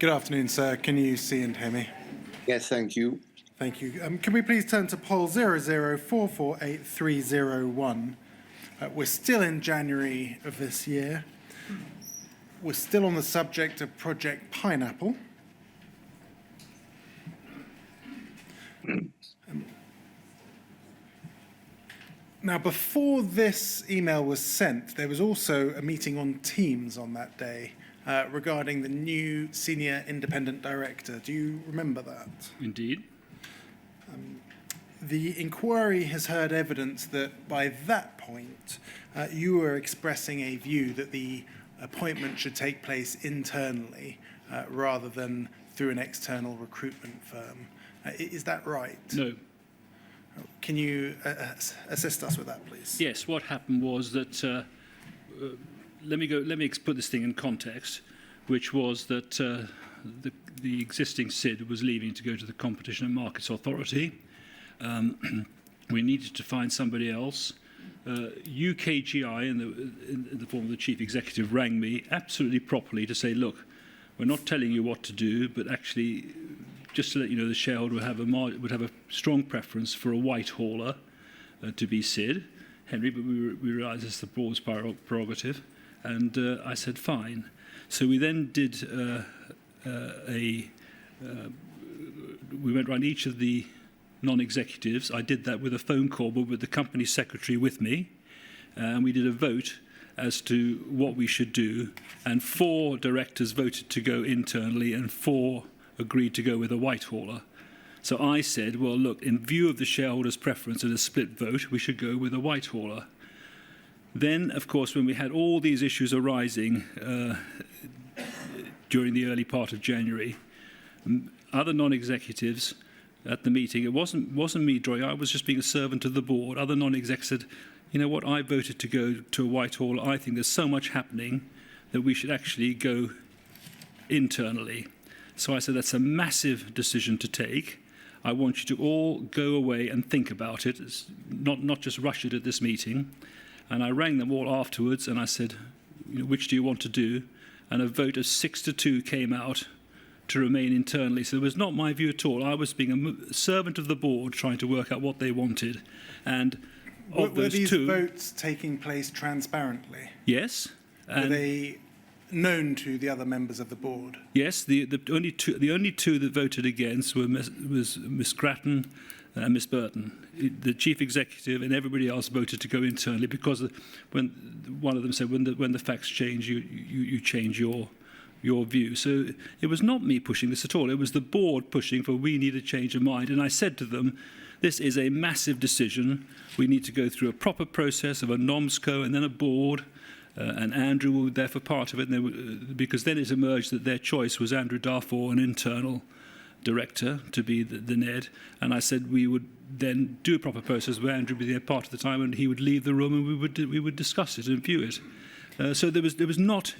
Good afternoon, sir. Can you see and hear me? Yes, thank you. Thank you. Can we please turn to poll 004483001? We're still in January of this year. We're still on the subject of Project Pineapple. Now, before this email was sent, there was also a meeting on Teams on that day regarding the new senior independent director. Do you remember that? Indeed. The inquiry has heard evidence that by that point, you were expressing a view that the appointment should take place internally rather than through an external recruitment firm. Is that right? No. Can you assist us with that, please? Yes, what happened was that, let me put this thing in context, which was that the existing SID was leaving to go to the Competition and Markets Authority. We needed to find somebody else. UKGI, in the form of the chief executive, rang me absolutely properly to say, look, we're not telling you what to do, but actually, just to let you know, the shareholder would have a strong preference for a white hauler to be SID, Henry, but we realised it's the board's prerogative, and I said fine. So we then did we went round each of the non-executives. I did that with a phone call, but with the company secretary with me, and we did a vote as to what we should do, and 4 directors voted to go internally, and 4 agreed to go with a white hauler. So I said, well, look, in view of the shareholders' preference and a split vote, we should go with a white hauler. Then, of course, when we had all these issues arising during the early part of January, other non-executives at the meeting, it wasn't me drawing, I was just being a servant of the board. Other non-execs said, you know what, I voted to go to a white hauler. I think there's so much happening that we should actually go internally. So I said, that's a massive decision to take. I want you to all go away and think about it, not just rush it at this meeting. And I rang them all afterwards and I said, you know, which do you want to do? And a vote of 6-2 came out to remain internally. So it was not my view at all. I was being a servant of the board trying to work out what they wanted. And of were those these two, votes taking place transparently? yes. Were they known to the other members of the board? Yes, the only two that voted against were Miss Grattan and Miss Burton. The chief executive and everybody else voted to go internally because when one of them said, when the facts change, you change your view. So it was not me pushing this at all. It was the board pushing for we need a change of mind. And I said to them, this is a massive decision. We need to go through a proper process of a NOMSCO and then a board. And Andrew was there for part of it, because then it emerged that their choice was Andrew Darfor, an internal director, to be the NED. And I said we would then do a proper process where Andrew would be there part of the time, and he would leave the room, and we would discuss it and view it. So it was not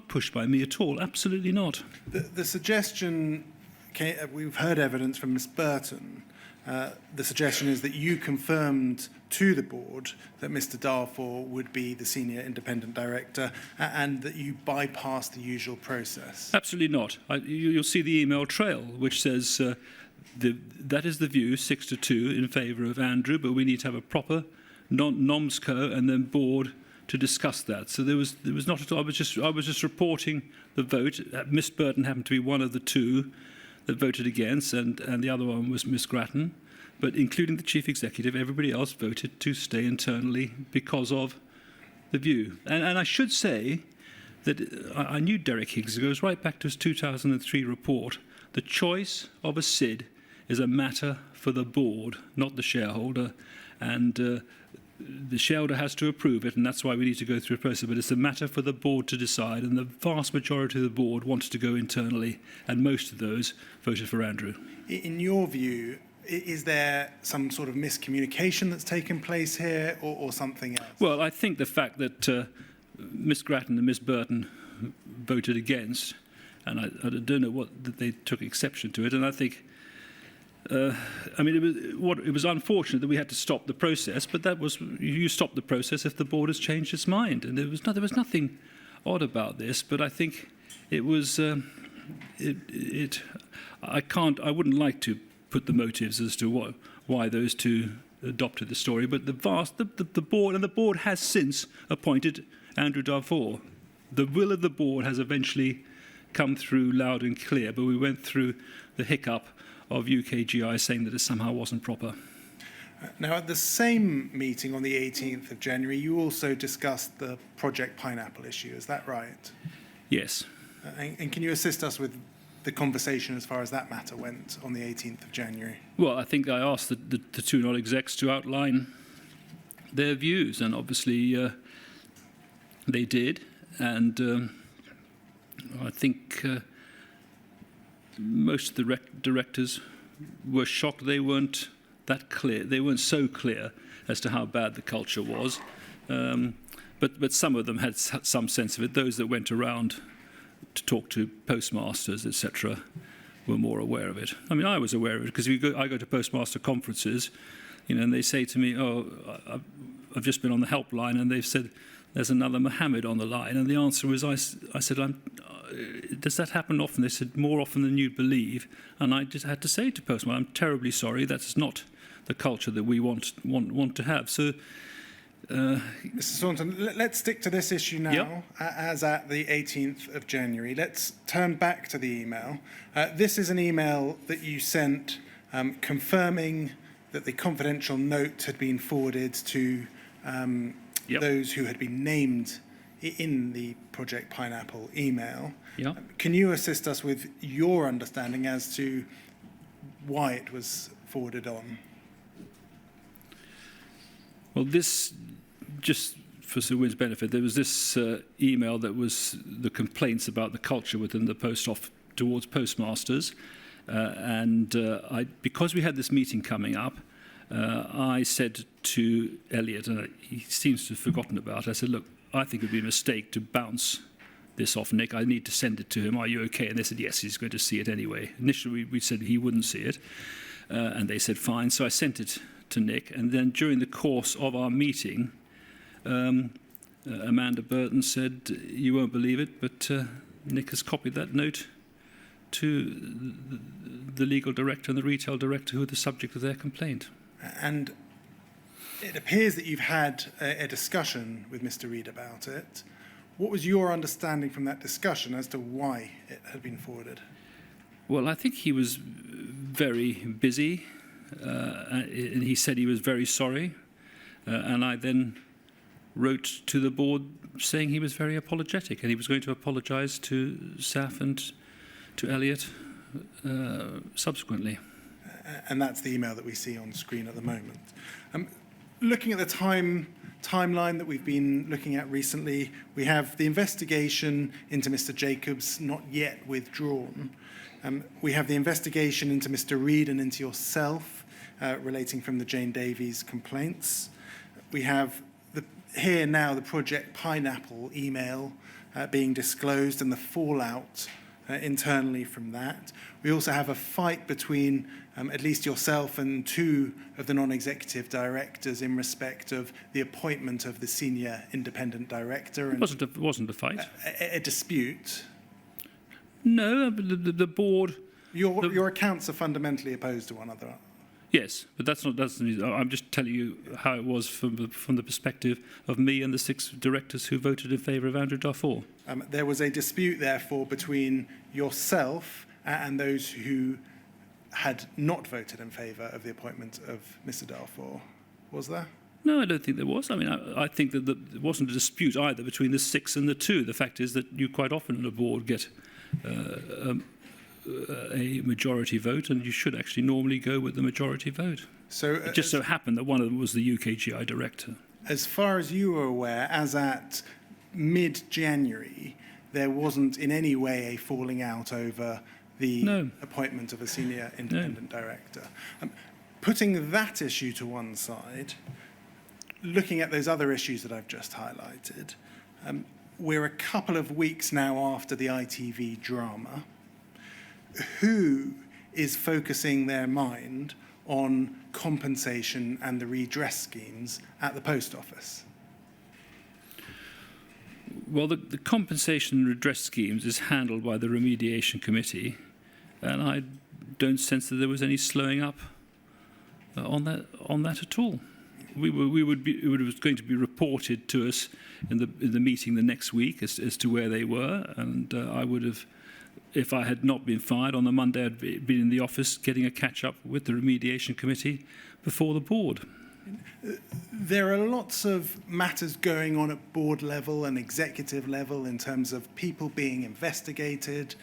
pushed by me at all, absolutely not. The suggestion, we've heard evidence from Ms. Burton. The suggestion is that you confirmed to the board that Mr. Darfor would be the senior independent director and that you bypassed the usual process. Absolutely not. You'll see the email trail, which says that is the view, 6-2, in favour of Andrew, but we need to have a proper NOMSCO and then board to discuss that. So there was not at all. I was just reporting the vote. Miss Burton happened to be one of the 2 that voted against, and the other one was Miss Grattan. But including the chief executive, everybody else voted to stay internally because of the view. And I should say that I knew Derek Higgs. It goes right back to his 2003 report. The choice of a SID is a matter for the board, not the shareholder. And the shareholder has to approve it, and that's why we need to go through a process. But it's a matter for the board to decide, and the vast majority of the board wanted to go internally, and most of those voted for Andrew. In your view, is there some sort of miscommunication that's taken place here, or something else? Well, I think the fact that Miss Grattan and Miss Burton voted against, and I don't know that they took exception to it, and I think it was unfortunate that we had to stop the process, but you stop the process if the board has changed its mind, and there was nothing odd about this. But I think it was I wouldn't like to put the motives as to why those two adopted the story, but the board has since appointed Andrew Darfur. The will of the board has eventually come through loud and clear, but we went through the hiccup of UKGI saying that it somehow wasn't proper. Now, at the same meeting on the 18th of January, you also discussed the Project Pineapple issue. Is that right? Yes. And can you assist us with the conversation as far as that matter went on the 18th of January? Well, I think I asked the two non-execs to outline their views, and obviously they did. And I think most of the directors were shocked they weren't that clear. They weren't so clear as to how bad the culture was. But some of them had some sense of it. Those that went around to talk to postmasters, etc., were more aware of it. I mean, I was aware of it because I go to postmaster conferences, and they say to me, "Oh, I've just been on the helpline, and they've said there's another Mohammed on the line." And the answer was, I said, "Does that happen often?" They said, "More often than you'd believe." And I just had to say to postmaster, "I'm terribly sorry. That's not the culture that we want to have." So. Mr. Staunton, let's stick to this issue now, Yep. As at the 18th of January. Let's turn back to the email. This is an email that you sent confirming that the confidential note had been forwarded to Yep. those who had been named in the Project Pineapple email. Yeah. Can you assist us with your understanding as to why it was forwarded on? Well, this, just for Sir Wynn's benefit, there was this email that was the complaints about the culture within the post office towards postmasters. Because we had this meeting coming up, I said to Elliot, and he seems to have forgotten about it, I said, "Look, I think it would be a mistake to bounce this off Nick. I need to send it to him. Are you okay?" And they said, "Yes, he's going to see it anyway." Initially, we said he wouldn't see it, and they said, "Fine." So I sent it to Nick, and then during the course of our meeting, Amanda Burton said, "You won't believe it, but Nick has copied that note to the legal director and the retail director who are the subject of their complaint." And it appears that you've had a discussion with Mr. Reid about it. What was your understanding from that discussion as to why it had been forwarded? Well, I think he was very busy. And he said he was very sorry, and I then wrote to the board saying he was very apologetic and he was going to apologise to Saf and to Elliot subsequently. And that's the email that we see on screen at the moment. Looking at the timeline that we've been looking at recently, we have the investigation into Mr. Jacobs not yet withdrawn. We have the investigation into Mr. Reid and into yourself relating from the Jane Davies complaints. We have here now the Project Pineapple email being disclosed and the fallout internally from that. We also have a fight between at least yourself and two of the non-executive directors in respect of the appointment of the senior independent director. And It wasn't a fight. A dispute. No, the board. Your accounts are fundamentally opposed to one another. Yes, but that's not. I'm just telling you how it was from the perspective of me and the 6 directors who voted in favour of Andrew Darfur. There was a dispute, therefore, between yourself and those who had not voted in favour of the appointment of Mr. Darfur. Was there? No, I don't think there was. I mean, I think that there wasn't a dispute either between the 6 and the 2. The fact is that you quite often on a board get a majority vote, and you should actually normally go with the majority vote. So it just so happened that one of them was the UKGI director. As far as you were aware, as at mid-January, there wasn't in any way a falling out over the appointment of a senior independent director. Putting that issue to one side, looking at those other issues that I've just highlighted, we're a couple of weeks now after the ITV drama. Who is focusing their mind on compensation and the redress schemes at the post office? Well, the compensation and redress schemes is handled by the remediation committee, and I don't sense that there was any slowing up on that at all. It was going to be reported to us in the meeting the next week as to where they were, and I would have, if I had not been fired on the Monday, I'd been in the office getting a catch up with the remediation committee before the board. There are lots of matters going on at board level and executive level in terms of people being investigated,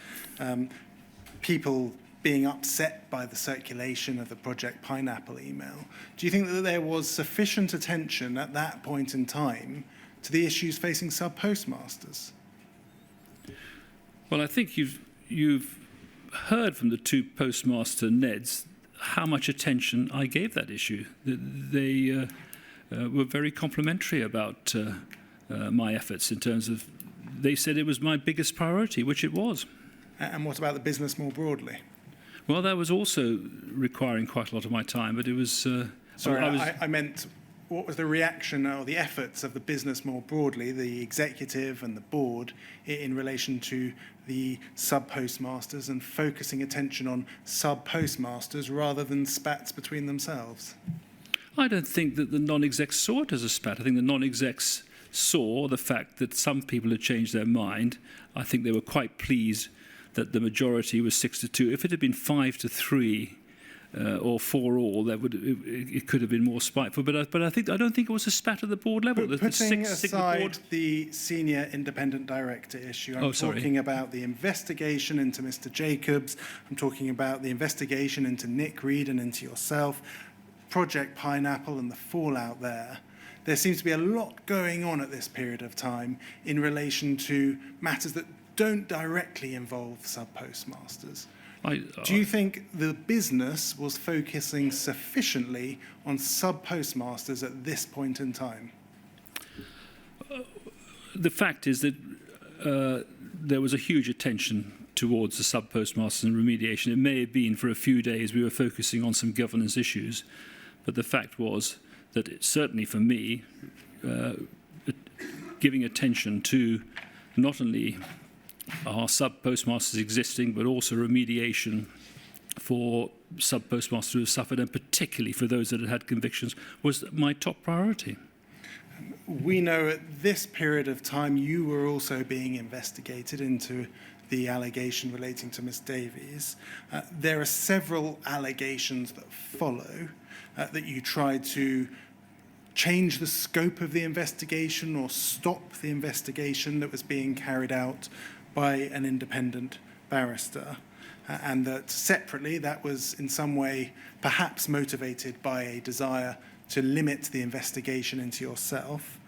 people being upset by the circulation of the Project Pineapple email. Do you think that there was sufficient attention at that point in time to the issues facing sub-postmasters? Well, I think you've heard from the two postmaster Neds how much attention I gave that issue. They were very complimentary about my efforts in terms of, they said it was my biggest priority, which it was. And what about the business more broadly? Well, that was also requiring quite a lot of my time, but it was... I meant, what was the reaction or the efforts of the business more broadly, the executive and the board, in relation to the sub-postmasters and focusing attention on sub-postmasters rather than spats between themselves? I don't think that the non-execs saw it as a spat. I think the non-execs saw the fact that some people had changed their mind. I think they were quite pleased that the majority was 6-2. If it had been 5-3 or 4-4, it could have been more spiteful. But I don't think it was a spat at the board level. Putting aside the senior independent director issue, I'm talking about the investigation into Mr. Jacobs. I'm talking about the investigation into Nick Reed and into yourself, Project Pineapple and the fallout there. There seems to be a lot going on at this period of time in relation to matters that don't directly involve sub-postmasters. Do you think the business was focusing sufficiently on sub-postmasters at this point in time? The fact is that there was a huge attention towards the sub-postmasters and remediation. It may have been for a few days we were focusing on some governance issues, but the fact was that certainly for me, giving attention to not only our sub-postmasters existing, but also remediation for sub-postmasters who have suffered, and particularly for those that had had convictions, was my top priority. We know at this period of time you were also being investigated into the allegation relating to Ms. Davies. There are several allegations that follow that you tried to change the scope of the investigation or stop the investigation that was being carried out by an independent barrister, and that separately that was in some way perhaps motivated by a desire to limit the investigation into yourself.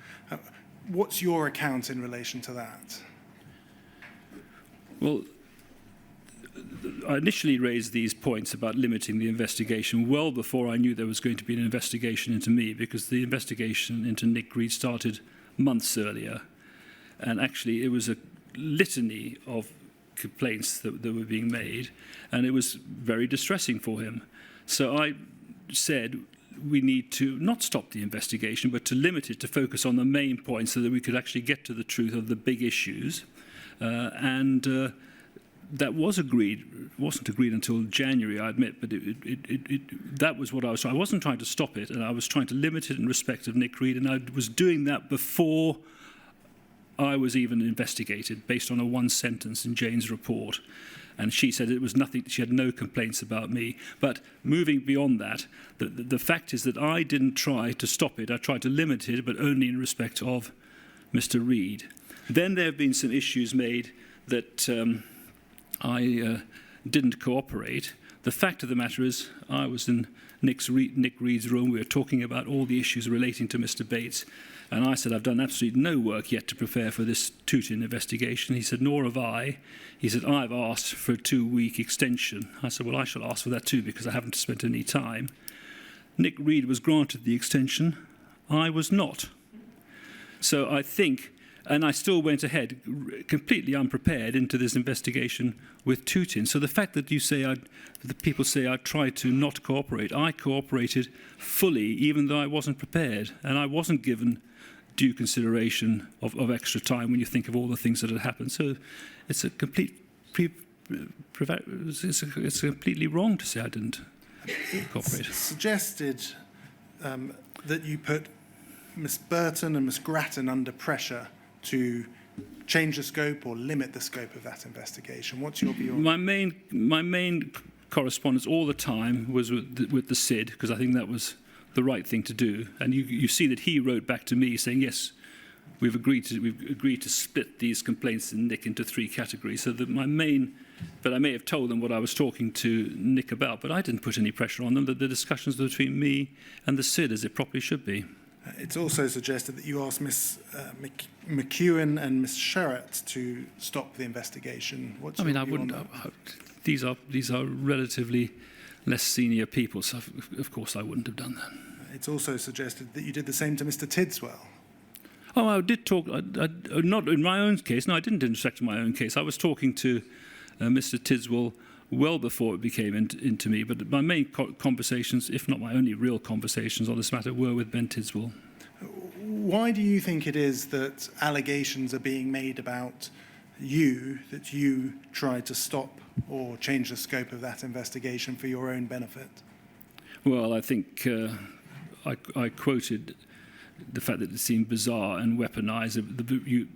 What's your account in relation to that? Well, I initially raised these points about limiting the investigation well before I knew there was going to be an investigation into me, because the investigation into Nick Reed started months earlier, and actually it was a litany of complaints that were being made, and it was very distressing for him. So I said we need to not stop the investigation, but to limit it, to focus on the main points so that we could actually get to the truth of the big issues. That was agreed. It wasn't agreed until January, I admit, but that was what I was trying. I wasn't trying to stop it, and I was trying to limit it in respect of Nick Reed, and I was doing that before I was even investigated, based on a one sentence in Jane's report. And she said it was nothing, she had no complaints about me. But moving beyond that, the fact is that I didn't try to stop it. I tried to limit it, but only in respect of Mr. Reed. Then there have been some issues made that I didn't cooperate. The fact of the matter is, I was in Nick Reed's room. We were talking about all the issues relating to Mr. Bates. And I said, I've done absolutely no work yet to prepare for this Tooting investigation. He said, nor have I. He said, I've asked for a 2-week extension. I said, well, I shall ask for that too, because I haven't spent any time. Nick Reed was granted the extension. I was not. So I think, and I still went ahead completely unprepared into this investigation with Tooting. So the fact that you say, the people say I tried to not cooperate, I cooperated fully, even though I wasn't prepared, and I wasn't given due consideration of extra time when you think of all the things that had happened. So it's a complete it's completely wrong to say I didn't cooperate. It's suggested that you put Miss Burton and Miss Grattan under pressure to change the scope or limit the scope of that investigation. What's your view on that? My main correspondence all the time was with the SID, because I think that was the right thing to do. And you see that he wrote back to me saying, yes, we've agreed to split these complaints and Nick into 3 categories. So that but I may have told them what I was talking to Nick about, but I didn't put any pressure on them. That the discussions were between me and the SID, as it properly should be. It's also suggested that you asked Miss McEwen and Miss Sherratt to stop the investigation. What's your view on that? These are relatively less senior people, so of course I wouldn't have done that. It's also suggested that you did the same to Mr. Tidswell. Oh, I did talk, not in my own case. No, I didn't intersect in my own case. I was talking to Mr. Tidswell well before it became into me, but my main conversations, if not my only real conversations on this matter, were with Ben Tidswell. Why do you think it is that allegations are being made about you, that you tried to stop or change the scope of that investigation for your own benefit? Well, I think I quoted the fact that it seemed bizarre and weaponised.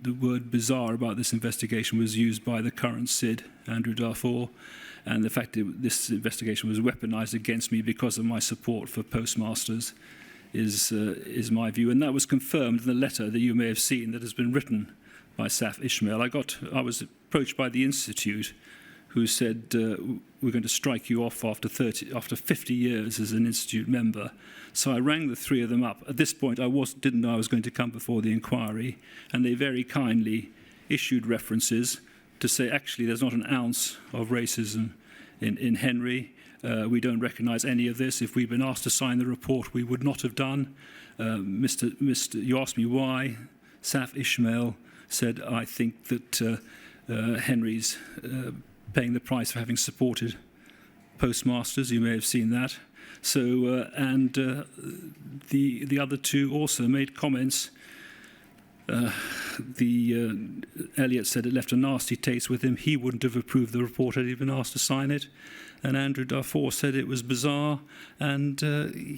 The word bizarre about this investigation was used by the current SID, Andrew Darfur, and the fact that this investigation was weaponised against me because of my support for postmasters is my view. And that was confirmed in the letter that you may have seen that has been written by Saf Ishmael. I was approached by the Institute, who said, we're going to strike you off after 50 years as an Institute member. So I rang the 3 of them up. At this point, I didn't know I was going to come before the inquiry, and they very kindly issued references to say, actually, there's not an ounce of racism in Henry. We don't recognise any of this. If we'd been asked to sign the report, we would not have done. You asked me why. Saf Ishmael said, I think that Henry's paying the price for having supported postmasters. You may have seen that. So, and the other 2 also made comments. Elliot said it left a nasty taste with him. He wouldn't have approved the report had he been asked to sign it. And Andrew Darfur said it was bizarre. And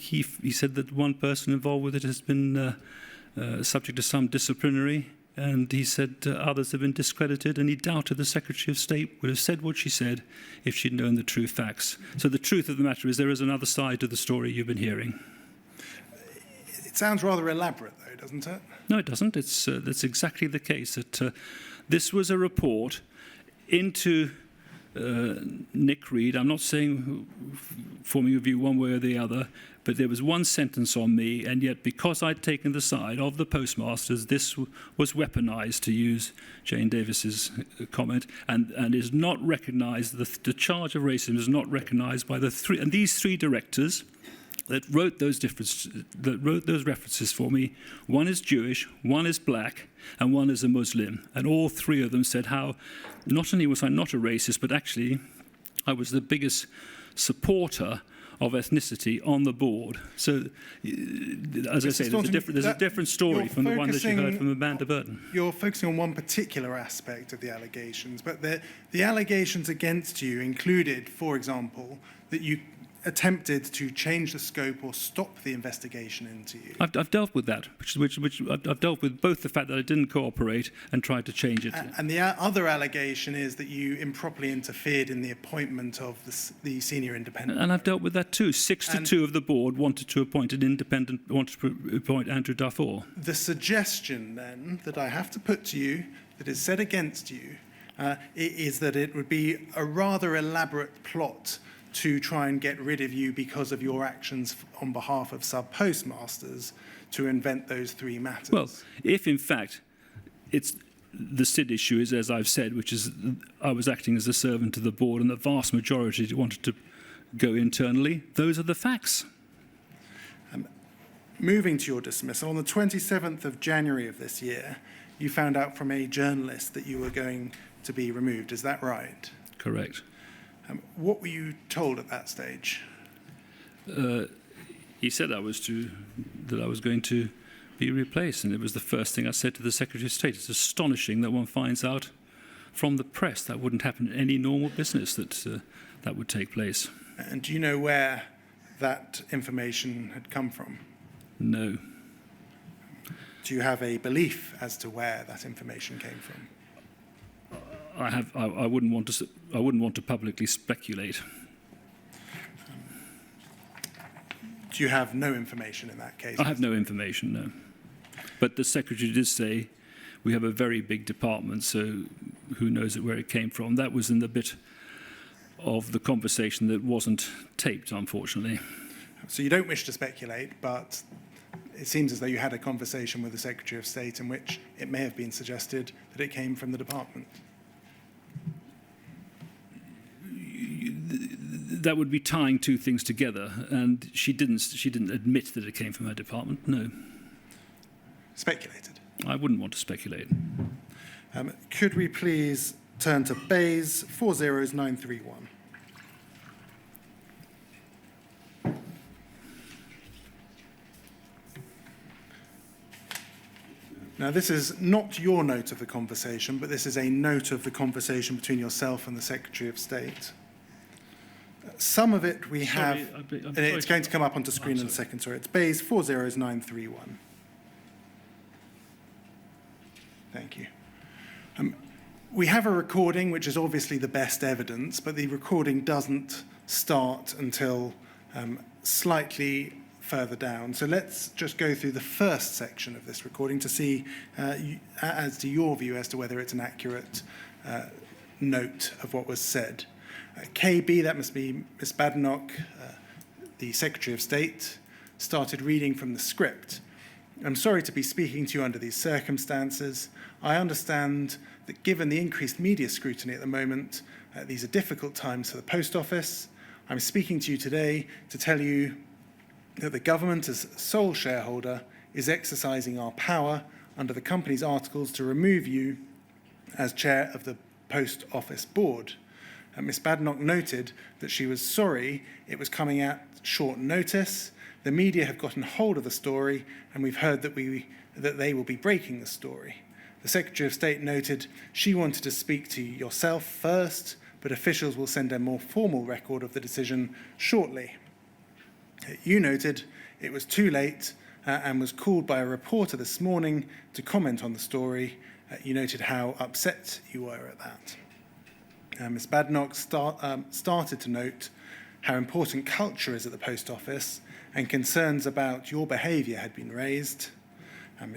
he said that one person involved with it has been subject to some disciplinary. And he said others have been discredited, and he doubted the Secretary of State would have said what she said if she'd known the true facts. So the truth of the matter is there is another side to the story you've been hearing. It sounds rather elaborate, though, doesn't it? No, it doesn't. That's exactly the case. That this was a report into Nick Reed. I'm not saying forming a view one way or the other, but there was one sentence on me, and yet because I'd taken the side of the postmasters, this was weaponised, to use Jane Davis's comment, and is not recognised. The charge of racism is not recognised by the 3, and these 3 directors that wrote those references for me. One is Jewish, one is black, and one is a Muslim. And all 3 of them said how not only was I not a racist, but actually I was the biggest supporter of ethnicity on the board. So, as I say, there's a different story from the one that you heard from Amanda Burton. You're focusing on one particular aspect of the allegations, but the allegations against you included, for example, that you attempted to change the scope or stop the investigation into you. I've dealt with that, which I've dealt with both the fact that I didn't cooperate and tried to change it. And the other allegation is that you improperly interfered in the appointment of the senior independent. And I've dealt with that too. 6 to 2 of the board wanted to appoint an independent, wanted to appoint Andrew Darfur. The suggestion then that I have to put to you, that is said against you, is that it would be a rather elaborate plot to try and get rid of you because of your actions on behalf of sub-postmasters to invent those 3 matters. Well, if in fact it's the SID issue is, as I've said, which is I was acting as a servant to the board and the vast majority wanted to go internally, those are the facts. Moving to your dismissal, on the 27th of January of this year, you found out from a journalist that you were going to be removed. Is that right? Correct. What were you told at that stage? He said that I was going to be replaced. And it was the first thing I said to the Secretary of State. It's astonishing that one finds out from the press. That wouldn't happen in any normal business that would take place. And do you know where that information had come from? No. Do you have a belief as to where that information came from? I wouldn't want to publicly speculate. Do you have no information in that case? I have no information, no. But the Secretary did say we have a very big department, so who knows where it came from. That was in the bit of the conversation that wasn't taped, unfortunately. So you don't wish to speculate, but it seems as though you had a conversation with the Secretary of State in which it may have been suggested that it came from the department. That would be tying two things together, and she didn't admit that it came from her department. No. Speculated. I wouldn't want to speculate. Could we please turn to Bays 40931? Now, this is not your note of the conversation, but this is a note of the conversation between yourself and the Secretary of State. Some of it we have, and it's going to come up onto screen in a second, sorry. It's Bays 40931. Thank you. We have a recording, which is obviously the best evidence, but the recording doesn't start until slightly further down. So let's just go through the first section of this recording to see, as to your view, as to whether it's an accurate note of what was said. KB, that must be Miss Badenoch, the Secretary of State, started reading from the script. I'm sorry to be speaking to you under these circumstances. I understand that given the increased media scrutiny at the moment, these are difficult times for the Post Office. I'm speaking to you today to tell you that the government, as sole shareholder, is exercising our power under the company's articles to remove you as chair of the Post Office Board. Miss Badenoch noted that she was sorry it was coming at short notice. The media have gotten hold of the story, and we've heard that they will be breaking the story. The Secretary of State noted she wanted to speak to yourself first, but officials will send a more formal record of the decision shortly. You noted it was too late and was called by a reporter this morning to comment on the story. You noted how upset you were at that. Ms. Badenoch started to note how important culture is at the Post Office, and concerns about your behaviour had been raised.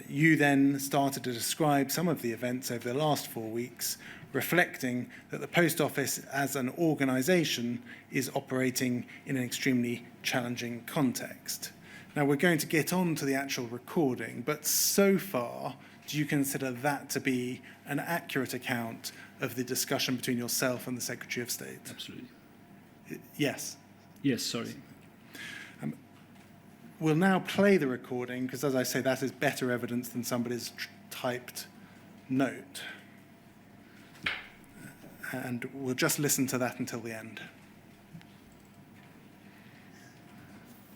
You then started to describe some of the events over the last 4 weeks, reflecting that the Post Office as an organisation is operating in an extremely challenging context. Now, we're going to get on to the actual recording, but so far, do you consider that to be an accurate account of the discussion between yourself and the Secretary of State? Absolutely. Yes. Yes, sorry. We'll now play the recording, because as I say, that is better evidence than somebody's typed note. And we'll just listen to that until the end.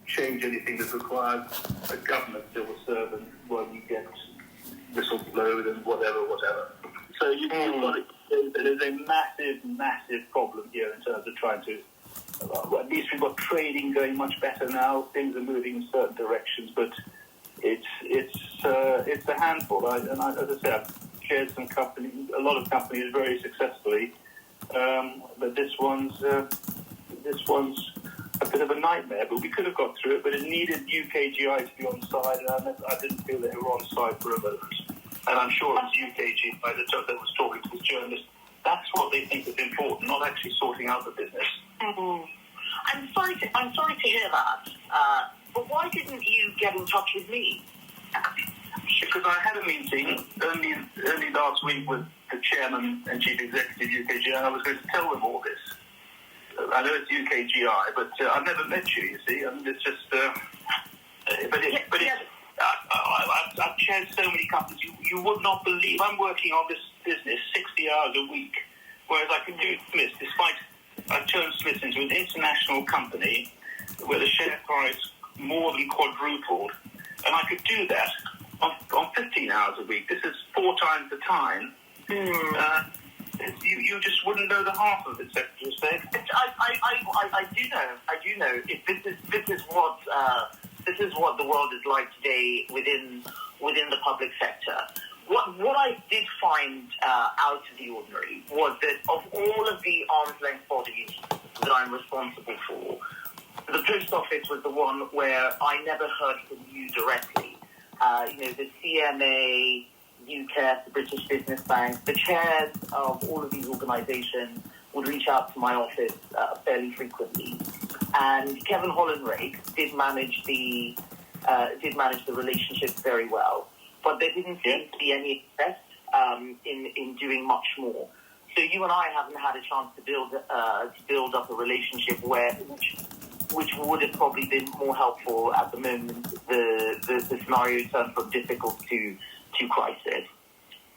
Change anything that requires a government civil servant while you get whistleblowed and whatever. So you've got there's a massive problem here in terms of trying to. Well, at least we've got trading going much better now. Things are moving in certain directions, but it's a handful. As I say, I've chaired some companies, a lot of companies very successfully, but this one's a bit of a nightmare. But we could have got through it. But it needed UKGI to be on side, and I didn't feel they were on side for a moment. And I'm sure it's UKGI that was talking to this journalist. That's what they think is important, not actually sorting out the business. Mm. I'm sorry to hear that. But why didn't you get in touch with me? Because I had a meeting early last week with the chairman and chief executive of UKGI, and I was going to tell them all this. I know it's UKGI, but I've never met you see. I mean, it's just... I've chaired so many companies. You would not believe. I'm working on this business 60 hours a week, whereas I can do Smith, despite I've turned Smith into an international company where the share price more than quadrupled, and I could do that on 15 hours a week. This is 4 times the time. You just wouldn't know the half of it, Secretary of State. I do know. If this is what the world is like today within the public sector. What I did find out of the ordinary was that of all of the arm's length bodies that I'm responsible for, the post office was the one where I never heard from you directly. The CMA, UCAS, the British Business Bank, the chairs of all of these organisations would reach out to my office fairly frequently, and Kevin Hollenrake did manage the relationship very well, but there didn't seem to be any interest in doing much more. So you and I haven't had a chance to build up a relationship which would have probably been more helpful at the moment. The scenario turned from difficult to crisis.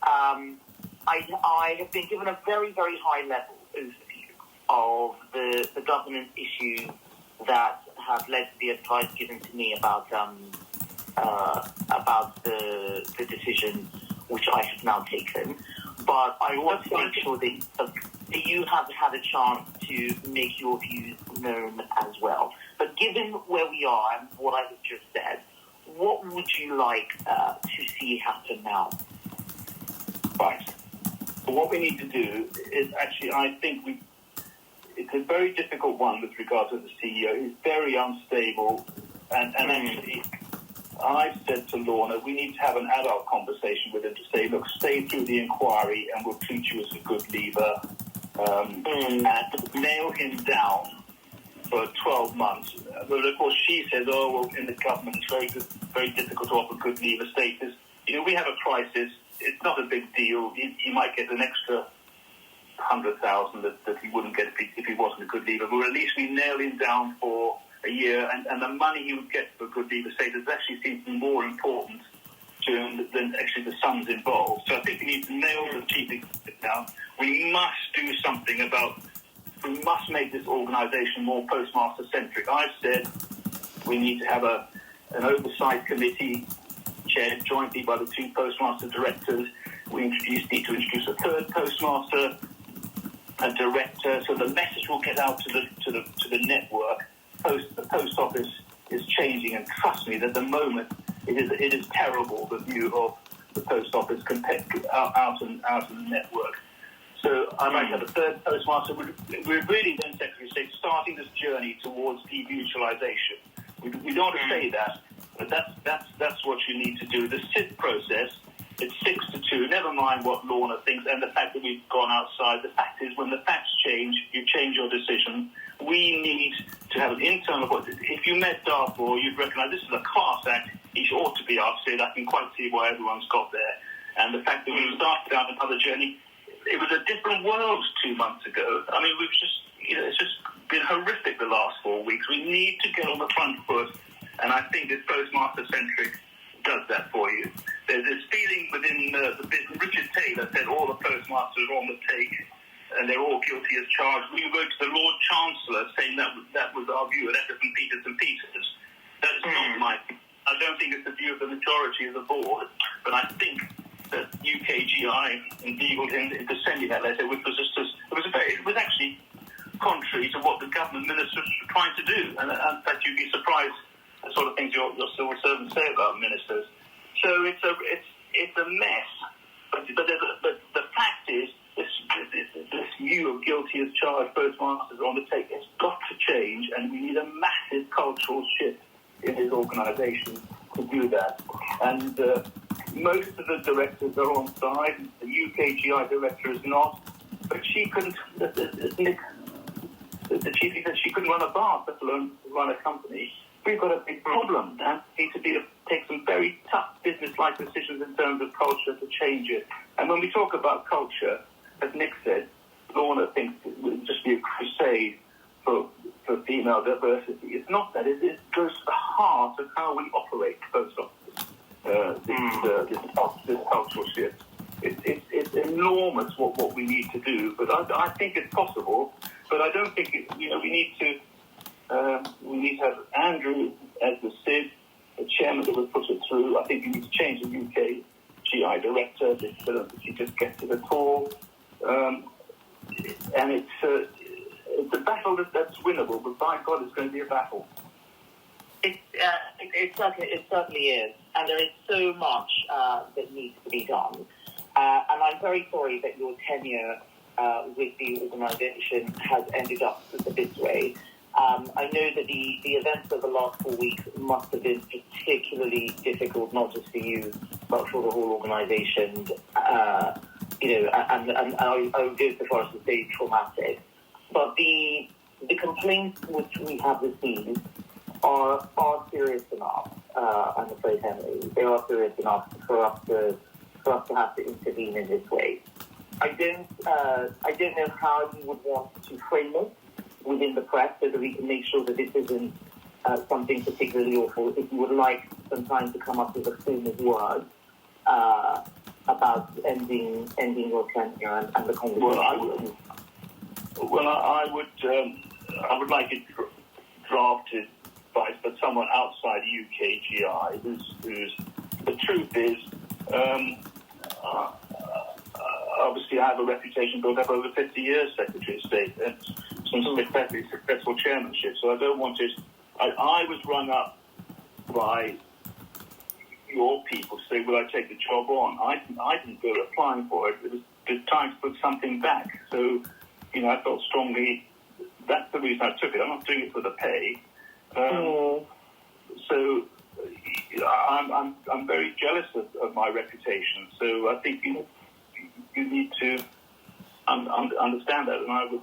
I have been given a very, very high level overview of the governance issues that have led to the advice given to me about the decision which I have now taken. But I want to make sure that you have had a chance to make your views known as well. But given where we are and what I have just said, what would you like to see happen now? Right. So what we need to do is actually, I think it's a very difficult one with regard to the CEO. He's very unstable, and actually, I've said to Lorna, we need to have an adult conversation with him to say, look, stay through the inquiry and we'll treat you as a good leaver, and nail him down for 12 months. But of course, she says, in the government, it's very difficult to offer good leaver status. We have a crisis. It's not a big deal. He might get an extra 100,000 that he wouldn't get if he wasn't a good leaver. But at least we nail him down for a year, and the money he would get for a good leaver status actually seems to be more important to him than actually the sums involved. So I think we need to nail the chief executive down. We must do something we must make this organisation more postmaster-centric. I've said we need to have an oversight committee chaired jointly by the 2 postmaster directors. We need to introduce a 3rd postmaster, a director, so the message will get out to the network. The post office is changing, and trust me, at the moment it is terrible, the view of the post office compared out in the network. So I'd like to have a 3rd postmaster. We're really then, Secretary of State, starting this journey towards demutualisation. We don't want to say that, but that's what you need to do. The SIP process, it's 6-2. Never mind what Lorna thinks, and the fact that we've gone outside. The fact is, when the facts change, you change your decision. We need to have an internal voice. If you met Darfur, you'd recognise this is a class act. He ought to be ousted. I can quite see why everyone's got there. And the fact that we started down another journey, it was a different world 2 months ago. I mean, it's just been horrific the last 4 weeks. We need to get on the front foot, and I think this postmaster-centric does that for you. There's this feeling within the business. Richard Taylor said all the postmasters are on the take, and they're all guilty as charged. We wrote to the Lord Chancellor saying that was our view, and from Peters and Peters. That is not my view. I don't think it's the view of the majority of the board, but I think that UKGI and Legal in sending that letter, which was it was actually contrary to what the government ministers were trying to do, and in fact you'd be surprised the sort of things your civil servants say about ministers. So it's a mess, but the fact is this view of guilty as charged postmasters on the take has got to change, and we need a massive cultural shift in his organisation to do that. And most of the directors are on side. The UKGI director is not, but she couldn't. The chief said she couldn't run a bar, let alone run a company. We've got a big problem. And need to take some very tough business-like decisions in terms of culture to change it. And when we talk about culture, as Nick said, Lorna thinks it would just be a crusade for female diversity. It's not that. It goes to the heart of how we operate post office. This cultural shift. It's enormous what we need to do, but I think it's possible. But I don't think we need to have Andrew as the SID, chairman that would put it through. I think you need to change the UK GI director. If he just gets it at all. And it's a battle that's winnable, but by God, it's going to be a battle. It certainly is, and there is so much that needs to be done. And I'm very sorry that your tenure with the organisation has ended up this way. I know that the events of the last 4 weeks must have been particularly difficult, not just for you, but for the whole organisation. And I would go so far as to say traumatic. But the complaints which we have received are serious enough. I'm afraid, Henry, they are serious enough for us to have to intervene in this way. I don't know how you would want to frame it within the press so that we can make sure that this isn't something particularly awful. If you would like some time to come up with a form of words about ending your tenure and the conversation. I would like it drafted by someone outside UKGI who's the truth is, obviously I have a reputation built up over 50 years, Secretary of State, and some spectacularly successful chairmanship, so I don't want it. I was rung up by your people to say, will I take the job on? I didn't go applying for it. It was time to put something back. So, I felt strongly that's the reason I took it. I'm not doing it for the pay. So I'm very jealous of my reputation. So I think you need to understand that, and I would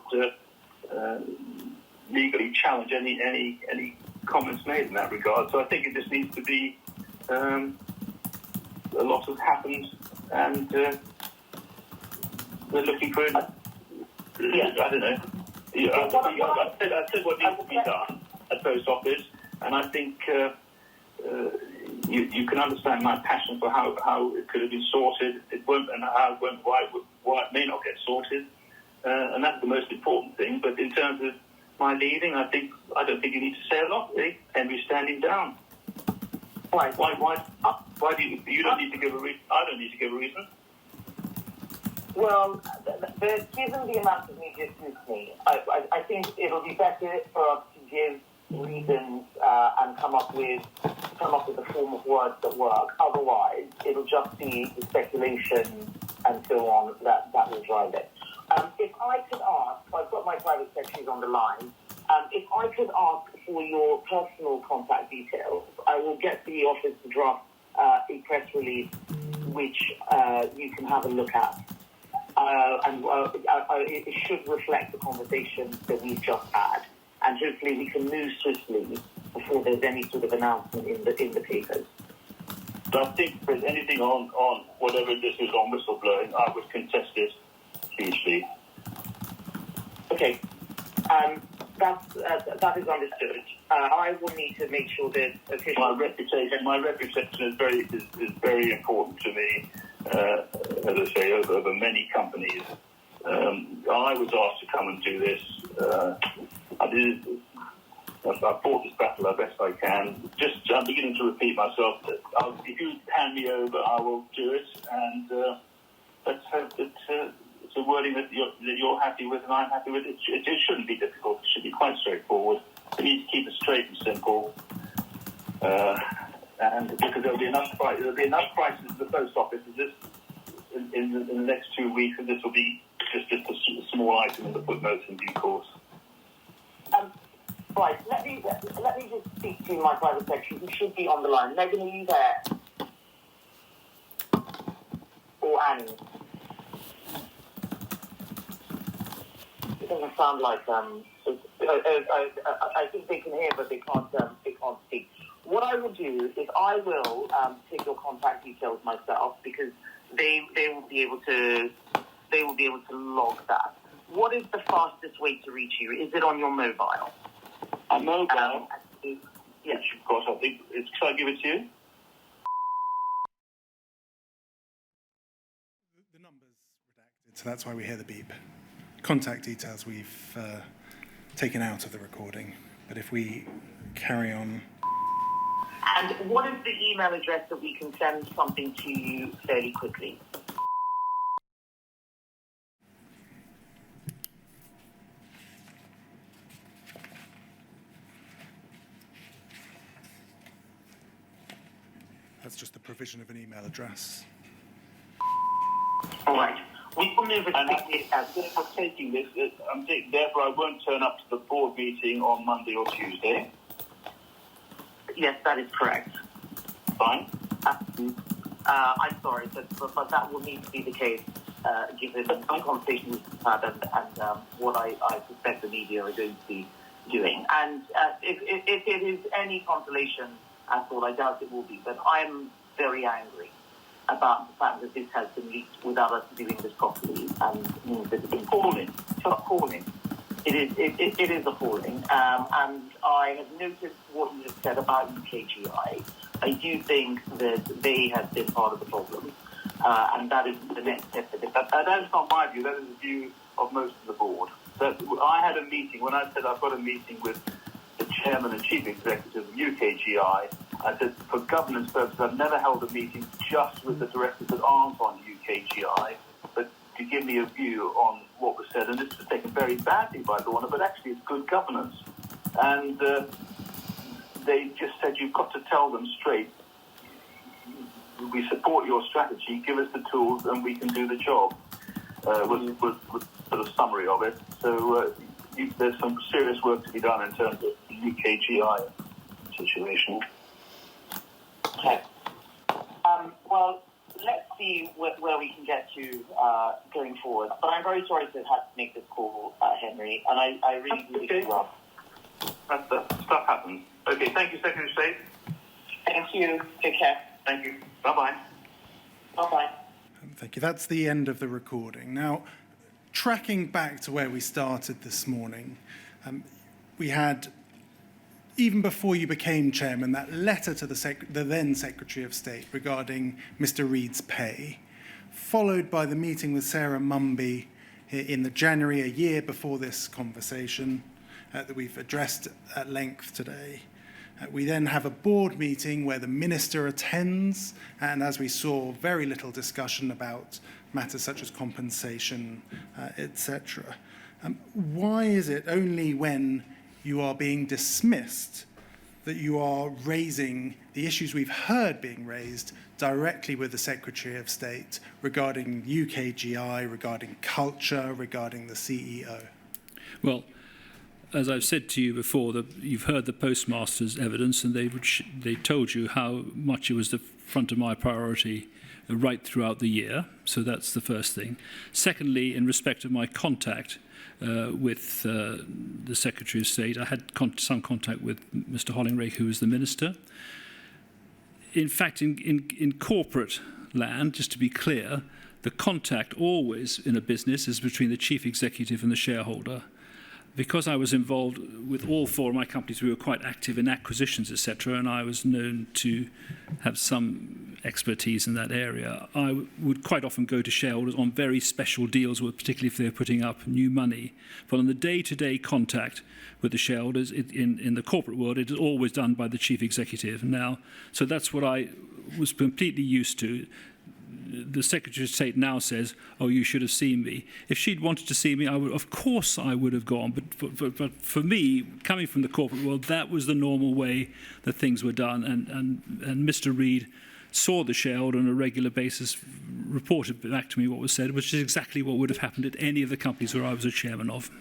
legally challenge any comments made in that regard. So I think it just needs to be a lot has happened, and we're looking for it. I don't know. I said what needs to be done at Post Office, and I think you can understand my passion for how it could have been sorted. It won't, and how it won't, why it may not get sorted, and that's the most important thing. But in terms of my leaving, I don't think you need to say a lot. Really. Henry's standing down. Why do you don't need to give a reason? I don't need to give a reason. Well, given the amount of media scrutiny, I think it'll be better for us to give reasons and come up with a form of words that work. Otherwise, it'll just be the speculation and so on that will drive it. If I could ask, I've got my private secretaries on the line. If I could ask for your personal contact details, I will get the office to draft a press release which you can have a look at. It should reflect the conversation that we've just had, and hopefully we can move swiftly before there's any sort of announcement in the papers. So I think if there's anything on whatever this is on whistleblowing, I would contest it hugely. Okay, that is understood. I will need to make sure that official. My reputation is very important to me. As I say, over many companies. I was asked to come and do this. I fought this battle as best I can. I'm beginning to repeat myself. If you hand me over, I will do it. And let's hope that it's a wording that you're happy with and I'm happy with. It shouldn't be difficult. It should be quite straightforward. We need to keep it straight and simple. And because there'll be enough crisis at the post office in the next 2 weeks, and this will be just a small item in the footnotes in due course. Right, let me just speak to my private secretary, who should be on the line. Megan, are you there? Or Annie? It doesn't sound like I think they can hear, but they can't speak. What I will do is I will take your contact details myself, because they will be able to log that. What is the fastest way to reach you? Is it on your mobile? A mobile? Yes. Of course, I think. Shall I give it to you? The number's redacted, so that's why we hear the beep. Contact details we've taken out of the recording, but if we carry on. And what is the email address that we can send something to you fairly quickly? That's just the provision of an email address. All right. We will move it And quickly as I'm taking this, therefore I won't turn up to the board meeting on Monday or Tuesday. Yes, that is correct. Fine. I'm sorry, but that will need to be the case given the conversation we've had and what I suspect the media are going to be doing. And if it is any consolation at all, I doubt it will be, but I'm very angry about the fact that this has been leaked without us doing this properly and means that it's appalling. It's appalling. It is appalling. And I have noticed what you have said about UKGI. I do think that they have been part of the problem, and that is the next step. That is not my view. That is the view of most of the board. That I had a meeting, when I said I've got a meeting with the chairman and chief executive of UKGI, I said, for governance purposes, I've never held a meeting just with the directors that aren't on UKGI, but to give me a view on what was said. And this was taken very badly by Lorna, but actually it's good governance. And they just said, you've got to tell them straight, we support your strategy, give us the tools and we can do the job, was sort of summary of it. So there's some serious work to be done in terms of the UKGI situation. Okay. Well, let's see where we can get to going forward. But I'm very sorry to have to make this call, Henry, and I really do think well. That stuff happens. Okay, thank you, Secretary of State. Thank you. Take care. Thank you. Bye-bye. Bye-bye. Thank you. That's the end of the recording. Now, tracking back to where we started this morning, we had, even before you became chairman, that letter to the then Secretary of State regarding Mr. Reid's pay, followed by the meeting with Sarah Mumby in the January, a year before this conversation, that we've addressed at length today. We then have a board meeting where the minister attends, and as we saw, very little discussion about matters such as compensation, etc. Why is it only when you are being dismissed that you are raising the issues we've heard being raised directly with the Secretary of State regarding UKGI, regarding culture, regarding the CEO? Well, as I've said to you before, you've heard the postmaster's evidence, and they told you how much it was the front of my priority right throughout the year. So that's the first thing. Secondly, in respect of my contact with the Secretary of State, I had some contact with Mr. Hollingray, who was the minister. In fact, in corporate land, just to be clear, the contact always in a business is between the chief executive and the shareholder. Because I was involved with all four of my companies, we were quite active in acquisitions, etc., and I was known to have some expertise in that area. I would quite often go to shareholders on very special deals, particularly if they were putting up new money. But on the day-to-day contact with the shareholders in the corporate world, it is always done by the chief executive now. So that's what I was completely used to. The Secretary of State now says, oh, you should have seen me. If she'd wanted to see me, of course I would have gone. But for me, coming from the corporate world, that was the normal way that things were done. And Mr. Reid saw the shareholder on a regular basis, reported back to me what was said, which is exactly what would have happened at any of the companies where I was a chairman of.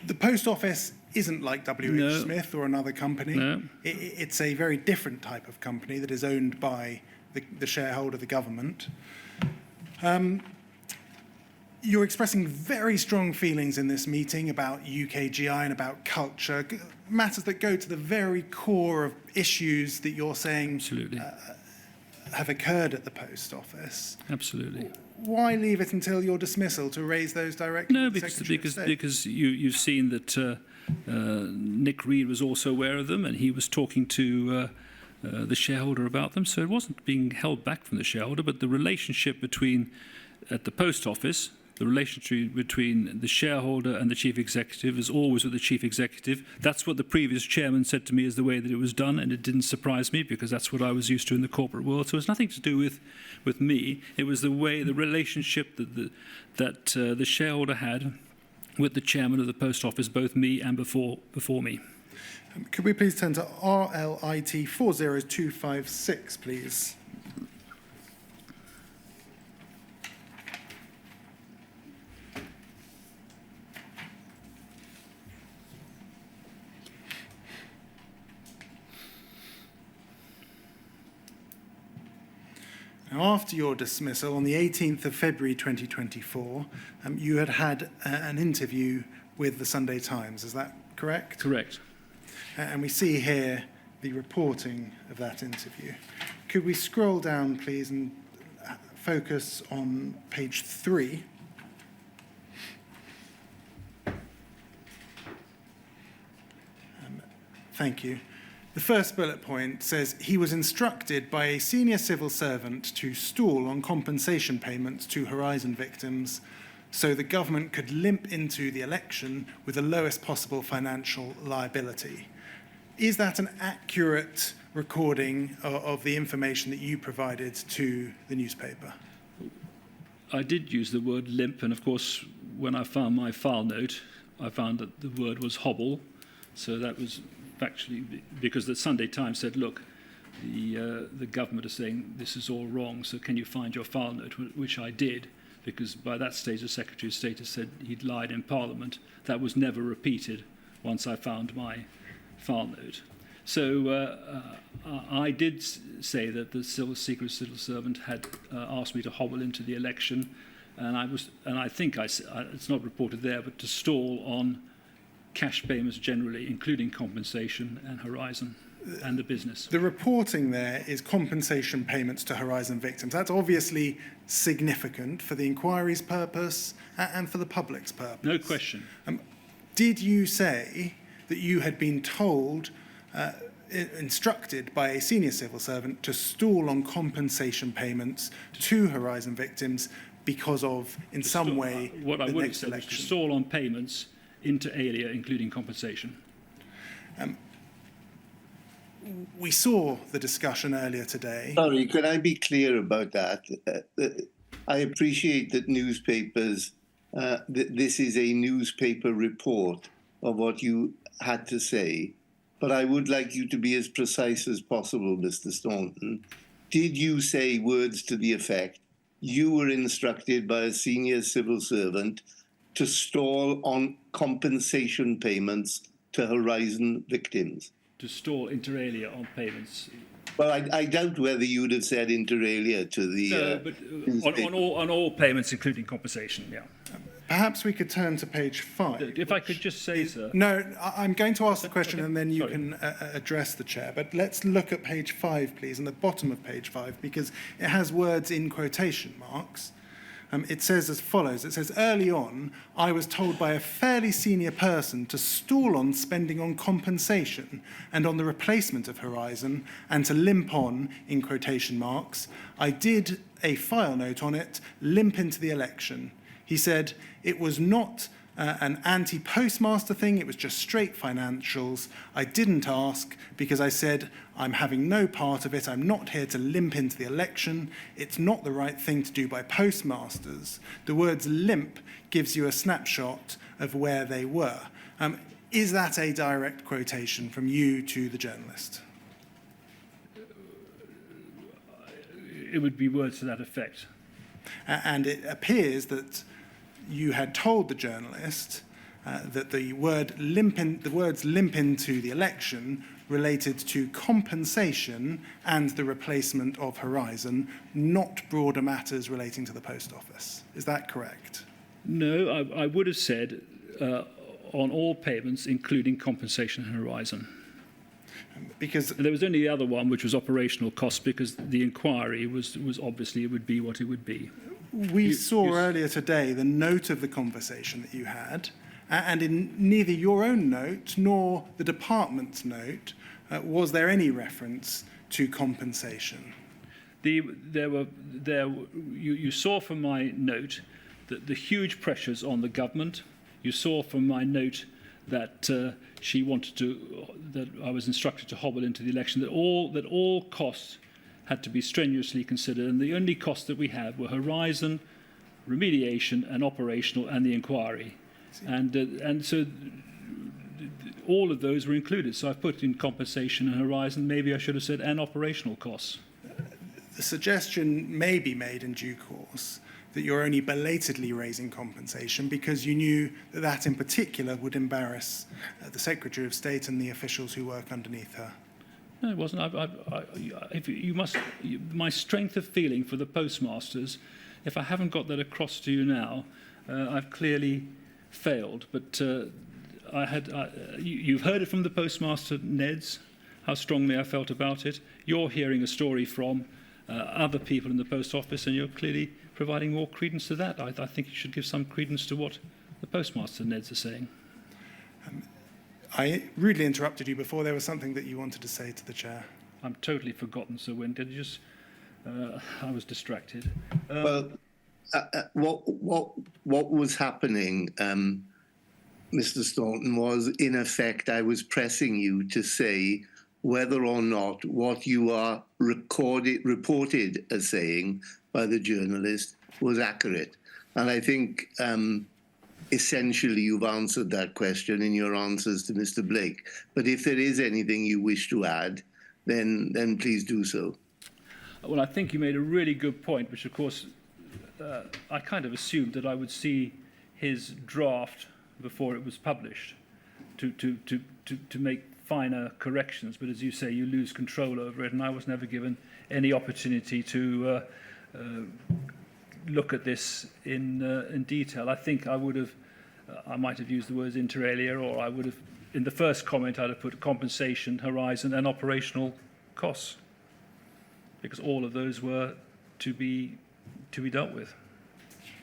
The Post Office isn't like W.H. Smith or another company. No. It's a very different type of company that is owned by the shareholder, the government. You're expressing very strong feelings in this meeting about UKGI and about culture, matters that go to the very core of issues that you're saying have occurred at the Post Office. Absolutely. Why leave it until your dismissal to raise those directly? No, because you've seen that Nick Reid was also aware of them, and he was talking to the shareholder about them, so it wasn't being held back from the shareholder, but the relationship between, at the Post Office, The relationship between the shareholder and the chief executive is always with the chief executive. That's what the previous chairman said to me is the way that it was done, and it didn't surprise me because that's what I was used to in the corporate world. So it's nothing to do with me. It was the way, the relationship that the shareholder had with the chairman of the post office, both me and before me. Could we please turn to RLIT 40256, please? Now, after your dismissal on the 18th of February 2024, you had an interview with the Sunday Times. Is that correct? Correct. And we see here the reporting of that interview. Could we scroll down, please, and focus on page 3? Thank you. The first bullet point says he was instructed by a senior civil servant to stall on compensation payments to Horizon victims so the government could limp into the election with the lowest possible financial liability. Is that an accurate recording of the information that you provided to the newspaper? I did use the word limp, and of course, when I found my file note, I found that the word was hobble, so that was actually because the Sunday Times said, look, the government is saying this is all wrong, so can you find your file note, which I did, because by that stage the Secretary of State has said he'd lied in Parliament. That was never repeated once I found my file note. So I did say that the secret civil servant had asked me to hobble into the election, and I think it's not reported there, but to stall on cash payments generally, including compensation and Horizon and the business. The reporting there is compensation payments to Horizon victims. That's obviously significant for the inquiry's purpose and for the public's purpose. No question. Did you say that you had been told, instructed by a senior civil servant to stall on compensation payments to Horizon victims because of, in some way, what I the would have next said was election? to stall on payments inter alia, including compensation. We saw the discussion earlier today. Sorry, could I be clear about that? I appreciate that newspapers, this is a newspaper report of what you had to say, but I would like you to be as precise as possible, Mr. Staunton. Did you say words to the effect, you were instructed by a senior civil servant to stall on compensation payments to Horizon victims? To stall inter alia on payments. Well, I doubt whether you would have said inter alia to the... No, but on all payments, including compensation, yeah. Perhaps we could turn to page 5. If I could just say, sir. No, I'm going to ask the question and then you Sorry. can address the chair. But let's look at page 5, please, and the bottom of page 5, because it has words in quotation marks. It says as follows. It says, early on, I was told by a fairly senior person to stall on spending on compensation and on the replacement of Horizon and to limp on, in quotation marks. I did a file note on it, limp into the election. He said it was not an anti-postmaster thing, it was just straight financials. I didn't ask because I said I'm having no part of it, I'm not here to limp into the election, it's not the right thing to do by postmasters. The words limp gives you a snapshot of where they were. Is that a direct quotation from you to the journalist? It would be words to that effect. And it appears that you had told the journalist that the words limp into the election related to compensation and the replacement of Horizon, not broader matters relating to the post office. Is that correct? No, I would have said on all payments, including compensation and Horizon. Because And there was only the other one, which was operational costs, because the inquiry was obviously it would be what it would be. we saw earlier today the note of the conversation that you had, and in neither your own note nor the department's note was there any reference to compensation. You saw from my note the huge pressures on the government. You saw from my note that she wanted to, that I was instructed to hobble into the election, that all costs had to be strenuously considered, and the only costs that we had were Horizon, remediation, and operational, and the inquiry, and so all of those were included. So I've put in compensation and Horizon. Maybe I should have said and operational costs. The suggestion may be made in due course that you're only belatedly raising compensation because you knew that that in particular would embarrass the Secretary of State and the officials who work underneath her. No, it wasn't. My strength of feeling for the postmasters, if I haven't got that across to you now, I've clearly failed. But you've heard it from the postmaster, Neds, how strongly I felt about it. You're hearing a story from other people in the post office, and you're clearly providing more credence to that. I think you should give some credence to what the postmaster Neds are saying. I rudely interrupted you before. There was something that you wanted to say to the chair. I'm totally forgotten, Sir Wynne. Did you just? I was distracted. Well, what was happening, Mr. Staunton, was in effect I was pressing you to say whether or not what you are reported as saying by the journalist was accurate. And I think essentially you've answered that question in your answers to Mr. Blake. But if there is anything you wish to add, then please do so. Well, I think you made a really good point, which of course I kind of assumed that I would see his draft before it was published to make finer corrections. But as you say, you lose control over it, and I was never given any opportunity to look at this in detail. I think I would have, I might have used the words inter alia, or I would have, in the first comment, I'd have put compensation, Horizon, and operational costs, because all of those were to be dealt with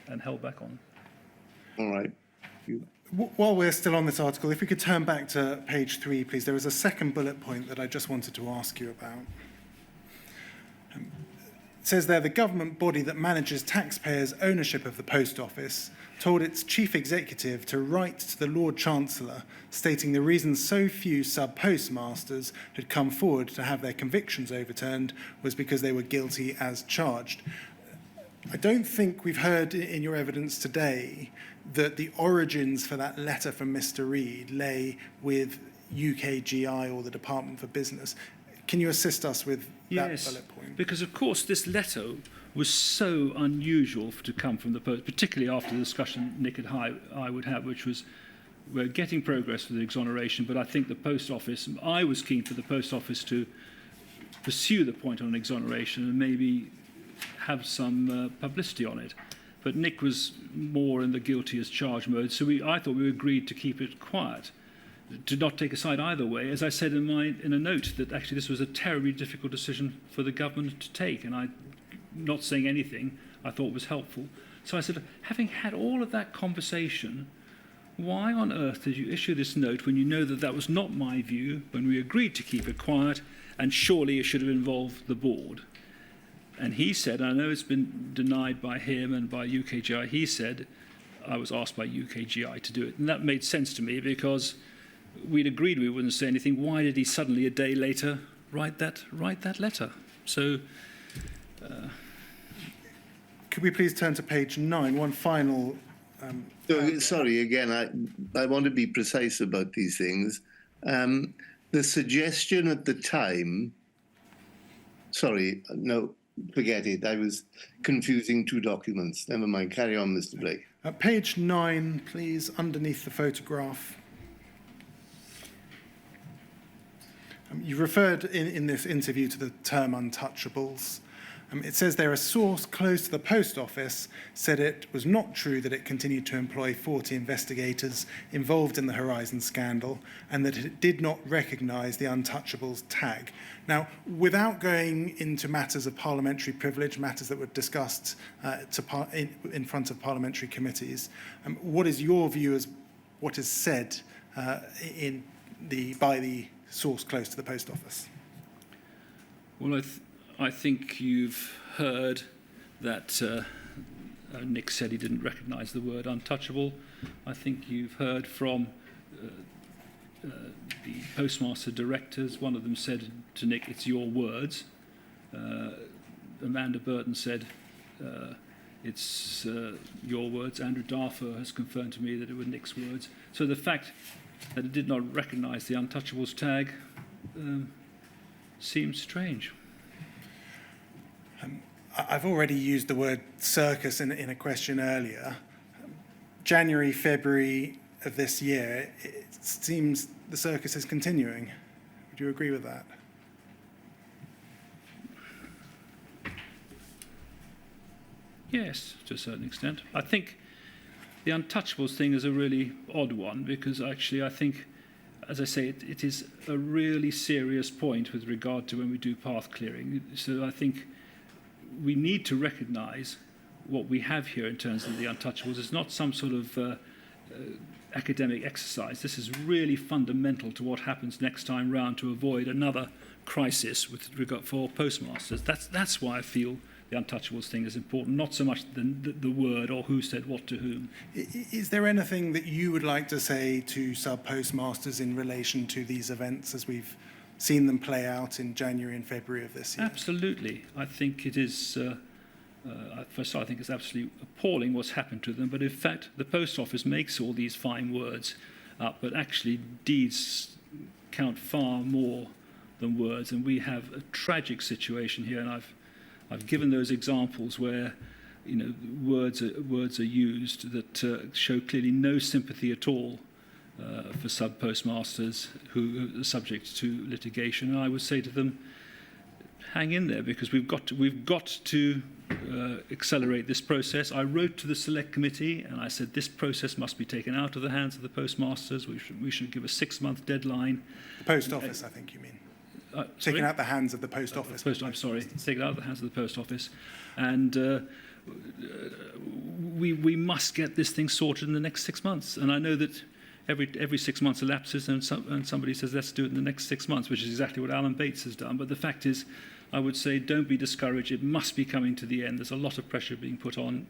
and held back on. All right. While we're still on this article, if we could turn back to page 3, please. There was a second bullet point that I just wanted to ask you about. It says there, the government body that manages taxpayers' ownership of the post office told its chief executive to write to the Lord Chancellor stating the reason so few sub-postmasters had come forward to have their convictions overturned was because they were guilty as charged. I don't think we've heard in your evidence today that the origins for that letter from Mr. Reid lay with UKGI or the Department for Business. Can you assist us with that bullet point? Because of course this letter was so unusual to come from the post, particularly after the discussion Nick and I would have, which was we're getting progress with the exoneration, but I think the post office, I was keen for the post office to pursue the point on exoneration and maybe have some publicity on it. But Nick was more in the guilty as charged mode, so I thought we agreed to keep it quiet, to not take a side either way. As I said in a note, that actually this was a terribly difficult decision for the government to take, and not saying anything I thought was helpful. So I said, having had all of that conversation, why on earth did you issue this note when you know that that was not my view, when we agreed to keep it quiet, and surely it should have involved the board? And he said, I know it's been denied by him and by UKGI, he said, I was asked by UKGI to do it. And that made sense to me because we'd agreed we wouldn't say anything. Why did he suddenly, a day later, write that letter? So... Could we please turn to page 9? One final... sorry, again, I want to be precise about these things. The suggestion at the time... Sorry, no, forget it. I was confusing two documents. Never mind. Carry on, Mr. Blake. Page 9, please, underneath the photograph. You referred in this interview to the term untouchables. It says there a source close to the post office said it was not true that it continued to employ 40 investigators involved in the Horizon scandal and that it did not recognise the untouchables tag. Now, without going into matters of parliamentary privilege, matters that were discussed in front of parliamentary committees, what is your view as what is said by the source close to the post office? Well, I think you've heard that Nick said he didn't recognise the word untouchable. I think you've heard from the postmaster directors. One of them said to Nick, "It's your words." Amanda Burton said, "It's your words." Andrew Darfour has confirmed to me that it were Nick's words. So the fact that it did not recognise the untouchables tag seems strange. I've already used the word circus in a question earlier. January, February of this year, it seems the circus is continuing. Would you agree with that? Yes, to a certain extent. I think the untouchables thing is a really odd one because actually I think, as I say, it is a really serious point with regard to when we do path clearing. So I think we need to recognise what we have here in terms of the untouchables. It's not some sort of academic exercise. This is really fundamental to what happens next time round to avoid another crisis with regard for postmasters. That's why I feel the untouchables thing is important, not so much the word or who said what to whom. Is there anything that you would like to say to sub-postmasters in relation to these events as we've seen them play out in January and February of this year? Absolutely. I think it is, first of all, I think it's absolutely appalling what's happened to them, but in fact the post office makes all these fine words up, but actually deeds count far more than words, and we have a tragic situation here, and I've given those examples where words are used that show clearly no sympathy at all for sub-postmasters who are subject to litigation. And I would say to them, hang in there, because we've got to accelerate this process. I wrote to the select committee and I said this process must be taken out of the hands of the postmasters. We should give a 6-month deadline. The post office, I think you mean. Taken out the hands of the post office. I'm sorry, taken out of the hands of the post office. And we must get this thing sorted in the next 6 months. And I know that every 6 months elapses and somebody says, let's do it in the next 6 months, which is exactly what Alan Bates has done. But the fact is, I would say, don't be discouraged. It must be coming to the end. There's a lot of pressure being put on.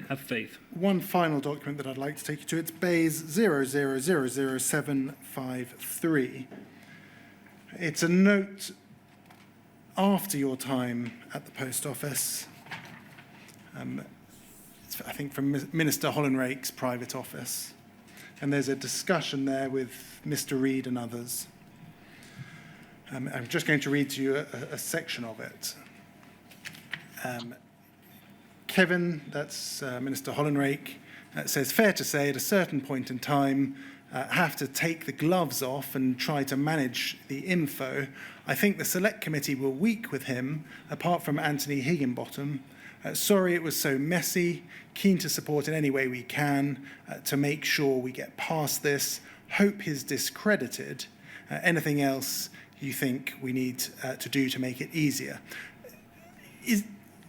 Have faith. One final document that I'd like to take you to, it's Bayes 0000753. It's a note after your time at the post office. It's, I think, from Minister Hollenrake's private office. And there's a discussion there with Mr. Reid and others. I'm just going to read to you a section of it. Kevin, that's Minister Hollenrake, says, fair to say at a certain point in time, have to take the gloves off and try to manage the info. I think the select committee were weak with him, apart from Anthony Higginbottom. Sorry it was so messy, keen to support in any way we can to make sure we get past this. Hope he's discredited. Anything else you think we need to do to make it easier?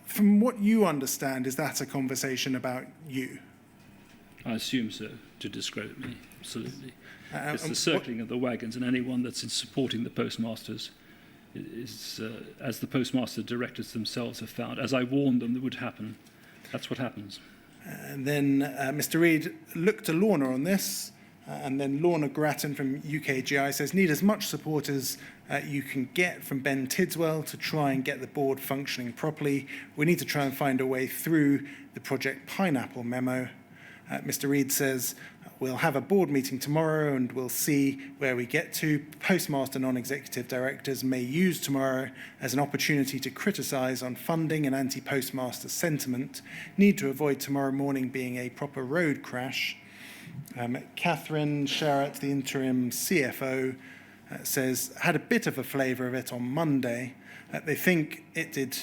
From what you understand, is that a conversation about you? I assume so, to discredit me, absolutely. It's the circling of the wagons, and anyone that's in supporting the postmasters is, as the postmaster directors themselves have found, as I warned them that would happen, that's what happens. And then Mr. Reid looked to Lorna on this, and then Lorna Grattan from UKGI says, need as much support as you can get from Ben Tidswell to try and get the board functioning properly. We need to try and find a way through the Project Pineapple memo. Mr. Reid says, we'll have a board meeting tomorrow and we'll see where we get to. Postmaster non-executive directors may use tomorrow as an opportunity to criticise on funding and anti-postmaster sentiment. Need to avoid tomorrow morning being a proper road crash. Catherine Sharratt, the interim CFO, says, had a bit of a flavour of it on Monday. They think it did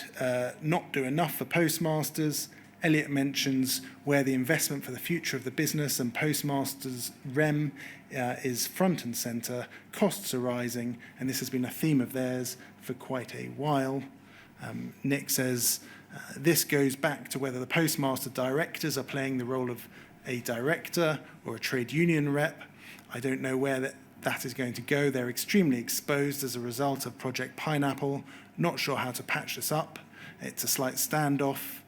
not do enough for postmasters. Elliot mentions where the investment for the future of the business and postmasters' REM is front and centre. Costs are rising, and this has been a theme of theirs for quite a while. Nick says, this goes back to whether the postmaster directors are playing the role of a director or a trade union rep. I don't know where that is going to go. They're extremely exposed as a result of Project Pineapple. Not sure how to patch this up. It's a slight standoff.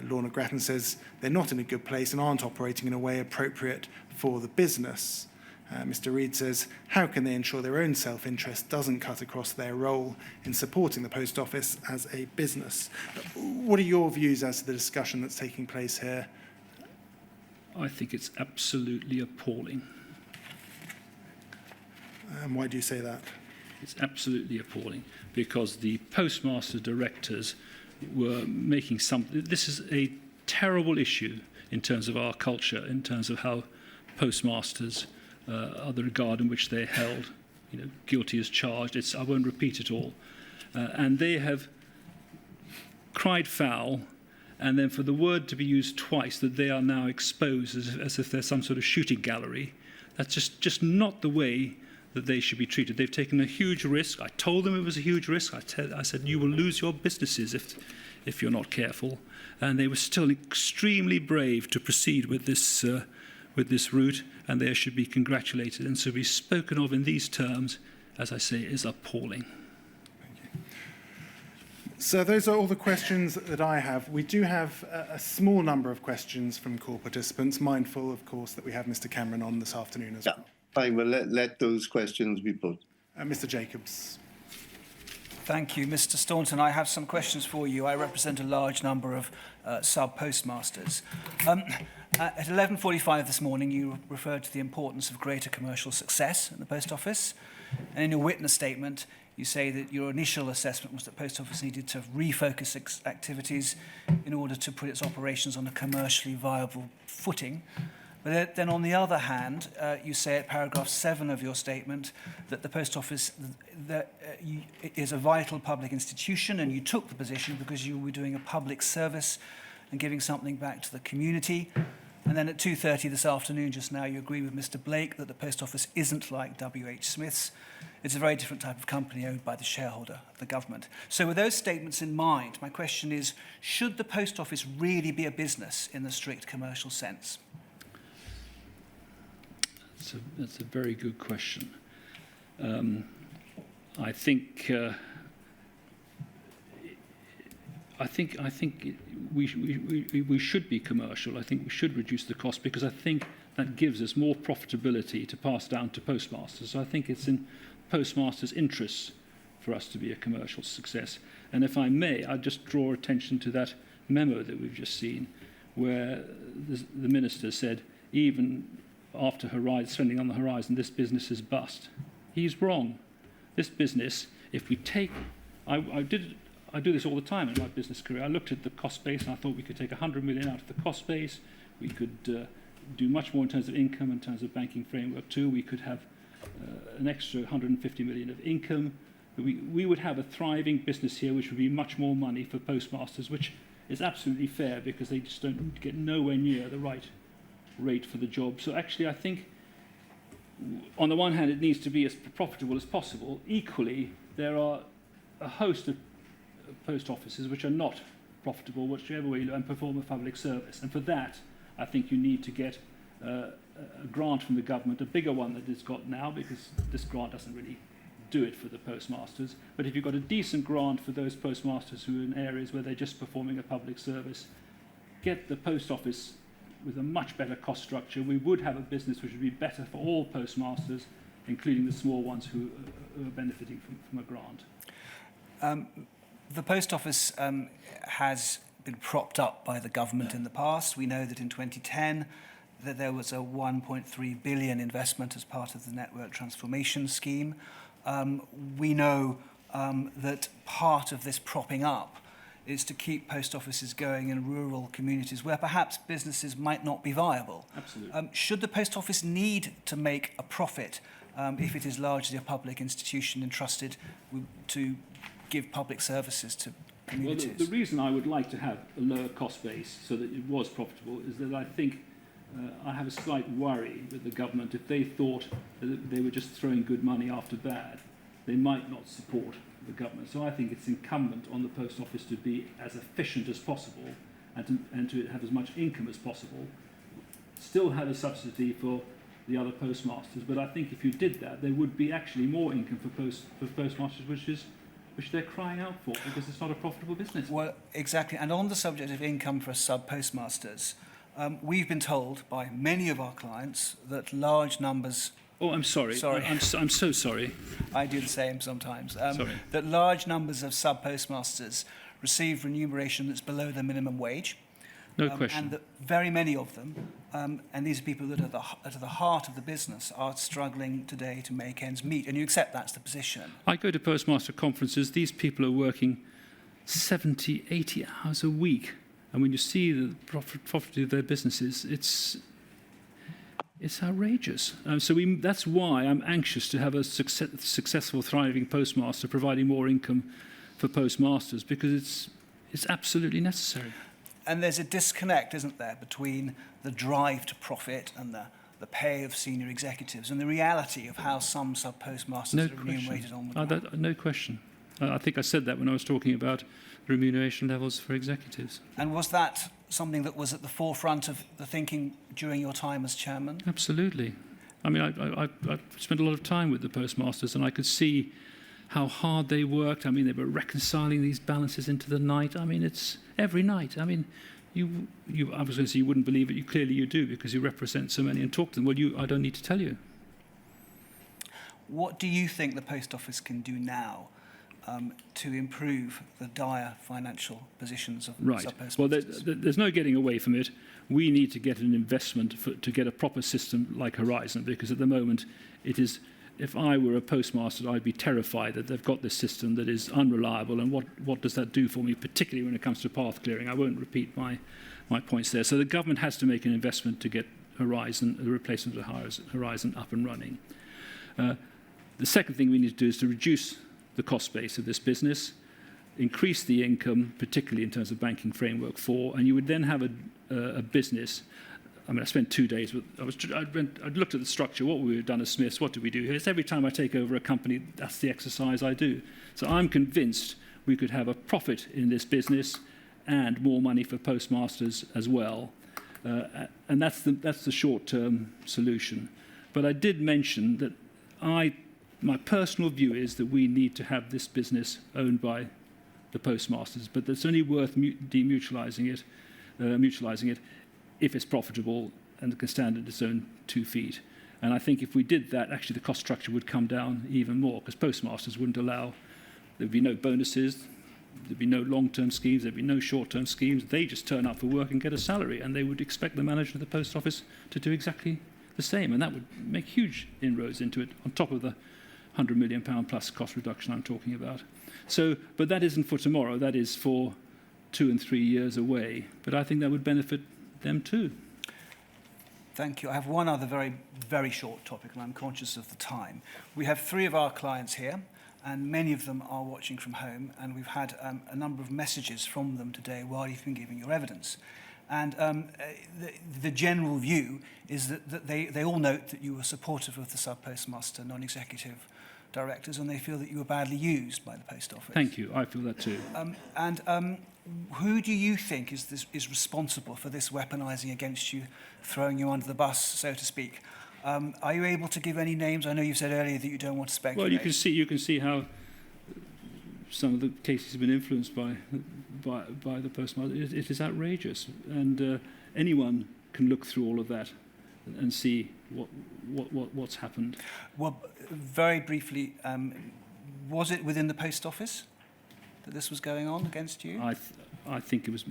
Lorna Grattan says they're not in a good place and aren't operating in a way appropriate for the business. Mr. Reid says, how can they ensure their own self-interest doesn't cut across their role in supporting the post office as a business? What are your views as to the discussion that's taking place here? I think it's absolutely appalling. And why do you say that? It's absolutely appalling because the postmaster directors were making something. This is a terrible issue in terms of our culture, in terms of how postmasters are the regard in which they're held. Guilty as charged. I won't repeat it all. And they have cried foul, and then for the word to be used twice, that they are now exposed as if they're some sort of shooting gallery, that's just not the way that they should be treated. They've taken a huge risk. I told them it was a huge risk. I said, you will lose your businesses if you're not careful. And they were still extremely brave to proceed with this route, and they should be congratulated. And so to be spoken of in these terms, as I say, is appalling. So those are all the questions that I have. We do have a small number of questions from call participants, mindful, of course, that we have Mr. Cameron on this afternoon as well. I will let those questions be put. Mr. Jacobs. Thank you, Mr. Staunton. I have some questions for you. I represent a large number of sub-postmasters. At 11:45 this morning, you referred to the importance of greater commercial success in the post office. And in your witness statement, you say that your initial assessment was that post office needed to refocus its activities in order to put its operations on a commercially viable footing. But then on the other hand, you say at paragraph 7 of your statement that the post office is a vital public institution, and you took the position because you were doing a public service and giving something back to the community. And then at 2:30 this afternoon, just now, you agree with Mr. Blake that the post office isn't like W.H. Smith's. It's a very different type of company owned by the shareholder, the government. So with those statements in mind, my question is, should the post office really be a business in the strict commercial sense? That's a very good question. I think we should be commercial. I think we should reduce the cost because I think that gives us more profitability to pass down to postmasters. So I think it's in postmasters' interests for us to be a commercial success. And if I may, I'd just draw attention to that memo that we've just seen, where the minister said, even after spending on the horizon, this business is bust. He's wrong. This business, if we take, I do this all the time in my business career. I looked at the cost base and I thought we could take 100 million out of the cost base. We could do much more in terms of income, in terms of banking framework too. We could have an extra 150 million of income. We would have a thriving business here, which would be much more money for postmasters, which is absolutely fair because they just don't get nowhere near the right rate for the job. So actually, I think on the one hand, it needs to be as profitable as possible. Equally, there are a host of post offices which are not profitable, whichever way you look, and perform a public service. And for that, I think you need to get a grant from the government, a bigger one than it's got now, because this grant doesn't really do it for the postmasters. But if you've got a decent grant for those postmasters who are in areas where they're just performing a public service, get the post office with a much better cost structure, we would have a business which would be better for all postmasters, including the small ones who are benefiting from a grant. The post office has been propped up by the government in the past. We know that in 2010 that there was a 1.3 billion investment as part of the network transformation scheme. We know that part of this propping up is to keep post offices going in rural communities where perhaps businesses might not be viable. Absolutely. Should the post office need to make a profit if it is largely a public institution entrusted to give public services to communities? Well, the reason I would like to have a lower cost base so that it was profitable is that I think I have a slight worry with the government. If they thought that they were just throwing good money after bad, they might not support the government. So I think it's incumbent on the post office to be as efficient as possible and to have as much income as possible. Still have a subsidy for the other postmasters, but I think if you did that, there would be actually more income for postmasters, which which they're crying out for because it's not a profitable business. Well, exactly. And on the subject of income for sub-postmasters, we've been told by many of our clients that large numbers... Oh, I'm sorry. Sorry. I'm so sorry. I do the same sometimes. Sorry. That large numbers of sub-postmasters receive remuneration that's below the minimum wage. No question. And that very many of them, and these are people that are at the heart of the business, are struggling today to make ends meet. And you accept that's the position. I go to postmaster conferences. These people are working 70, 80 hours a week. And when you see the profit of their businesses, it's outrageous. That's why I'm anxious to have a successful, thriving postmaster, providing more income for postmasters, because it's absolutely necessary. And there's a disconnect, isn't there, between the drive to profit and the pay of senior executives and the reality of how some sub-postmasters are remunerated on the ground. No question. I think I said that when I was talking about remuneration levels for executives. And was that something that was at the forefront of the thinking during your time as chairman? Absolutely. I mean, I spent a lot of time with the postmasters, and I could see how hard they worked. I mean, they were reconciling these balances into the night. I mean, it's every night. I mean, I was going to say you wouldn't believe it. Clearly you do, because you represent so many and talk to them. Well, I don't need to tell you. What do you think the Post Office can do now to improve the dire financial positions of sub-postmasters? Well, there's no getting away from it. We need to get an investment to get a proper system like Horizon, because at the moment it is... If I were a postmaster, I'd be terrified that they've got this system that is unreliable, and what does that do for me, particularly when it comes to path clearing? I won't repeat my points there. So the government has to make an investment to get Horizon, the replacement of Horizon, up and running. The second thing we need to do is to reduce the cost base of this business, increase the income, particularly in terms of banking framework 4, and you would then have a business. I mean, I spent 2 days with. I looked at the structure, what we've done as Smiths, what do we do here? It's every time I take over a company, that's the exercise I do. So I'm convinced we could have a profit in this business and more money for postmasters as well, and that's the short-term solution. But I did mention that my personal view is that we need to have this business owned by the postmasters, but it's only worth demutualising it if it's profitable and can stand on its own 2 feet. And I think if we did that, actually the cost structure would come down even more, because postmasters wouldn't allow, there'd be no bonuses, there'd be no long-term schemes, there'd be no short-term schemes. They just turn up for work and get a salary, and they would expect the manager of the post office to do exactly the same, and that would make huge inroads into it, on top of the £100 million plus cost reduction I'm talking about. So, but that isn't for tomorrow, that is for 2 and 3 years away. But I think that would benefit them too. Thank you. I have one other very, very short topic, and I'm conscious of the time. We have 3 of our clients here, and many of them are watching from home, and we've had a number of messages from them today while you've been giving your evidence. And the general view is that they all note that you were supportive of the sub-postmaster non-executive directors, and they feel that you were badly used by the Post Office. Thank you. I feel that too. Who do you think is responsible for this weaponising against you, throwing you under the bus, so to speak? Are you able to give any names? I know you said earlier that you don't want to speculate. Well, you can see how some of the cases have been influenced by the postmaster. It is outrageous, and anyone can look through all of that and see what's happened. Well, very briefly, was it within the Post Office that this was going on against you? I think it was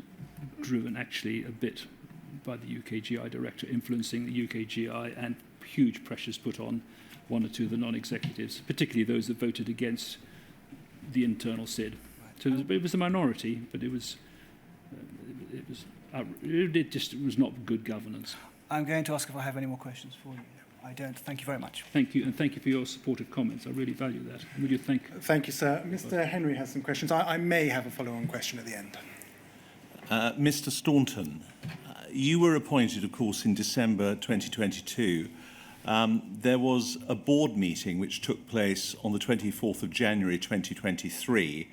driven actually a bit by the UKGI director, influencing the UKGI, and huge pressures put on 1 or 2 of the non-executives, particularly those that voted against the internal SID. So it was a minority, but it was not good governance. I'm going to ask if I have any more questions for you. I don't. Thank you very much. Thank you, and thank you for your supportive comments. I really value that. Will you thank? Thank you, sir. Mr. Henry has some questions. I may have a follow-on question at the end. Mr. Staunton, you were appointed, of course, in December 2022. There was a board meeting which took place on the 24th of January 2023,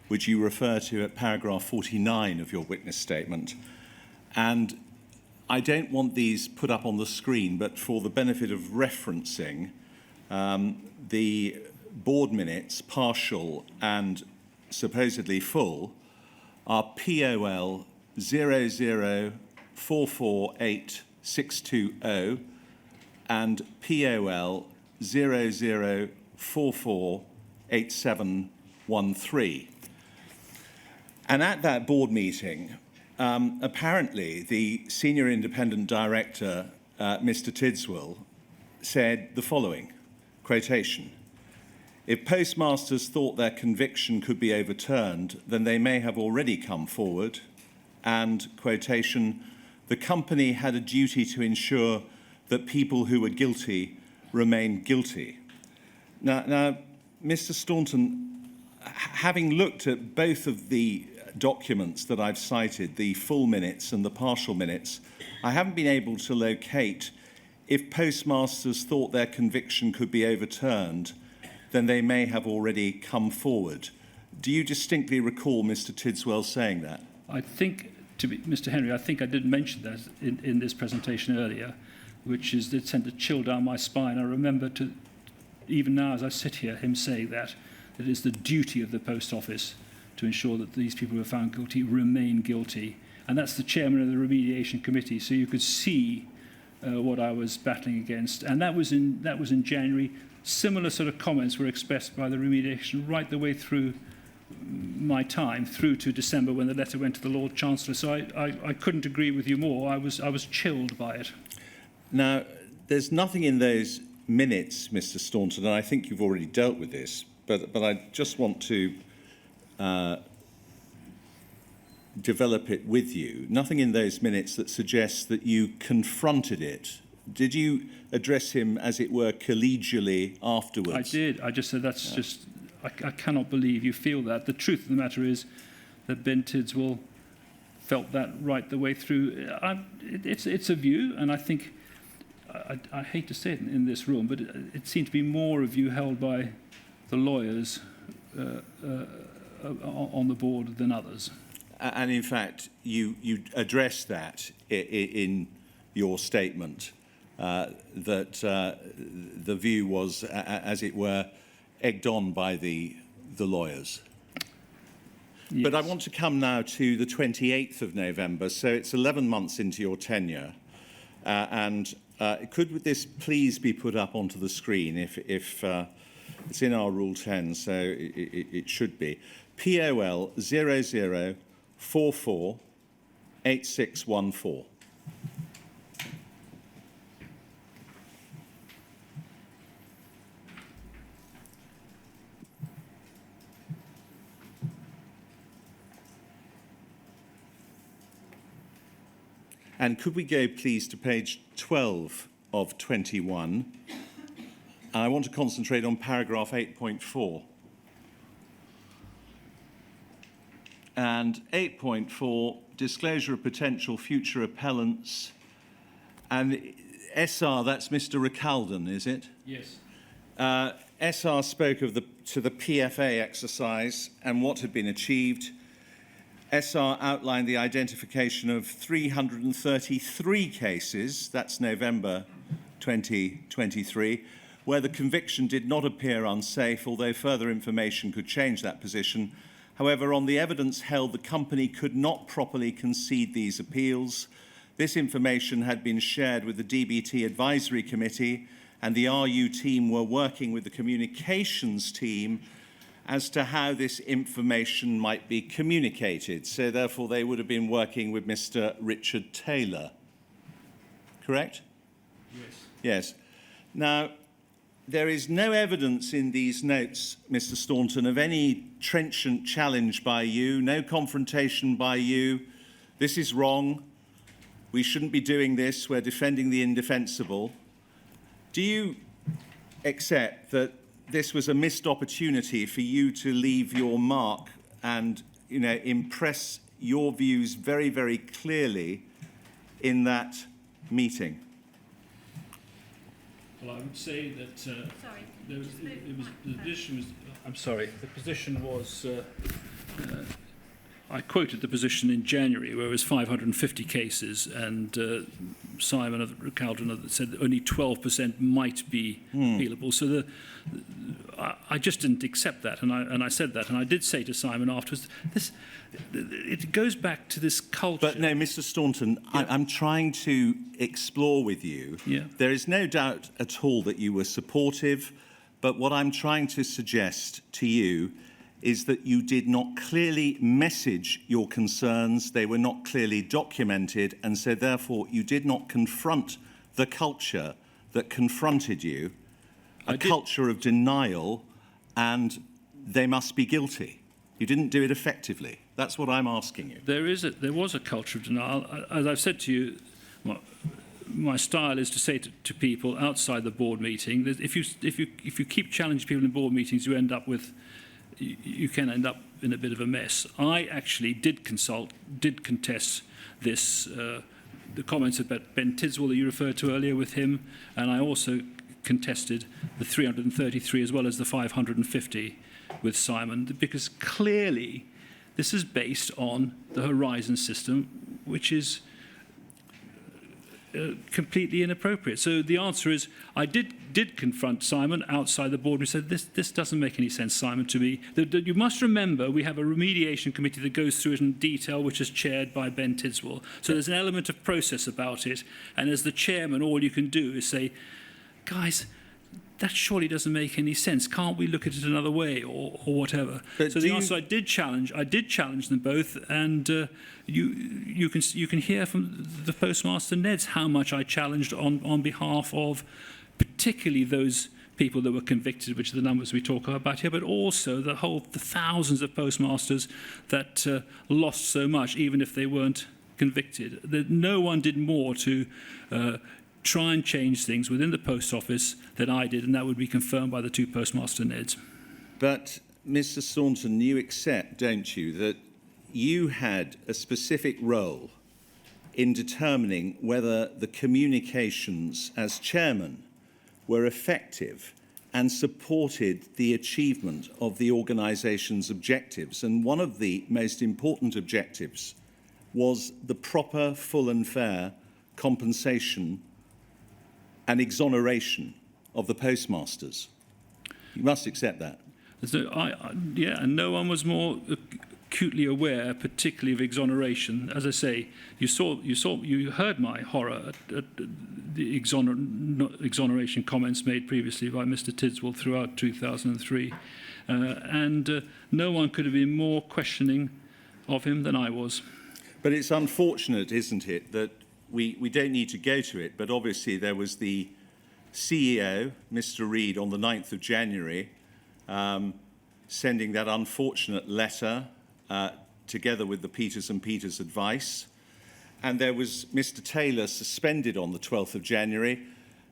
which you refer to at paragraph 49 of your witness statement. And I don't want these put up on the screen, but for the benefit of referencing, the board minutes, partial and supposedly full are POL 00448 and POL 00448713. And at that board meeting, apparently the senior independent director, Mr. Tidswell, said the following, quotation, "If postmasters thought their conviction could be overturned, then they may have already come forward," and, quotation, "the company had a duty to ensure that people who were guilty remain guilty." Now, Mr. Staunton, having looked at both of the documents that I've cited, the full minutes and the partial minutes, I haven't been able to locate if postmasters thought their conviction could be overturned, then they may have already come forward. Do you distinctly recall Mr. Tidswell saying that? I think, Mr. Henry, I think I did mention that in this presentation earlier, which is that sent a chill down my spine. I remember, even now as I sit here, him saying that it is the duty of the Post Office to ensure that these people who are found guilty remain guilty. And that's the chairman of the remediation committee. So you could see what I was battling against. And that was in January. Similar sort of comments were expressed by the remediation right the way through my time, through to December when the letter went to the Lord Chancellor. So I couldn't agree with you more. I was chilled by it. Now, there's nothing in those minutes, Mr. Staunton, and I think you've already dealt with this, but I just want to develop it with you. Nothing in those minutes that suggests that you confronted it. Did you address him, as it were, collegially afterwards? I did. I just said that's just... I cannot believe you feel that. The truth of the matter is that Ben Tidswell felt that right the way through. It's a view, and I think... I hate to say it in this room, but it seemed to be more a view held by the lawyers on the board than others. And in fact, you addressed that in your statement, that the view was, as it were, egged on by the lawyers. Yes. But I want to come now to the 28th of November, so it's 11 months into your tenure, and could this please be put up onto the screen if it's in our Rule 10, so it should be. POL 00448614. And could we go, please, to page 12 of 21? I want to concentrate on paragraph 8.4. And 8.4, disclosure of potential future appellants. And SR, that's Mr. Ricalden, is it? Yes. SR spoke of to the PFA exercise and what had been achieved. SR outlined the identification of 333 cases, that's November 2023, where the conviction did not appear unsafe, although further information could change that position. However, on the evidence held, the company could not properly concede these appeals. This information had been shared with the DBT Advisory Committee, and the RU team were working with the communications team as to how this information might be communicated. So therefore, they would have been working with Mr. Richard Taylor. Correct? Yes. Yes. Now, there is no evidence in these notes, Mr. Staunton, of any trenchant challenge by you, no confrontation by you. This is wrong. We shouldn't be doing this. We're defending the indefensible. Do you accept that this was a missed opportunity for you to leave your mark and, impress your views very, very clearly in that meeting? Well, I would say that the position was. I'm sorry. The position was I quoted the position in January where it was 550 cases, and Simon of Caldron said that only 12% might be appealable. So I just didn't accept that, and I said that, and I did say to Simon afterwards, it goes back to this culture. But no, Mr. Staunton, Yeah. I'm trying to explore with you. Yeah. There is no doubt at all that you were supportive, but what I'm trying to suggest to you is that you did not clearly message your concerns, they were not clearly documented, and so therefore you did not confront the culture that confronted you, a culture of denial, and they must be guilty. You didn't do it effectively. That's what I'm asking you. There was a culture of denial. As I've said to you, my style is to say to people outside the board meeting that if you keep challenging people in board meetings, you can end up in a bit of a mess. I actually did contest this, the comments about Ben Tidswell that you referred to earlier with him, and I also contested the 333 as well as the 550 with Simon, because clearly this is based on the Horizon system, which is completely inappropriate. So the answer is I did confront Simon outside the board. We said, this doesn't make any sense, Simon, to me. You must remember we have a remediation committee that goes through it in detail, which is chaired by Ben Tidswell. So there's an element of process about it. And as the chairman, all you can do is say, guys, that surely doesn't make any sense. Can't we look at it another way, or whatever? But so the answer, I did challenge them both, and you can hear from the Postmaster Neds how much I challenged on behalf of particularly those people that were convicted, which are the numbers we talk about here, but also the thousands of postmasters that lost so much, even if they weren't convicted. That no one did more to try and change things within the post office than I did, and that would be confirmed by the two Postmaster Neds. But, Mr. Staunton, you accept, don't you, that you had a specific role in determining whether the communications as chairman were effective and supported the achievement of the organisation's objectives. And one of the most important objectives was the proper, full and fair compensation and exoneration of the postmasters. You must accept that. So and no one was more acutely aware, particularly of exoneration. As I say, you heard my horror at the exoneration comments made previously by Mr. Tidswell throughout 2003, and no one could have been more questioning of him than I was. But it's unfortunate, isn't it, that we don't need to go to it, but obviously there was the CEO, Mr. Reid, on the 9th of January, sending that unfortunate letter together with the Peters and Peters advice. And there was Mr. Taylor suspended on the 12th of January,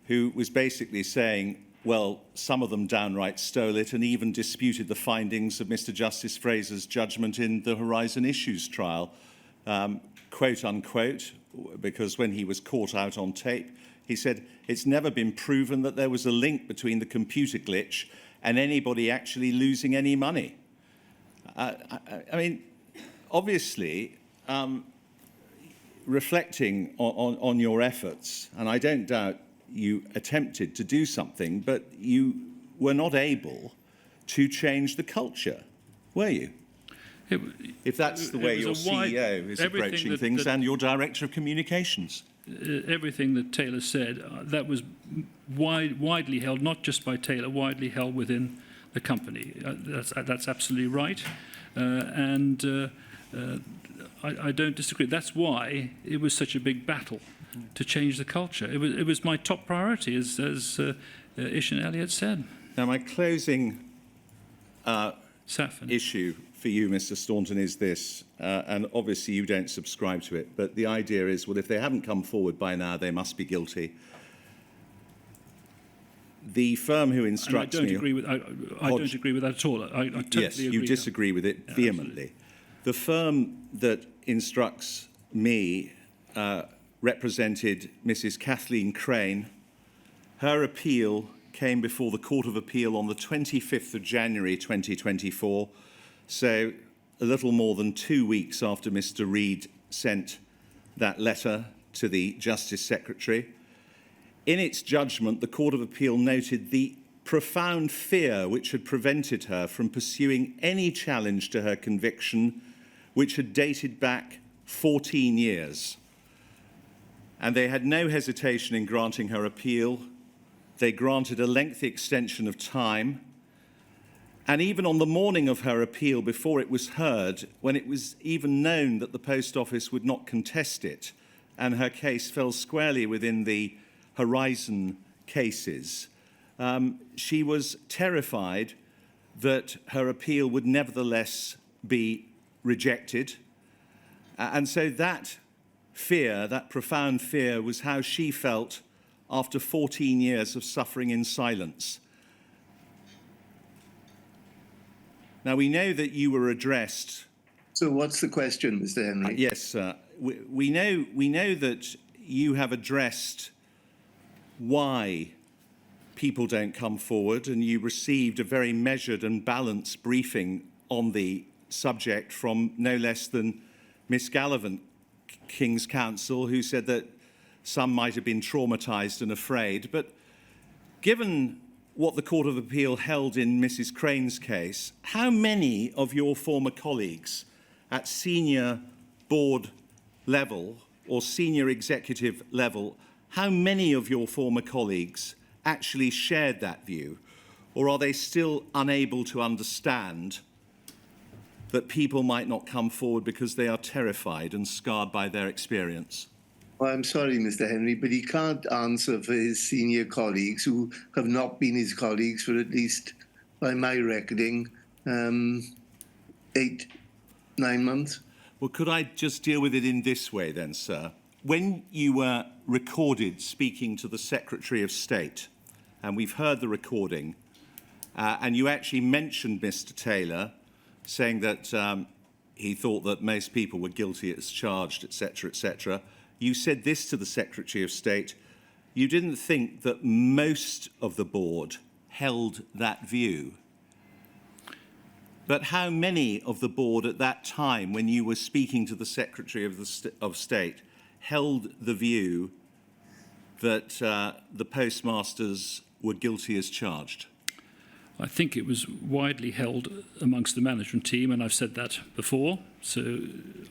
who was basically saying, well, some of them downright stole it and even disputed the findings of Mr. Justice Fraser's judgment in the Horizon Issues trial, quote unquote, because when he was caught out on tape, he said, it's never been proven that there was a link between the computer glitch and anybody actually losing any money. I mean, obviously, reflecting on your efforts, and I don't doubt you attempted to do something, but you were not able to change the culture, were you? If that's the way your CEO is approaching things and your Director of Communications. Everything that Taylor said, that was widely held, not just by Taylor, widely held within the company. That's absolutely right. And I don't disagree. That's why it was such a big battle to change the culture. It was my top priority, as Ish and Elliot said. Now, my closing issue for you, Mr. Staunton, is this, and obviously you don't subscribe to it, but the idea is, well, if they haven't come forward by now, they must be guilty. The firm who instructs me... I don't agree with that at all. I totally yes, agree. You disagree with it vehemently. The firm that instructs me represented Mrs. Kathleen Crane. Her appeal came before the Court of Appeal on the 25th of January 2024. So a little more than 2 weeks after Mr. Reid sent that letter to the Justice Secretary. In its judgment, the Court of Appeal noted the profound fear which had prevented her from pursuing any challenge to her conviction, which had dated back 14 years. And they had no hesitation in granting her appeal. They granted a lengthy extension of time. And even on the morning of her appeal, before it was heard, when it was even known that the Post Office would not contest it, and her case fell squarely within the Horizon cases, she was terrified that her appeal would nevertheless be rejected. And so that fear, that profound fear, was how she felt after 14 years of suffering in silence. Now, we know that you were addressed. So what's the question, Mr. Henry? Yes, sir. We know that you have addressed why people don't come forward, and you received a very measured and balanced briefing on the subject from no less than Miss Gallivant, King's Counsel, who said that some might have been traumatised and afraid. But given what the Court of Appeal held in Mrs. Crane's case, how many of your former colleagues at senior board level or senior executive level, how many of your former colleagues actually shared that view? Or are they still unable to understand that people might not come forward because they are terrified and scarred by their experience? Well, I'm sorry, Mr. Henry, but he can't answer for his senior colleagues who have not been his colleagues for at least, by my reckoning, 8, 9 months. Well, could I just deal with it in this way then, sir? When you were recorded speaking to the Secretary of State, and we've heard the recording, and you actually mentioned Mr. Taylor, saying that he thought that most people were guilty as charged, etc., etc., you said this to the Secretary of State: you didn't think that most of the board held that view. But how many of the board at that time, when you were speaking to the Secretary of State, held the view that the postmasters were guilty as charged? I think it was widely held amongst the management team, and I've said that before, so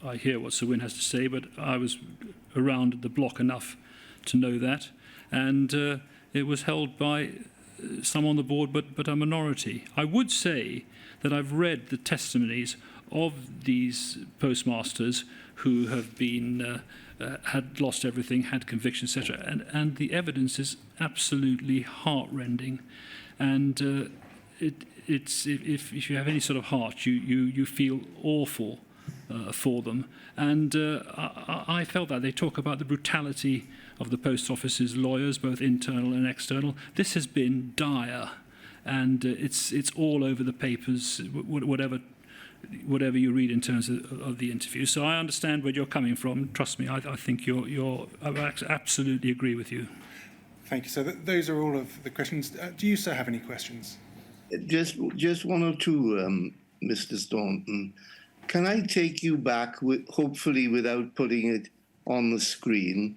I hear what Sir Wyn has to say, but I was around the block enough to know that, and it was held by some on the board, but a minority. I would say that I've read the testimonies of these postmasters who have been had lost everything, had convictions, etc., and the evidence is absolutely heartrending, and it's if you have any sort of heart, you feel awful for them, and I felt that they talk about the brutality of the Post Office's lawyers, both internal and external. This has been dire, and it's all over the papers, whatever you read in terms of the interview. So I understand where you're coming from. Trust me, I think I absolutely agree with you. Thank you. So those are all of the questions. Do you, sir, have any questions? Just one or two, Mr. Staunton. Can I take you back, hopefully without putting it on the screen,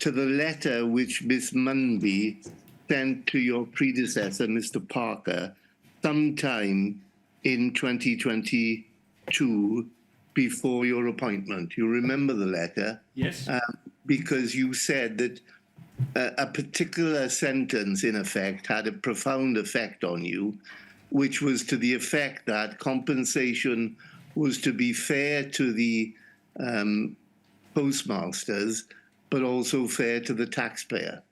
to the letter which Miss Munby sent to your predecessor, Mr. Parker, sometime in 2022 before your appointment? You remember the letter? Yes. Because you said that a particular sentence, in effect, had a profound effect on you, which was to the effect that compensation was to be fair to the postmasters, but also fair to the taxpayer.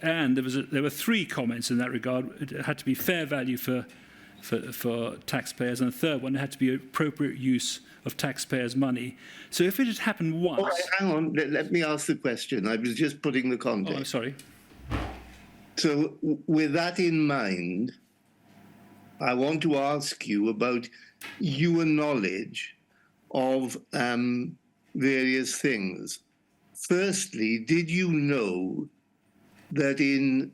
And there were 3 comments in that regard. It had to be fair value for taxpayers, and the third one, it had to be appropriate use of taxpayers' money. So if it had happened once... All right, hang on, let me ask the question. I was just putting the context. Oh, I'm sorry. So with that in mind, I want to ask you about your knowledge of various things. Firstly, did you know that in,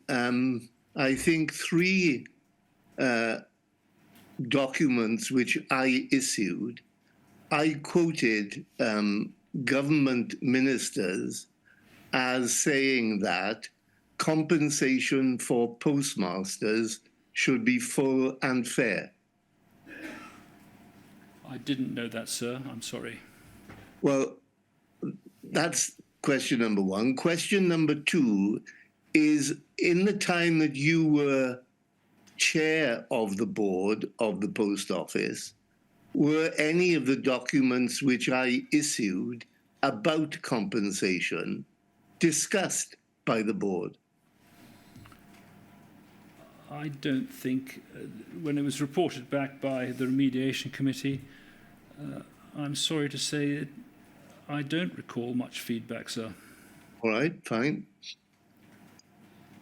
I think, 3 documents which I issued, I quoted government ministers as saying that compensation for postmasters should be full and fair. I didn't know that, sir. I'm sorry. Well, that's question number one. Question number two is, in the time that you were chair of the board of the post office, were any of the documents which I issued about compensation discussed by the board? I don't think, when it was reported back by the remediation committee, I'm sorry to say that I don't recall much feedback, sir. All right, fine.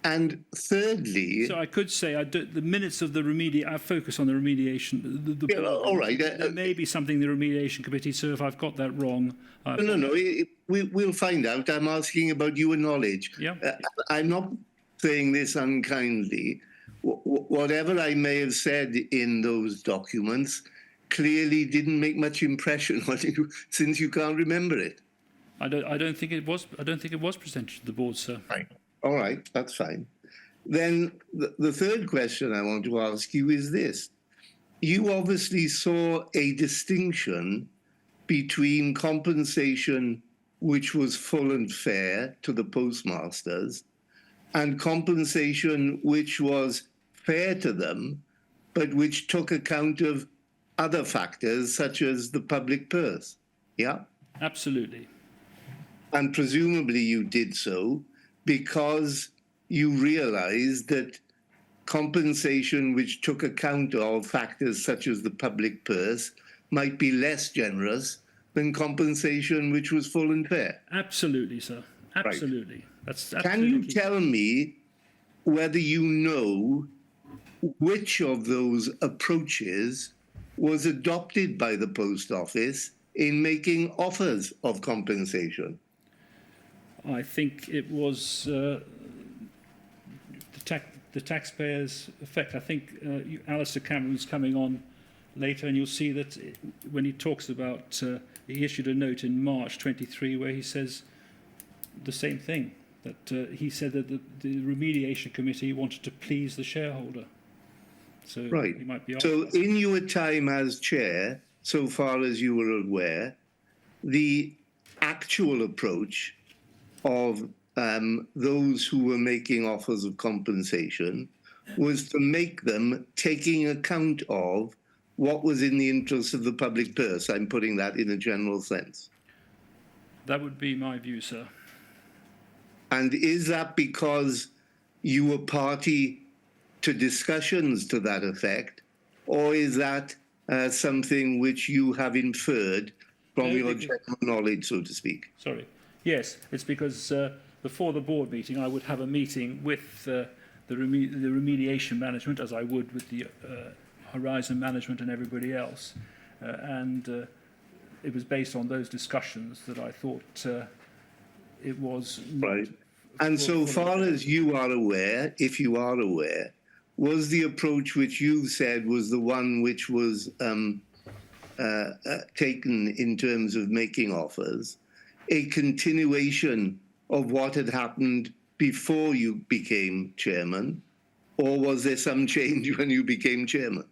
And thirdly... So I could say the minutes of the I focus on the remediation. Yeah, all right. There may be something in the remediation committee, so if I've got that wrong... No. We'll find out. I'm asking about your knowledge. Yeah. I'm not saying this unkindly. Whatever I may have said in those documents clearly didn't make much impression on you, since you can't remember it. I don't think it was. I don't think it was presented to the board, sir. Right. All right, that's fine. Then the third question I want to ask you is this. You obviously saw a distinction between compensation which was full and fair to the postmasters and compensation which was fair to them, but which took account of other factors such as the public purse. Yeah? Absolutely. And presumably you did so because you realized that compensation which took account of factors such as the public purse might be less generous than compensation which was full and fair. Absolutely, sir. Absolutely. Right. That's Can you tell me whether you know which of those approaches was adopted by the post office in making offers of compensation? I think it was the taxpayers' effect. I think Alisdair Cameron's coming on later, and you'll see that when he talks about, he issued a note in March 23 where he says the same thing, that he said that the remediation committee wanted to please the shareholder. So right. He might be so in your time as chair, so far as you were aware, the actual approach of those who were making offers of compensation was to make them taking account of what was in the interest of the public purse. I'm putting that in a general sense. That would be my view, sir. And is that because you were party to discussions to that effect, or is that something which you have inferred from your general knowledge, so to speak? Sorry. Yes, it's because before the board meeting, I would have a meeting with the remediation management, as I would with the Horizon management and everybody else. And it was based on those discussions that I thought it was... Right. And so far as you are aware, if you are aware, was the approach which you said was the one which was taken in terms of making offers a continuation of what had happened before you became chairman, or was there some change when you became chairman?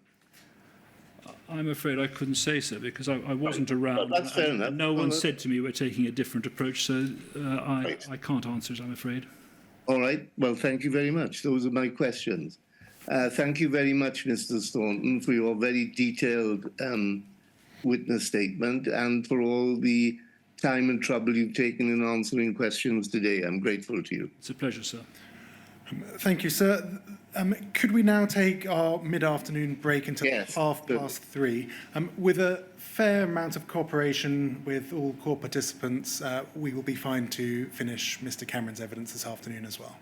I'm afraid I couldn't say so because I wasn't around. Well, that's fair enough. No one said to me we're taking a different approach, so I can't answer it, I'm afraid. All right. Well, thank you very much. Those are my questions. Thank you very much, Mr. Staunton, for your very detailed witness statement and for all the time and trouble you've taken in answering questions today. I'm grateful to you. It's a pleasure, sir. Thank you, sir. Could we now take our mid-afternoon break until 3:30? With a fair amount of cooperation with all core participants, we will be fine to finish Mr. Cameron's evidence this afternoon as well.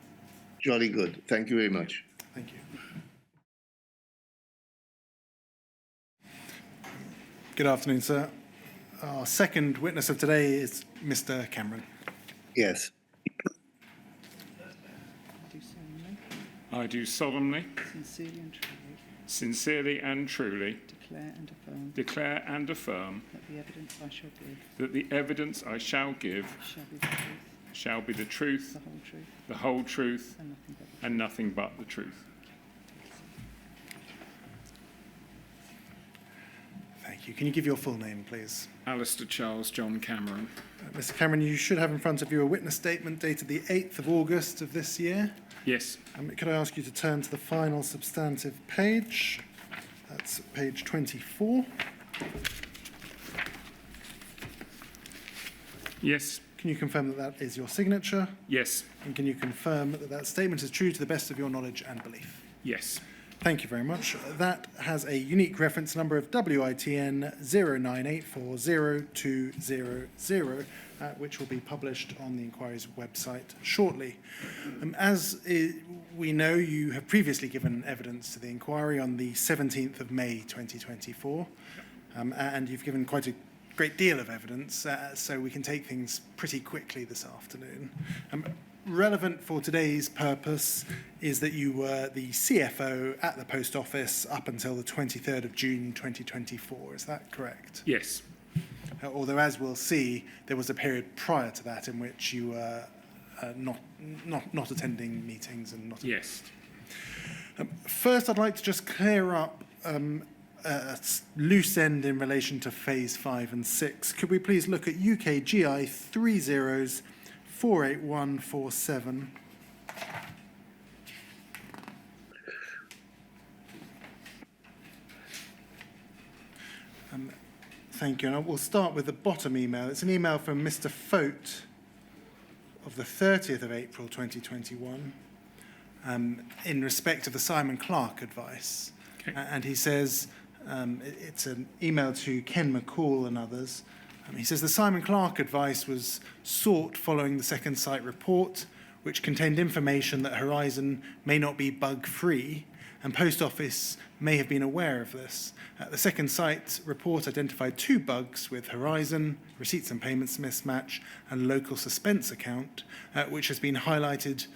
Jolly good. Thank you very much. Thank you. Good afternoon, sir. Our second witness of today is Mr. Cameron. Yes. I do solemnly, sincerely and truly, sincerely and truly declare and affirm that the evidence I shall give that the evidence I shall give shall be the truth, shall be the truth, the whole truth, and nothing but the truth. and nothing but the truth. Thank you. Can you give your full name, please? Alisdair Charles John Cameron. Mr. Cameron, you should have in front of you a witness statement dated the 8th of August of this year. Yes. Could I ask you to turn to the final substantive page? That's page 24. Yes. Can you confirm that that is your signature? Yes. And can you confirm that that statement is true to the best of your knowledge and belief? Yes. Thank you very much. That has a unique reference number of WITN 09840200, which will be published on the inquiry's website shortly. We know, you have previously given evidence to the inquiry on the 17th of May 2024, and you've given quite a great deal of evidence, so we can take things pretty quickly this afternoon. Relevant for today's purpose is that you were the CFO at the Post Office up until the 23rd of June 2024. Is that correct? Yes. Although, as we'll see, there was a period prior to that in which you were not attending meetings and not. Yes. First, I'd like to just clear up a loose end in relation to Phase 5 and 6. Could we please look at UK GI 30/48147? Thank you. And we'll start with the bottom email. It's an email from Mr. Fote of the 30th of April 2021 in respect of the Simon Clarke advice. Okay. And he says, it's an email to Ken McCall and others. He says the Simon Clarke advice was sought following the second site report, which contained information that Horizon may not be bug-free, and Post Office may have been aware of this. The second site report identified 2 bugs with Horizon, receipts and payments mismatch, and local suspense account, which has been highlighted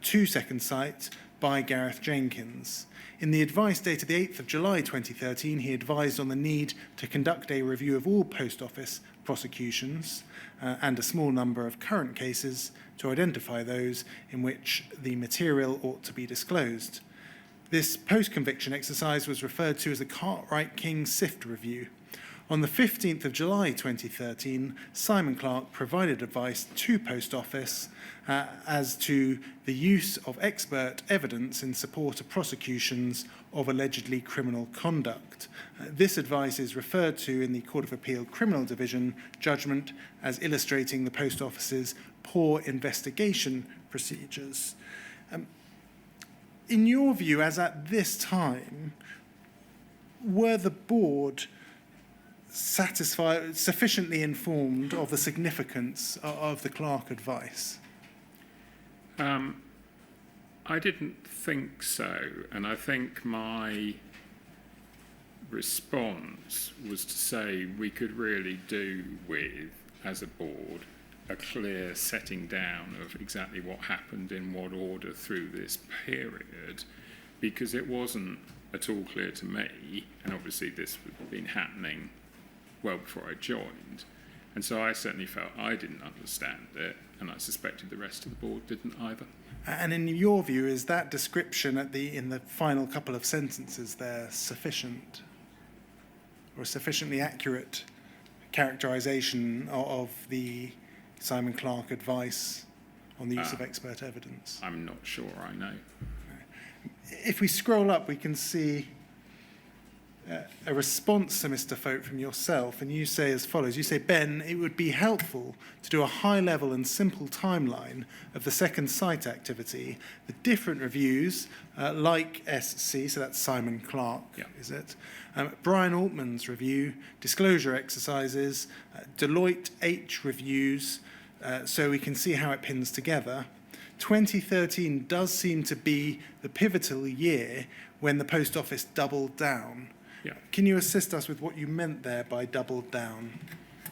to second site by Gareth Jenkins. In the advice dated the 8th of July 2013, he advised on the need to conduct a review of all Post Office prosecutions and a small number of current cases to identify those in which the material ought to be disclosed. This post-conviction exercise was referred to as the Cartwright-King SIFT review. On the 15th of July 2013, Simon Clarke provided advice to Post Office as to the use of expert evidence in support of prosecutions of allegedly criminal conduct. This advice is referred to in the Court of Appeal Criminal Division judgment as illustrating the Post Office's poor investigation procedures. In your view, as at this time, were the board sufficiently informed of the significance of the Clarke advice? I didn't think so, and I think my response was to say we could really do with, as a board, a clear setting down of exactly what happened in what order through this period, because it wasn't at all clear to me, and obviously this had been happening well before I joined, and so I certainly felt I didn't understand it, and I suspected the rest of the board didn't either. And in your view, is that description in the final couple of sentences there sufficient, or a sufficiently accurate characterisation of the Simon Clarke advice on the use of expert evidence? I'm not sure I know. If we scroll up, we can see a response to Mr. Fote from yourself, and you say as follows. You say, Ben, it would be helpful to do a high-level and simple timeline of the second site activity, the different reviews, like SC, so that's Simon Clarke, is it? Brian Altman's review, disclosure exercises, Deloitte H reviews, so we can see how it pins together. 2013 does seem to be the pivotal year when the Post Office doubled down. Yeah. Can you assist us with what you meant there by doubled down?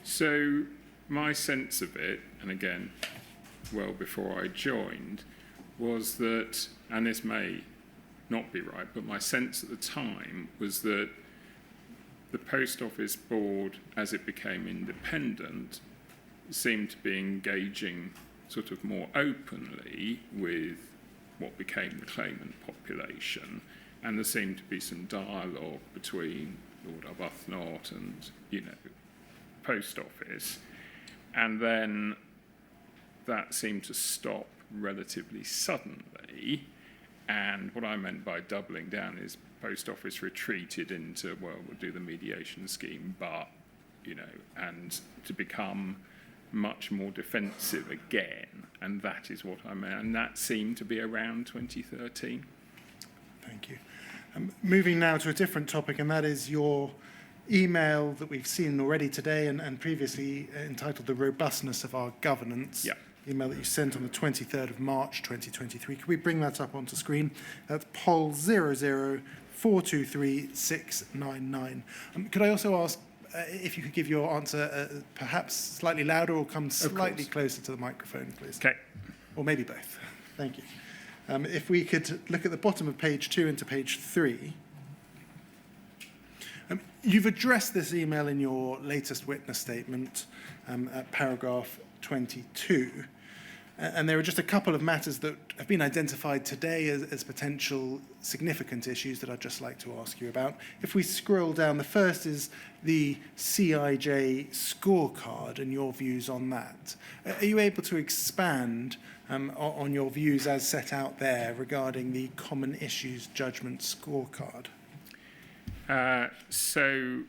So my sense of it, and again, well before I joined, was that, and this may not be right, but my sense at the time was that the Post Office Board, as it became independent, seemed to be engaging sort of more openly with what became the claimant population, and there seemed to be some dialogue between Lord Arbuthnot and, Post Office, and then that seemed to stop relatively suddenly. And what I meant by doubling down is Post Office retreated into, well, we'll do the mediation scheme, but, and to become much more defensive again. And that is what I meant. And that seemed to be around 2013. Thank you. Moving now to a different topic, and that is your email that we've seen already today and previously entitled The Robustness of Our Governance. Yeah. Email that you sent on the 23rd of March 2023. Could we bring that up onto screen? That's poll 00423-699. Could I also ask if you could give your answer perhaps slightly louder or come slightly closer to the microphone, please? Okay. Or maybe both. Thank you. If we could look at the bottom of page 2 into page 3. You've addressed this email in your latest witness statement at paragraph 22. And there are just a couple of matters that have been identified today as potential significant issues that I'd just like to ask you about. If we scroll down, the first is the CIJ scorecard and your views on that. Are you able to expand on your views as set out there regarding the Common Issues Judgment scorecard? So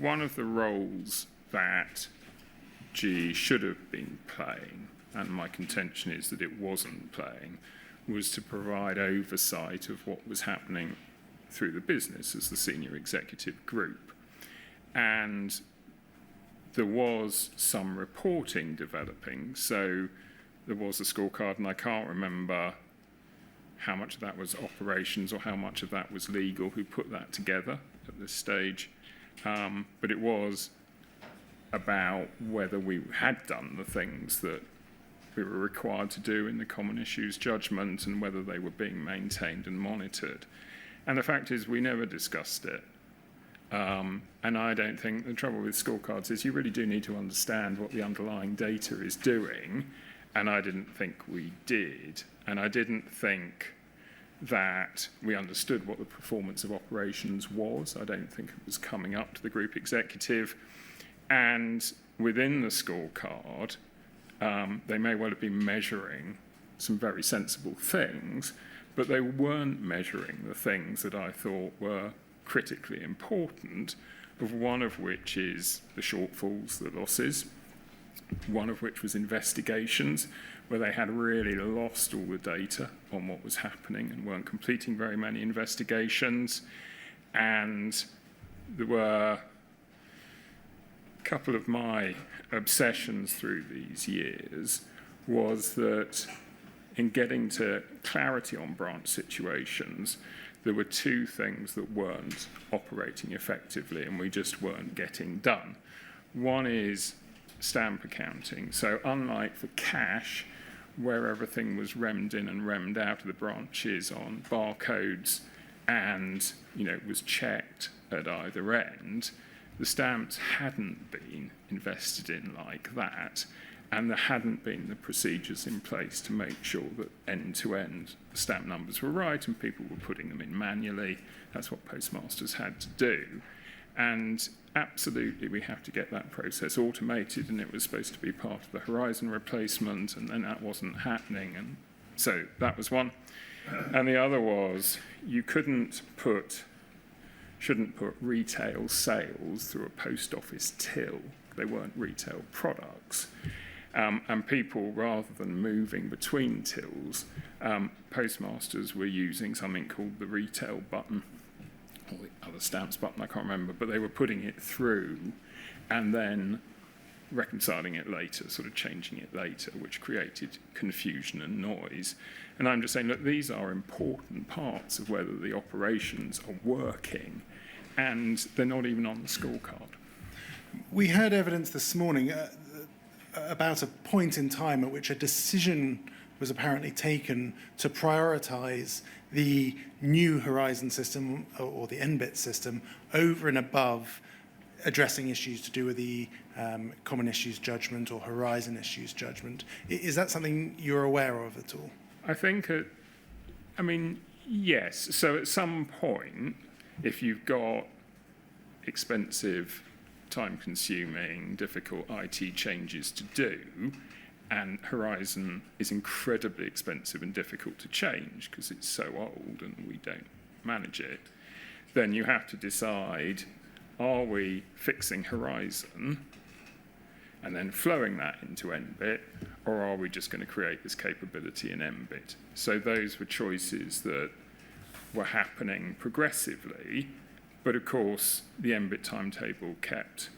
one of the roles that G should have been playing, and my contention is that it wasn't playing, was to provide oversight of what was happening through the business as the senior executive group. And there was some reporting developing, so there was a scorecard, and I can't remember how much of that was operations or how much of that was legal, who put that together at this stage. But it was about whether we had done the things that we were required to do in the Common Issues Judgment and whether they were being maintained and monitored. And the fact is we never discussed it. And I don't think the trouble with scorecards is you really do need to understand what the underlying data is doing, and I didn't think we did. And I didn't think that we understood what the performance of operations was. I don't think it was coming up to the group executive. And within the scorecard, they may well have been measuring some very sensible things, but they weren't measuring the things that I thought were critically important, of one of which is the shortfalls, the losses, one of which was investigations, where they had really lost all the data on what was happening and weren't completing very many investigations. And there were a couple of my obsessions through these years was that in getting to clarity on branch situations, there were two things that weren't operating effectively and we just weren't getting done. One is stamp accounting. So unlike for cash, where everything was remmed in and remmed out of the branches on barcodes and was checked at either end, the stamps hadn't been invested in like that, and there hadn't been the procedures in place to make sure that end-to-end the stamp numbers were right and people were putting them in manually. That's what postmasters had to do. And absolutely we have to get that process automated, and it was supposed to be part of the Horizon replacement, and then that wasn't happening. And so that was one. And the other was you shouldn't put retail sales through a post office till. They weren't retail products. And people, rather than moving between tills, postmasters were using something called the retail button, or the other stamps button, I can't remember, but they were putting it through and then reconciling it later, sort of changing it later, which created confusion and noise. And I'm just saying, look, these are important parts of whether the operations are working, and they're not even on the scorecard. We heard evidence this morning about a point in time at which a decision was apparently taken to prioritise the new Horizon system or the NBIT system over and above addressing issues to do with the Common Issues Judgment or Horizon Issues Judgment. Is that something you're aware of at all? I think, yes. So at some point, if you've got expensive, time-consuming, difficult IT changes to do, and Horizon is incredibly expensive and difficult to change because it's so old and we don't manage it, then you have to decide, are we fixing Horizon and then flowing that into NBIT, or are we just going to create this capability in NBIT? So those were choices that were happening progressively, but of course the NBIT timetable kept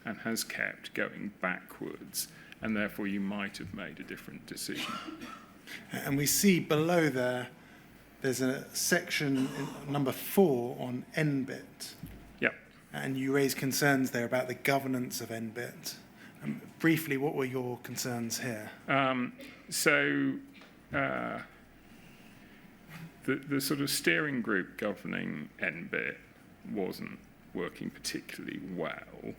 and has kept going backwards, and therefore you might have made a different decision. And we see below there's a section number 4 on NBIT. Yep. And you raise concerns there about the governance of NBIT. Briefly, what were your concerns here? The sort of steering group governing NBIT wasn't working particularly well,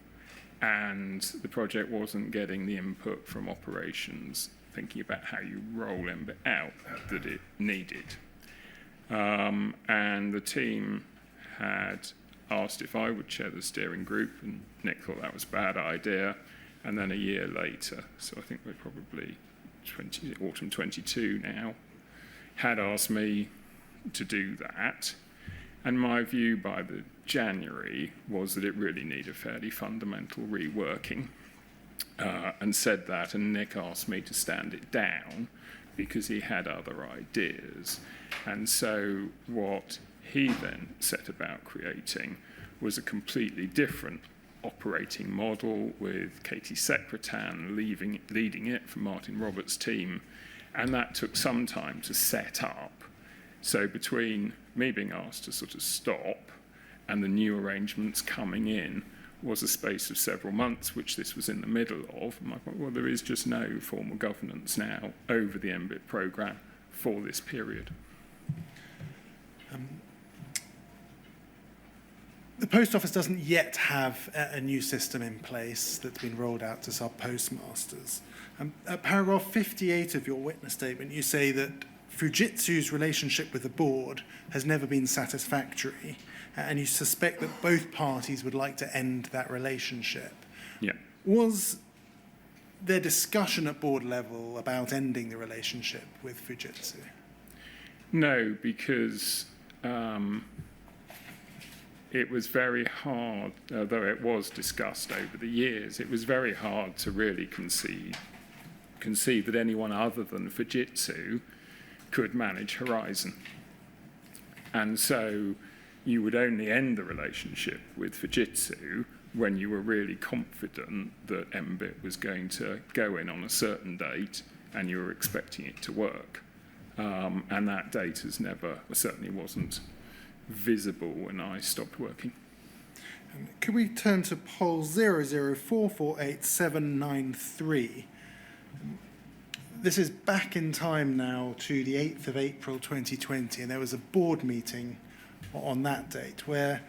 and the project wasn't getting the input from operations thinking about how you roll NBIT out that it needed. And the team had asked if I would chair the steering group, and Nick thought that was a bad idea. And then a year later, so I think we're probably autumn 22 now, had asked me to do that. And my view by the January was that it really needed fairly fundamental reworking, and said that, and Nick asked me to stand it down because he had other ideas. And so what he then set about creating was a completely different operating model with Katie Secretan leading it from Martin Roberts' team, and that took some time to set up. So between me being asked to sort of stop and the new arrangements coming in was a space of several months, which this was in the middle of. And I thought, well, there is just no formal governance now over the NBIT programme for this period. The Post Office doesn't yet have a new system in place that's been rolled out to sub-postmasters. At paragraph 58 of your witness statement, you say that Fujitsu's relationship with the board has never been satisfactory, and you suspect that both parties would like to end that relationship. Yeah. Was there discussion at board level about ending the relationship with Fujitsu? No, because it was very hard, though it was discussed over the years, it was very hard to really conceive that anyone other than Fujitsu could manage Horizon. And so you would only end the relationship with Fujitsu when you were really confident that NBIT was going to go in on a certain date and you were expecting it to work. And that date has never, certainly wasn't visible when I stopped working. Could we turn to poll 004488793? This is back in time now to the 8th of April 2020, and there was a board meeting on that date where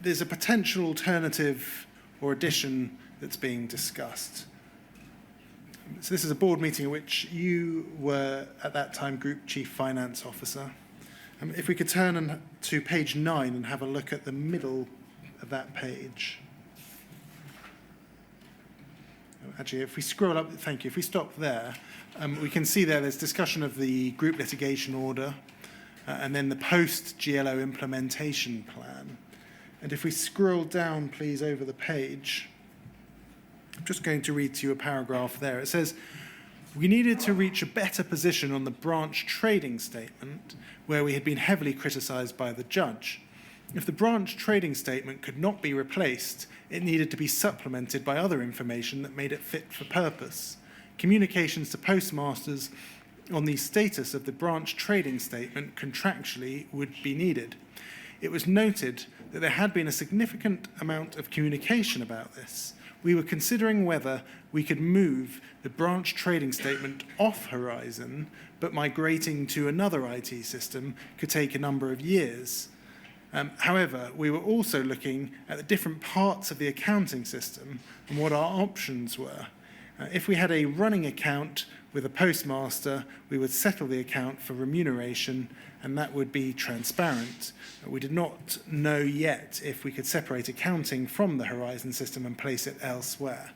there's a potential alternative or addition that's being discussed. So this is a board meeting in which you were, at that time, Group Chief Finance Officer. If we could turn to page 9 and have a look at the middle of that page. Actually, if we scroll up, thank you, if we stop there, we can see there's discussion of the group litigation order and then the post-GLO implementation plan. And if we scroll down, please, over the page, I'm just going to read to you a paragraph there. It says, we needed to reach a better position on the branch trading statement where we had been heavily criticised by the judge. If the branch trading statement could not be replaced, it needed to be supplemented by other information that made it fit for purpose. Communications to postmasters on the status of the branch trading statement contractually would be needed. It was noted that there had been a significant amount of communication about this, we were considering whether we could move the branch trading statement off Horizon, but migrating to another IT system could take a number of years. However, we were also looking at the different parts of the accounting system and what our options were. If we had a running account with a postmaster, we would settle the account for remuneration, and that would be transparent. We did not know yet if we could separate accounting from the Horizon system and place it elsewhere.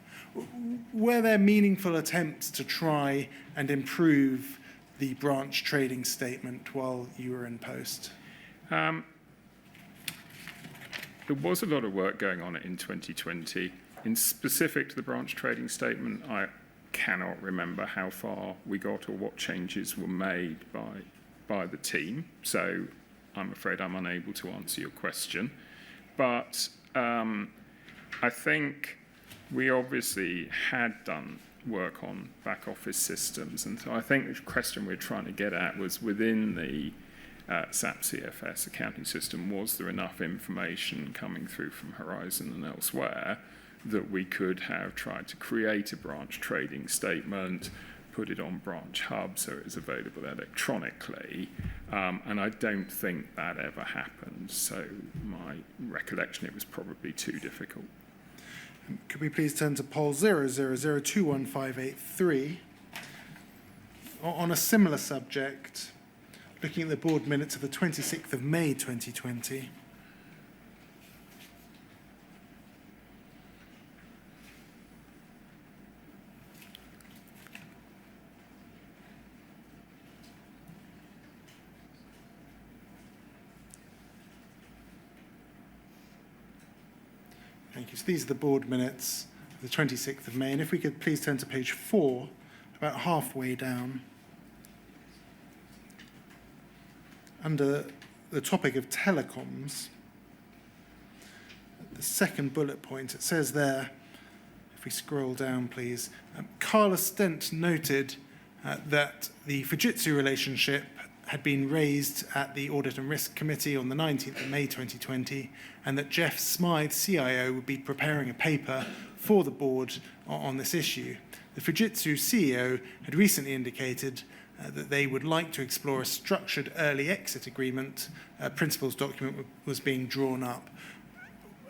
Were there meaningful attempts to try and improve the branch trading statement while you were in post? There was a lot of work going on in 2020. In specific to the branch trading statement, I cannot remember how far we got or what changes were made by the team, so I'm afraid I'm unable to answer your question. But I think we obviously had done work on back office systems, and so I think the question we're trying to get at was within the SAP CFS accounting system, was there enough information coming through from Horizon and elsewhere that we could have tried to create a branch trading statement, put it on Branch Hub so it was available electronically, and I don't think that ever happened, so my recollection, it was probably too difficult. Could we please turn to poll 000215883 on a similar subject, looking at the board minutes of the 26th of May 2020. Thank you. So these are the board minutes of the 26th of May. And if we could please turn to page 4, about halfway down. Under the topic of telecoms, the second bullet point, it says there, if we scroll down, please, Carla Stent noted that the Fujitsu relationship had been raised at the Audit and Risk Committee on the 19th of May 2020, and that Jeff Smythe, CIO, would be preparing a paper for the board on this issue. The Fujitsu CEO had recently indicated that they would like to explore a structured early exit agreement. A principles document was being drawn up.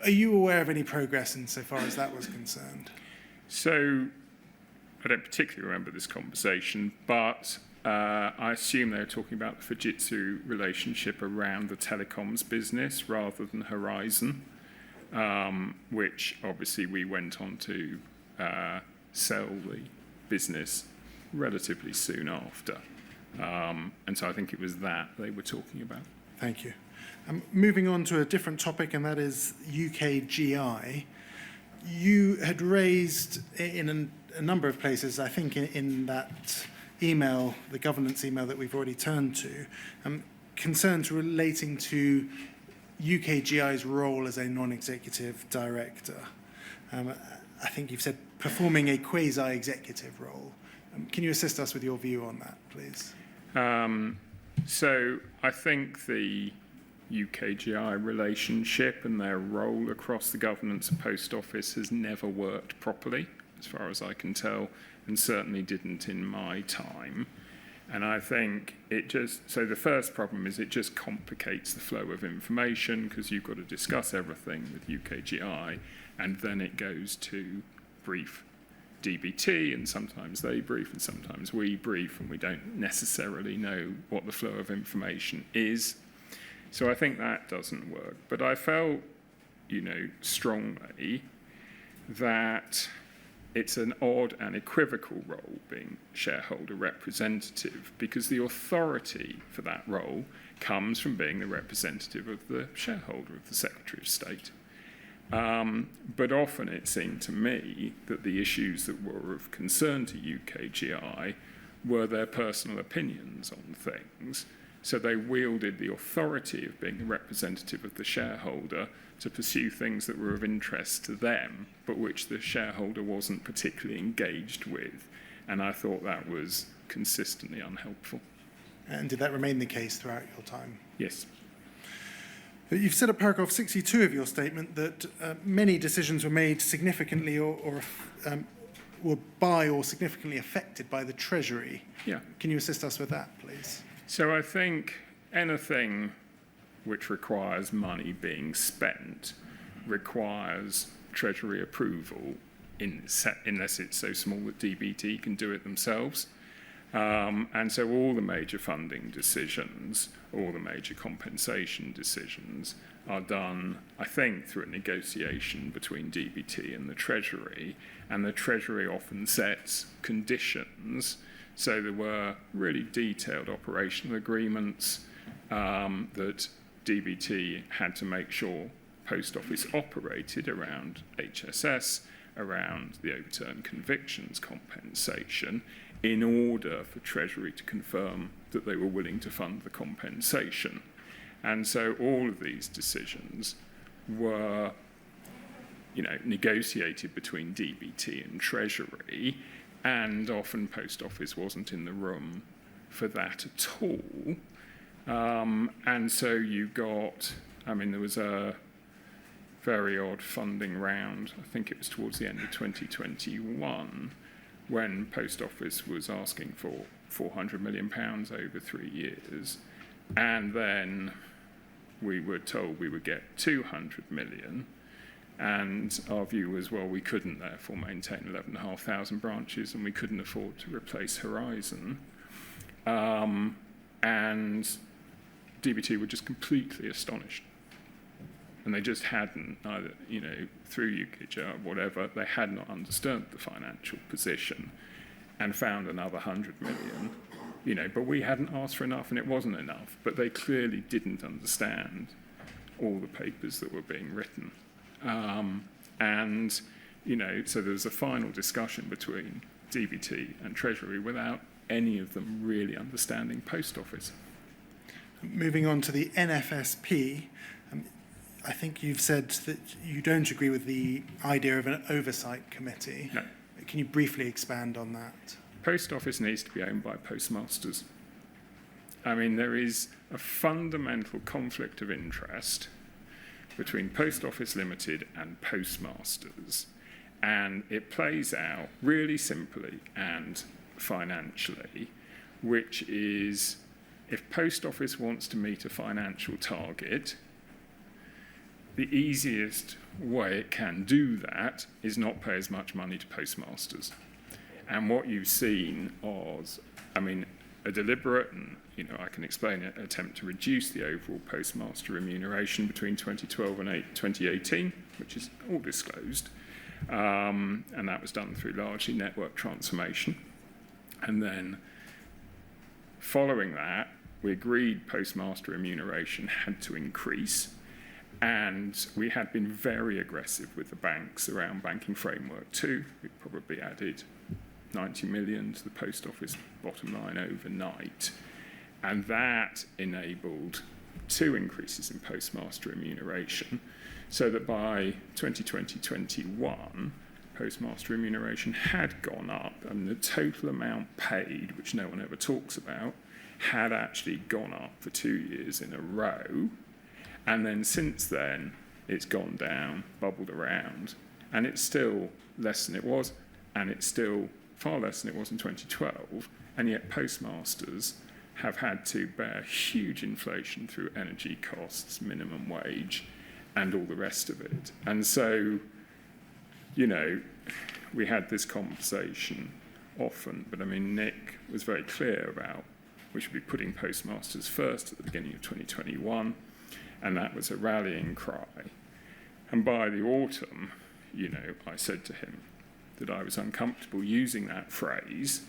Are you aware of any progress insofar as that was concerned? So I don't particularly remember this conversation, but I assume they were talking about the Fujitsu relationship around the telecoms business rather than Horizon, which obviously we went on to sell the business relatively soon after. And so I think it was that they were talking about. Thank you. Moving on to a different topic, and that is UKGI. You had raised in a number of places, I think in that email, the governance email that we've already turned to, concerns relating to UKGI's role as a non-executive director. I think you've said performing a quasi-executive role. Can you assist us with your view on that, please? So I think the UKGI relationship and their role across the governance and post office has never worked properly, as far as I can tell, and certainly didn't in my time. And I think so the first problem is it just complicates the flow of information because you've got to discuss everything with UKGI, and then it goes to brief DBT, and sometimes they brief and sometimes we brief, and we don't necessarily know what the flow of information is. So I think that doesn't work. But I felt, strongly that it's an odd and equivocal role being shareholder representative, because the authority for that role comes from being the representative of the shareholder, of the Secretary of State. But often it seemed to me that the issues that were of concern to UKGI were their personal opinions on things. So they wielded the authority of being the representative of the shareholder to pursue things that were of interest to them, but which the shareholder wasn't particularly engaged with. And I thought that was consistently unhelpful. And did that remain the case throughout your time? Yes. You've said at paragraph 62 of your statement that many decisions were made significantly or were by or significantly affected by the Treasury. Yeah. Can you assist us with that, please? So I think anything which requires money being spent requires Treasury approval unless it's so small that DBT can do it themselves. And so all the major funding decisions, all the major compensation decisions are done, I think, through a negotiation between DBT and the Treasury. And the Treasury often sets conditions. So there were really detailed operational agreements that DBT had to make sure Post Office operated around HSS, around the overturned convictions compensation, in order for Treasury to confirm that they were willing to fund the compensation. And so all of these decisions were, negotiated between DBT and Treasury, and often Post Office wasn't in the room for that at all. And so you got, there was a very odd funding round, I think it was towards the end of 2021, when Post Office was asking for £400 million over 3 years, and then we were told we would get 200 million, and our view was, well, we couldn't therefore maintain 11,500 branches, and we couldn't afford to replace Horizon. And DBT were just completely astonished. And they just hadn't, either, through ukage or whatever, they had not understood the financial position and found another 100 million, but we hadn't asked for enough and it wasn't enough. But they clearly didn't understand all the papers that were being written. So there was a final discussion between DBT and Treasury without any of them really understanding Post Office. Moving on to the NFSP, I think you've said that you don't agree with the idea of an oversight committee. No. Can you briefly expand on that? Post Office needs to be owned by postmasters. There is a fundamental conflict of interest between Post Office Limited and postmasters, and it plays out really simply and financially, which is if Post Office wants to meet a financial target, the easiest way it can do that is not pay as much money to postmasters. And what you've seen was, a deliberate, and I can explain it, attempt to reduce the overall postmaster remuneration between 2012 and 2018, which is all disclosed. And that was done through largely network transformation. And then following that, we agreed postmaster remuneration had to increase. And we had been very aggressive with the banks around Banking Framework 2. We probably added 90 million to the Post Office bottom line overnight. And that enabled 2 increases in postmaster remuneration, so that by 2020-21, postmaster remuneration had gone up, and the total amount paid, which no one ever talks about, had actually gone up for 2 years in a row. And then since then, it's gone down, bubbled around, and it's still less than it was, and it's still far less than it was in 2012, and yet postmasters have had to bear huge inflation through energy costs, minimum wage, and all the rest of it. And so, we had this conversation often, but Nick was very clear about we should be putting postmasters first at the beginning of 2021, and that was a rallying cry. And by the autumn, I said to him that I was uncomfortable using that phrase,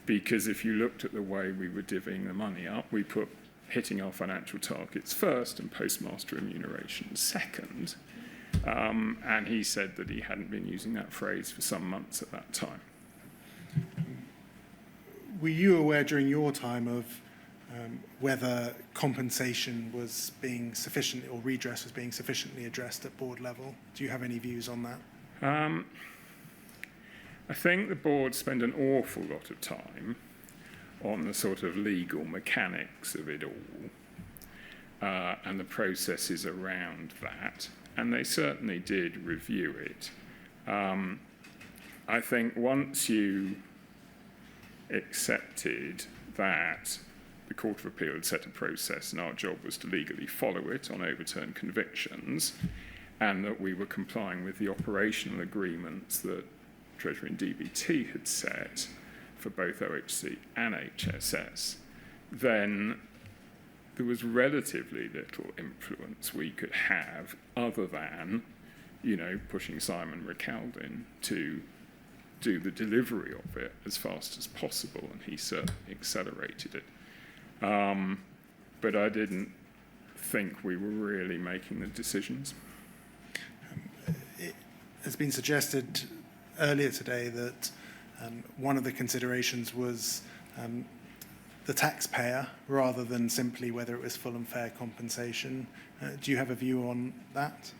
because if you looked at the way we were divvying the money up, we put hitting our financial targets first and postmaster remuneration second. And he said that he hadn't been using that phrase for some months at that time. Were you aware during your time of whether compensation was being sufficient or redress was being sufficiently addressed at board level? Do you have any views on that? I think the board spend an awful lot of time on the sort of legal mechanics of it all. and the processes around that, and they certainly did review it. I think once you accepted that the Court of Appeal had set a process and our job was to legally follow it on overturned convictions, and that we were complying with the operational agreements that Treasury and DBT had set for both OHC and HSS, then there was relatively little influence we could have other than, pushing Simon Recaldin to do the delivery of it as fast as possible, and he certainly accelerated it. But I didn't think we were really making the decisions. It has been suggested earlier today that one of the considerations was the taxpayer rather than simply whether it was full and fair compensation. Do you have a view on that?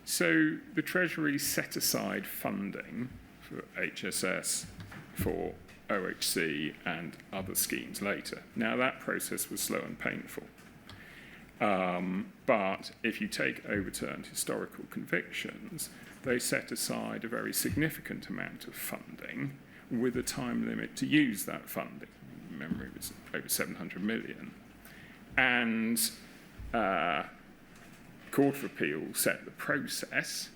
So the Treasury set aside funding for HSS, for OHC and other schemes later. Now that process was slow and painful. But if you take overturned historical convictions, they set aside a very significant amount of funding with a time limit to use that funding. Memory was over 700 million. And Court of Appeal set the process,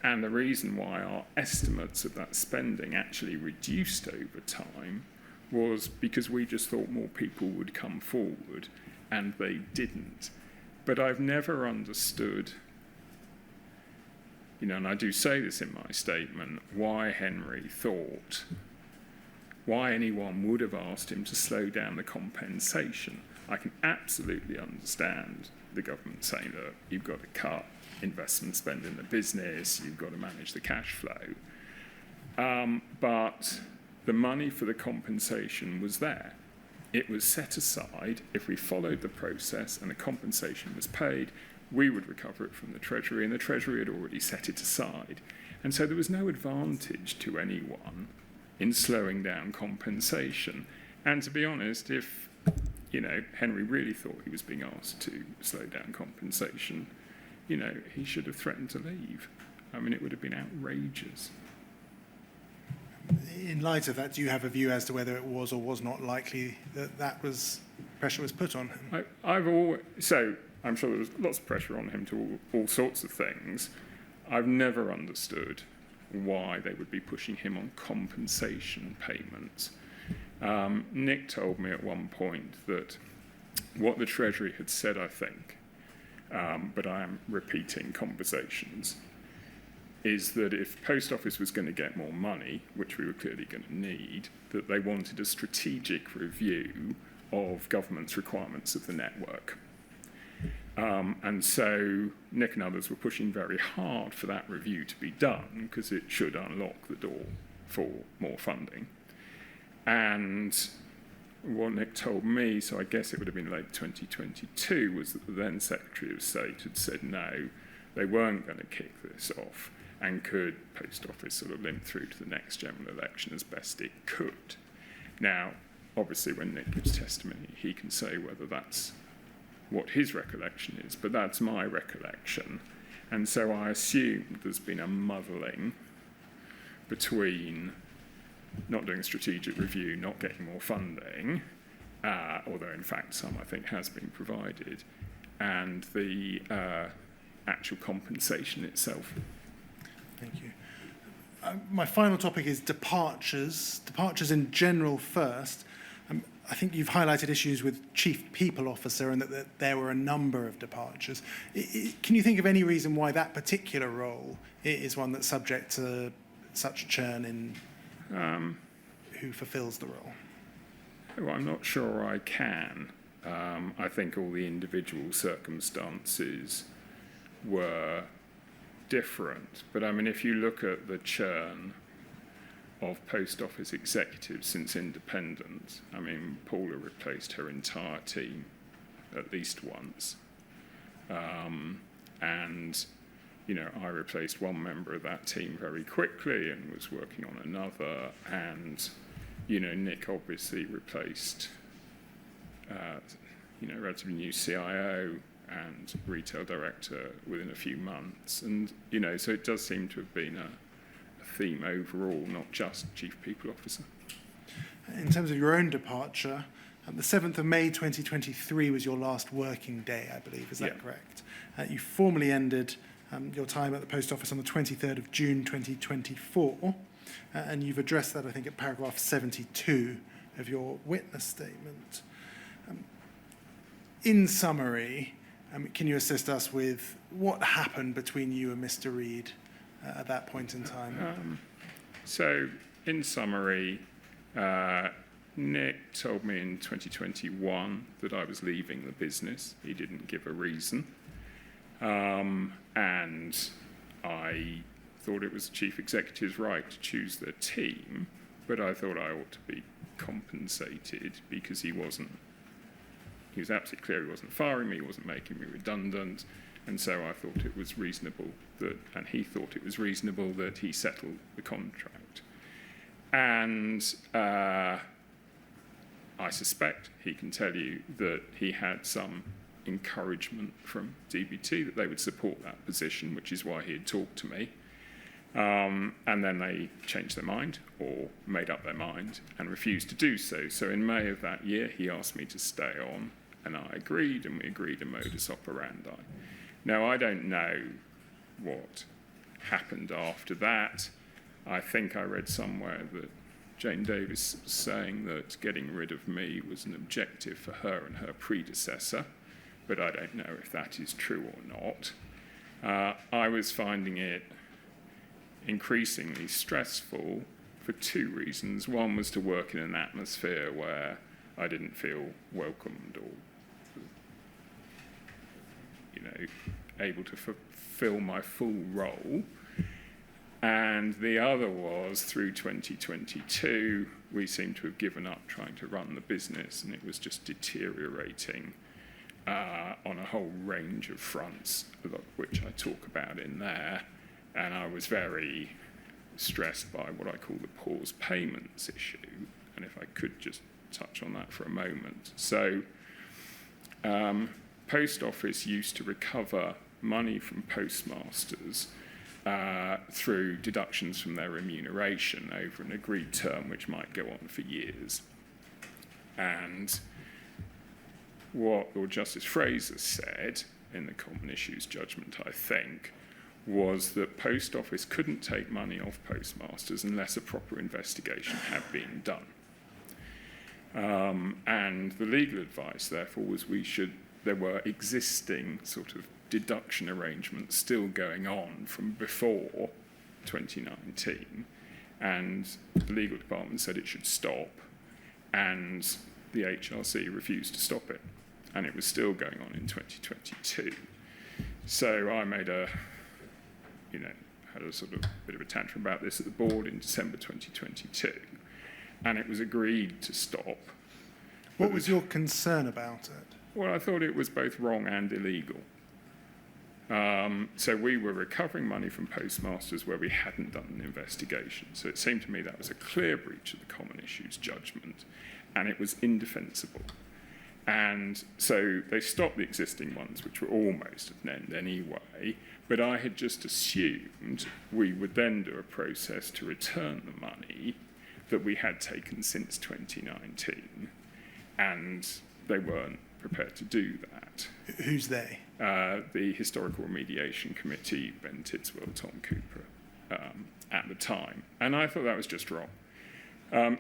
and the reason why our estimates of that spending actually reduced over time was because we just thought more people would come forward, and they didn't. But I've never understood, and I do say this in my statement, why Henry thought, why anyone would have asked him to slow down the compensation. I can absolutely understand the government saying that you've got to cut investment spend in the business, you've got to manage the cash flow. But the money for the compensation was there. It was set aside. If we followed the process and the compensation was paid, we would recover it from the Treasury, and the Treasury had already set it aside. And so there was no advantage to anyone in slowing down compensation. And to be honest, if Henry really thought he was being asked to slow down compensation, he should have threatened to leave. I mean, it would have been outrageous. In light of that, do you have a view as to whether it was or was not likely that pressure was put on him? So I'm sure there was lots of pressure on him to all sorts of things. I've never understood why they would be pushing him on compensation payments. Nick told me at one point that what the Treasury had said, I think, but I am repeating conversations, is that if Post Office was going to get more money, which we were clearly going to need, that they wanted a strategic review of government's requirements of the network. And so Nick and others were pushing very hard for that review to be done because it should unlock the door for more funding. And what Nick told me, so I guess it would have been late 2022, was that the then Secretary of State had said no, they weren't going to kick this off, and could Post Office sort of limp through to the next general election as best it could. Now, obviously, when Nick gives testimony, he can say whether that's what his recollection is, but that's my recollection. And so I assume there's been a muddling between not doing a strategic review, not getting more funding, although in fact some I think has been provided, and the actual compensation itself. Thank you. My final topic is departures. Departures in general first. I think you've highlighted issues with Chief People Officer and that there were a number of departures. Can you think of any reason why that particular role is one that's subject to such churn in who fulfills the role? Well, I'm not sure I can. I think all the individual circumstances were different. But I mean, if you look at the churn of Post Office executives since independence, I mean, Paula replaced her entire team at least once. And, I replaced one member of that team very quickly and was working on another. And, Nick obviously replaced relatively new CIO and retail director within a few months. And, so it does seem to have been a theme overall, not just chief people officer. In terms of your own departure, the 7th of May 2023 was your last working day, I believe. Is that correct? You formally ended your time at the post office on the 23rd of June 2024, and you've addressed that, I think, at paragraph 72 of your witness statement. In summary, can you assist us with what happened between you and Mr. Reid at that point in time? So, in summary, Nick told me in 2021 that I was leaving the business. He didn't give a reason. And I thought it was the chief executive's right to choose their team, but I thought I ought to be compensated because he was absolutely clear he wasn't firing me, he wasn't making me redundant, and so I thought it was reasonable and he thought it was reasonable that he settled the contract. And I suspect he can tell you that he had some encouragement from DBT that they would support that position, which is why he had talked to me. And then they changed their mind or made up their mind and refused to do so. So in May of that year, he asked me to stay on, and I agreed, and we agreed a modus operandi. Now, I don't know what happened after that. I think I read somewhere that Jane Davis was saying that getting rid of me was an objective for her and her predecessor, but I don't know if that is true or not. I was finding it increasingly stressful for two reasons. One was to work in an atmosphere where I didn't feel welcomed or, able to fulfill my full role. And the other was, through 2022, we seemed to have given up trying to run the business, and it was just deteriorating on a whole range of fronts, a lot of which I talk about in there. And I was very stressed by what I call the pause payments issue. And if I could just touch on that for a moment. So, Post Office used to recover money from postmasters through deductions from their remuneration over an agreed term, which might go on for years. And what Lord Justice Fraser said in the Common Issues judgment, I think, was that Post Office couldn't take money off postmasters unless a proper investigation had been done. And the legal advice, therefore, was there were existing sort of deduction arrangements still going on from before 2019, and the legal department said it should stop, and the HRC refused to stop it, and it was still going on in 2022. So I made had a sort of bit of a tantrum about this at the board in December 2022, and it was agreed to stop. What was your concern about it? Well, I thought it was both wrong and illegal. So we were recovering money from postmasters where we hadn't done an investigation. So it seemed to me that was a clear breach of the Common Issues judgment, and it was indefensible. And so they stopped the existing ones, which were almost at an end anyway, but I had just assumed we would then do a process to return the money that we had taken since 2019, and they weren't prepared to do that. Who's they? The Historical Remediation Committee, Ben Tidswell, Tom Cooper, at the time. And I thought that was just wrong.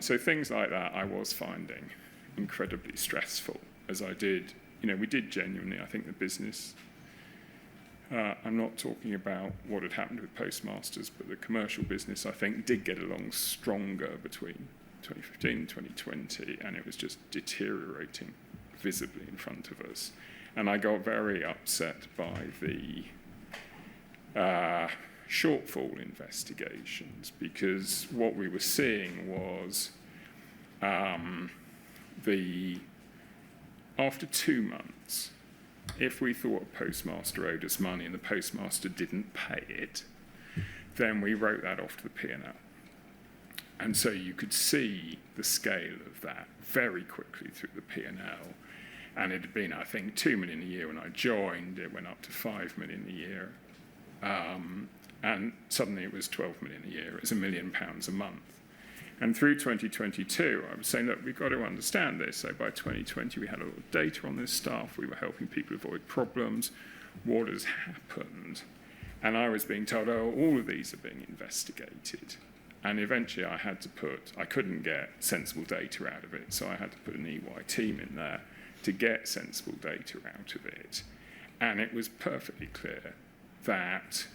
So things like that I was finding incredibly stressful, as I did. We did genuinely, I think, the business. I'm not talking about what had happened with postmasters, but the commercial business, I think, did get along stronger between 2015 and 2020, and it was just deteriorating visibly in front of us. And I got very upset by the shortfall investigations, because what we were seeing was after 2 months, if we thought a postmaster owed us money and the postmaster didn't pay it, then we wrote that off to the P&L. And so you could see the scale of that very quickly through the P&L. And it had been, I think, 2 million a year when I joined. It went up to 5 million a year. And suddenly it was 12 million a year. It was £1 million a month. And through 2022, I was saying, look, we've got to understand this. So by 2020, we had a lot of data on this stuff. We were helping people avoid problems. What has happened? And I was being told, oh, all of these are being investigated. And eventually I couldn't get sensible data out of it. So I had to put an EY team in there to get sensible data out of it. And it was perfectly clear that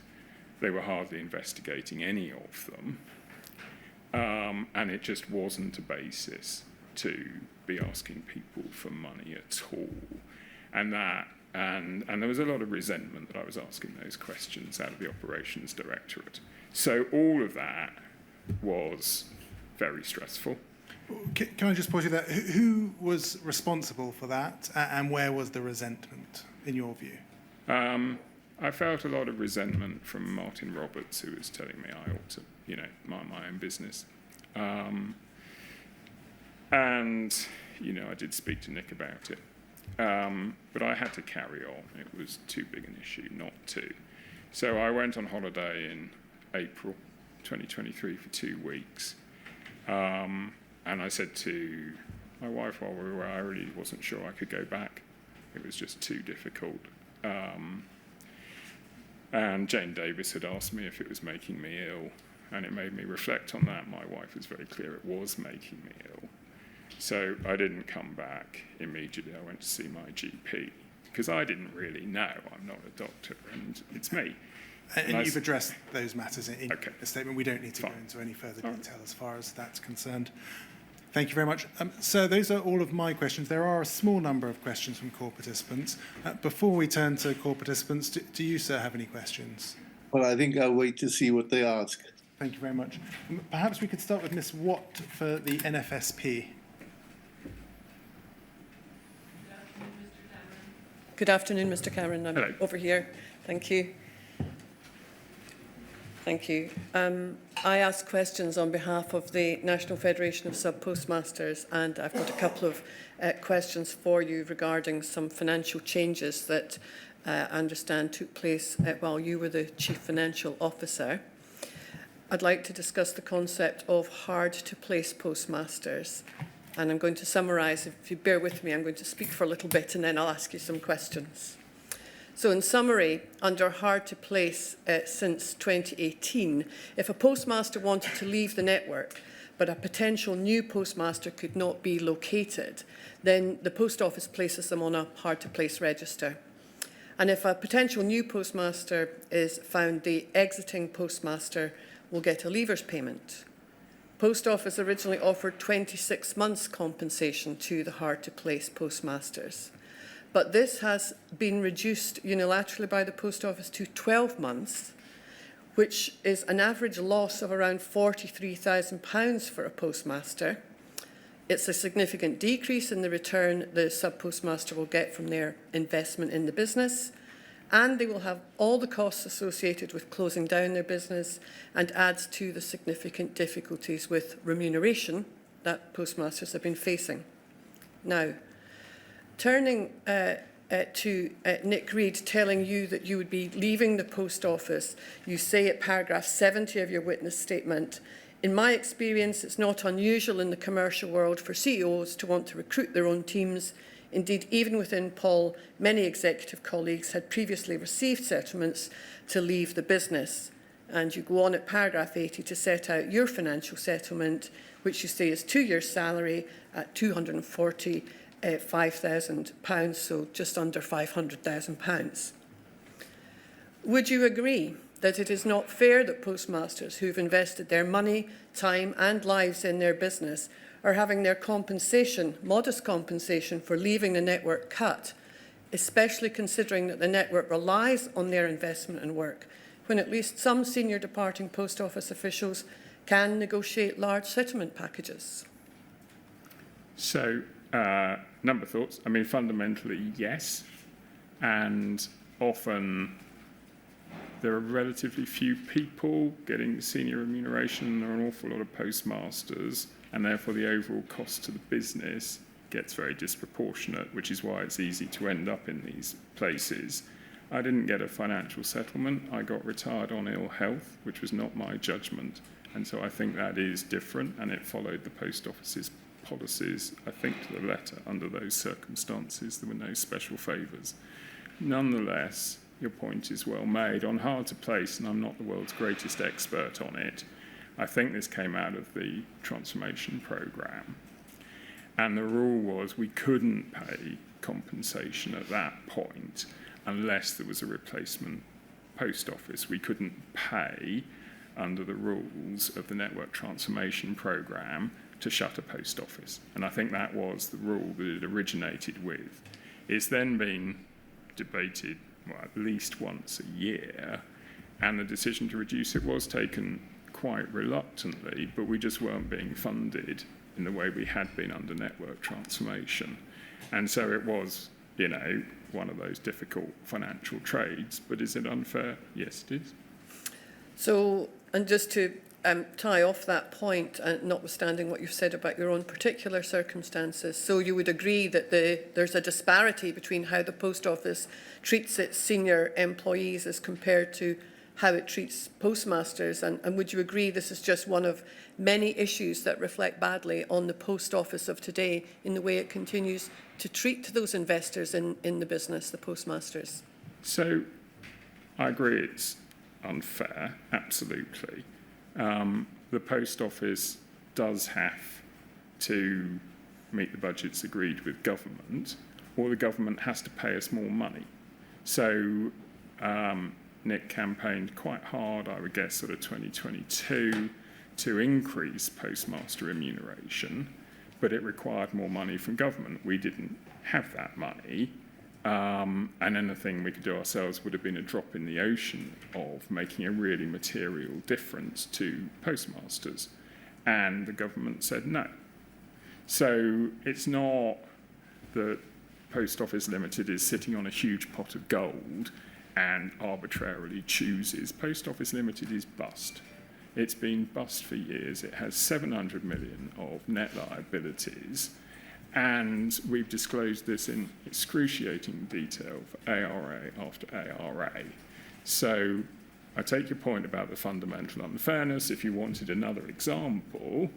they were hardly investigating any of them. And it just wasn't a basis to be asking people for money at all. And there was a lot of resentment that I was asking those questions out of the operations directorate. So all of that was very stressful. Can I just pause you there? Who was responsible for that, and where was the resentment, in your view? I felt a lot of resentment from Martin Roberts, who was telling me I ought to, mind my own business. And, I did speak to Nick about it. But I had to carry on. It was too big an issue not to. So I went on holiday in April 2023 for 2 weeks. And I said to my wife while we were, I really wasn't sure I could go back. It was just too difficult. And Jane Davis had asked me if it was making me ill, and it made me reflect on that. My wife was very clear it was making me ill. So I didn't come back immediately. I went to see my GP, because I didn't really know. I'm not a doctor, and it's me. And you've addressed those matters in Okay. the statement. We don't need to go into any further detail as far as that's concerned. Thank you very much. So those are all of my questions. There are a small number of questions from core participants. Before we turn to core participants, do you, sir, have any questions? Well, I think I'll wait to see what they ask. Thank you very much. Perhaps we could start with Ms. Watt for the NFSP. Good afternoon, Mr. Cameron. I'm Hello. over here. Thank you. Thank you. I asked questions on behalf of the National Federation of Sub-Postmasters, and I've got a couple of questions for you regarding some financial changes that I understand took place while you were the Chief Financial Officer. I'd like to discuss the concept of hard-to-place postmasters. And I'm going to summarise. If you bear with me, I'm going to speak for a little bit and then I'll ask you some questions. So in summary, under hard to place since 2018, if a postmaster wanted to leave the network, but a potential new postmaster could not be located, then the Post Office places them on a hard to place register. And if a potential new postmaster is found, the exiting postmaster will get a leavers payment. Post Office originally offered 26 months compensation to the hard-to-place postmasters. But this has been reduced unilaterally by the Post Office to 12 months, which is an average loss of around £43,000 for a postmaster. It's a significant decrease in the return the sub-postmaster will get from their investment in the business, and they will have all the costs associated with closing down their business, and adds to the significant difficulties with remuneration that postmasters have been facing. Now, turning to Nick Reid telling you that you would be leaving the Post Office, you say at paragraph 70 of your witness statement, "In my experience, it's not unusual in the commercial world for CEOs to want to recruit their own teams. Indeed, even within Paul, many executive colleagues had previously received settlements to leave the business." And you go on at paragraph 80 to set out your financial settlement, which you say is 2 years' salary at £245,000, so just under £500,000. Would you agree that it is not fair that postmasters who've invested their money, time and lives in their business are having their compensation, modest compensation for leaving the network cut, especially considering that the network relies on their investment and work, when at least some senior departing Post Office officials can negotiate large settlement packages? So, number of thoughts. I mean, fundamentally, yes. And often there are relatively few people getting senior remuneration, and there are an awful lot of postmasters, and therefore the overall cost to the business gets very disproportionate, which is why it's easy to end up in these places. I didn't get a financial settlement. I got retired on ill health, which was not my judgment. And so I think that is different, and it followed the Post Office's policies, I think, to the letter. Under those circumstances, there were no special favours. Nonetheless, your point is well made. On hard to place, and I'm not the world's greatest expert on it, I think this came out of the transformation programme. And the rule was we couldn't pay compensation at that point unless there was a replacement post office. We couldn't pay under the rules of the network transformation programme to shut a post office. And I think that was the rule that it originated with. It's then been debated at least once a year, and the decision to reduce it was taken quite reluctantly, but we just weren't being funded in the way we had been under network transformation. And so it was, one of those difficult financial trades. But is it unfair? Yes, it is. So, and just to tie off that point, notwithstanding what you've said about your own particular circumstances, so you would agree that there's a disparity between how the Post Office treats its senior employees as compared to how it treats postmasters, and would you agree this is just one of many issues that reflect badly on the Post Office of today in the way it continues to treat those investors in the business, the postmasters? So I agree it's unfair, absolutely. The Post Office does have to meet the budgets agreed with government, or the government has to pay us more money. So Nick campaigned quite hard, I would guess, sort of 2022, to increase postmaster remuneration, but it required more money from government. We didn't have that money, and anything we could do ourselves would have been a drop in the ocean of making a really material difference to postmasters. And the government said no. So it's not that Post Office Limited is sitting on a huge pot of gold and arbitrarily chooses. Post Office Limited is bust. It's been bust for years. It has 700 million of net liabilities, and we've disclosed this in excruciating detail for ARA after ARA. So I take your point about the fundamental unfairness. If you wanted another example,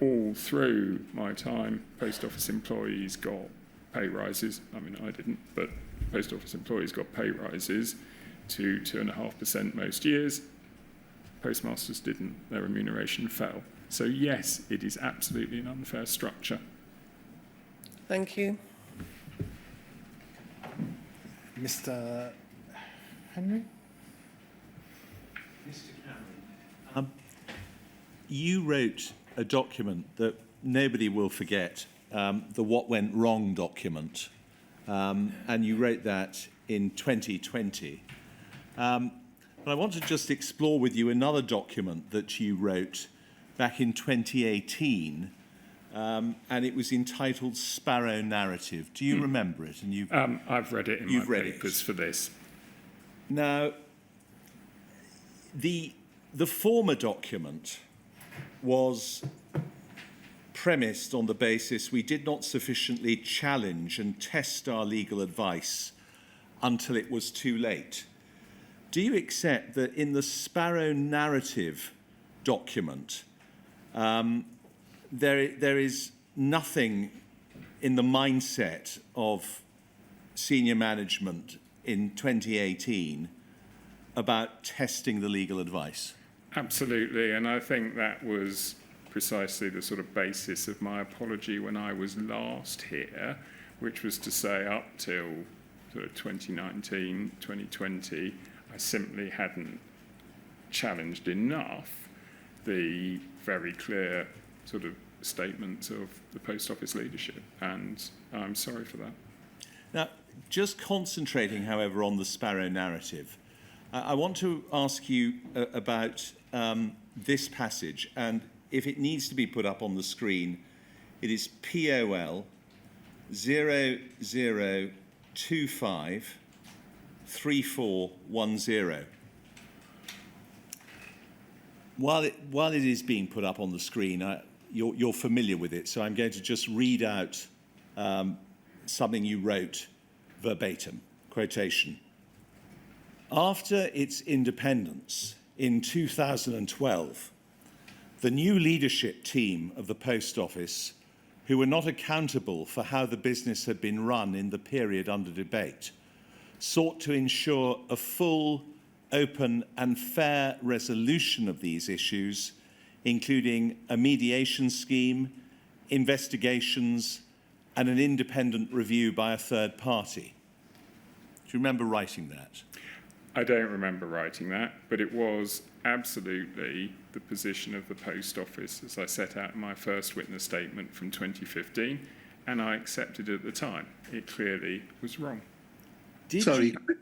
all through my time, Post Office employees got pay rises. I mean, I didn't, but Post Office employees got pay rises to 2.5% most years. Postmasters didn't. Their remuneration fell. So yes, it is absolutely an unfair structure. Thank you. Mr. Henry? Mr. Cameron, you wrote a document that nobody will forget, the What Went Wrong document, and you wrote that in 2020. But I want to just explore with you another document that you wrote back in 2018, and it was entitled Sparrow Narrative. Do you remember it? And I've read it in my papers for this. Now, the former document was premised on the basis we did not sufficiently challenge and test our legal advice until it was too late. Do you accept that in the Sparrow Narrative document, there is nothing in the mindset of senior management in 2018 about testing the legal advice? Absolutely, and I think that was precisely the sort of basis of my apology when I was last here, which was to say up till sort of 2019, 2020, I simply hadn't challenged enough the very clear sort of statements of the Post Office leadership, and I'm sorry for that. Now, just concentrating, however, on the Sparrow Narrative, I want to ask you about this passage, and if it needs to be put up on the screen, it is POL 0025 3410. While it is being put up on the screen, you're familiar with it, so I'm going to just read out something you wrote verbatim, quotation. After its independence in 2012, the new leadership team of the Post Office, who were not accountable for how the business had been run in the period under debate, sought to ensure a full, open and fair resolution of these issues, including a mediation scheme, investigations and an independent review by a third party. Do you remember writing that? I don't remember writing that, but it was absolutely the position of the Post Office as I set out in my first witness statement from 2015, and I accepted it at the time. It clearly was wrong.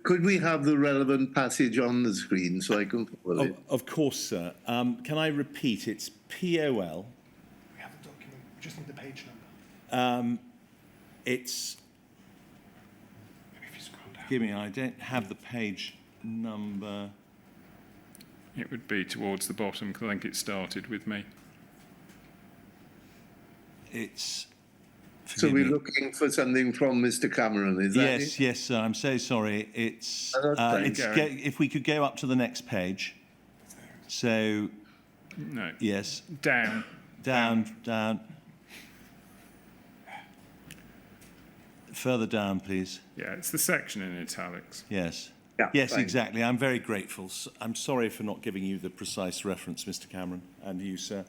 Could we have the relevant passage on the screen so I can follow it? Of course, sir. Can I repeat? It's POL. We have the document, we just need the page number. It's... Maybe if you scroll down. Give me, I don't have the page number. It would be towards the bottom, because I think it started with me. It's... So we're looking for something from Mr. Cameron, is that it? Yes, sir. I'm so sorry. It's if we could go up to the next page. So, No. yes. Down. Down. Further down, please. Yeah, it's the section in italics. Yes. Yeah, Yes, thanks. exactly. I'm very grateful. I'm sorry for not giving you the precise reference, Mr. Cameron, and you, sir.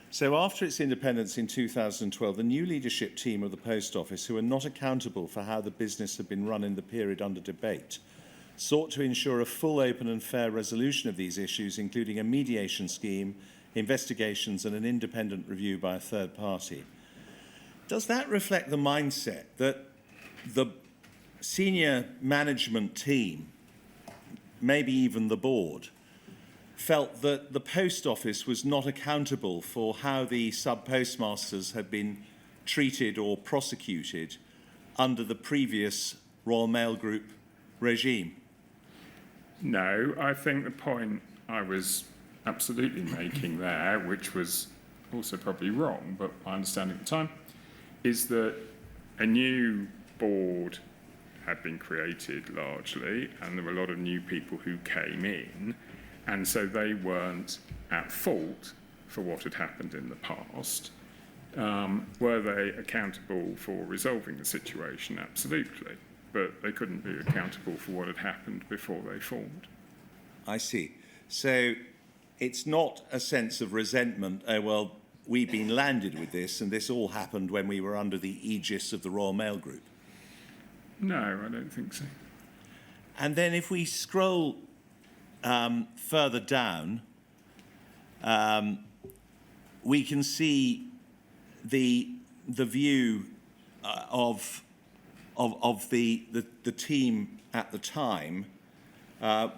So after its independence in 2012, the new leadership team of the Post Office, who are not accountable for how the business had been run in the period under debate, sought to ensure a full, open and fair resolution of these issues, including a mediation scheme, investigations and an independent review by a third party. Does that reflect the mindset that the senior management team, maybe even the board, felt that the Post Office was not accountable for how the sub-postmasters had been treated or prosecuted under the previous Royal Mail Group regime? No, I think the point I was absolutely making there, which was also probably wrong, but my understanding at the time, is that a new board had been created largely, and there were a lot of new people who came in, and so they weren't at fault for what had happened in the past. Were they accountable for resolving the situation? Absolutely. But they couldn't be accountable for what had happened before they formed. I see. So it's not a sense of resentment, oh, well, we've been landed with this, and this all happened when we were under the aegis of the Royal Mail Group. No, I don't think so. And then if we scroll further down, we can see the view of the team at the time,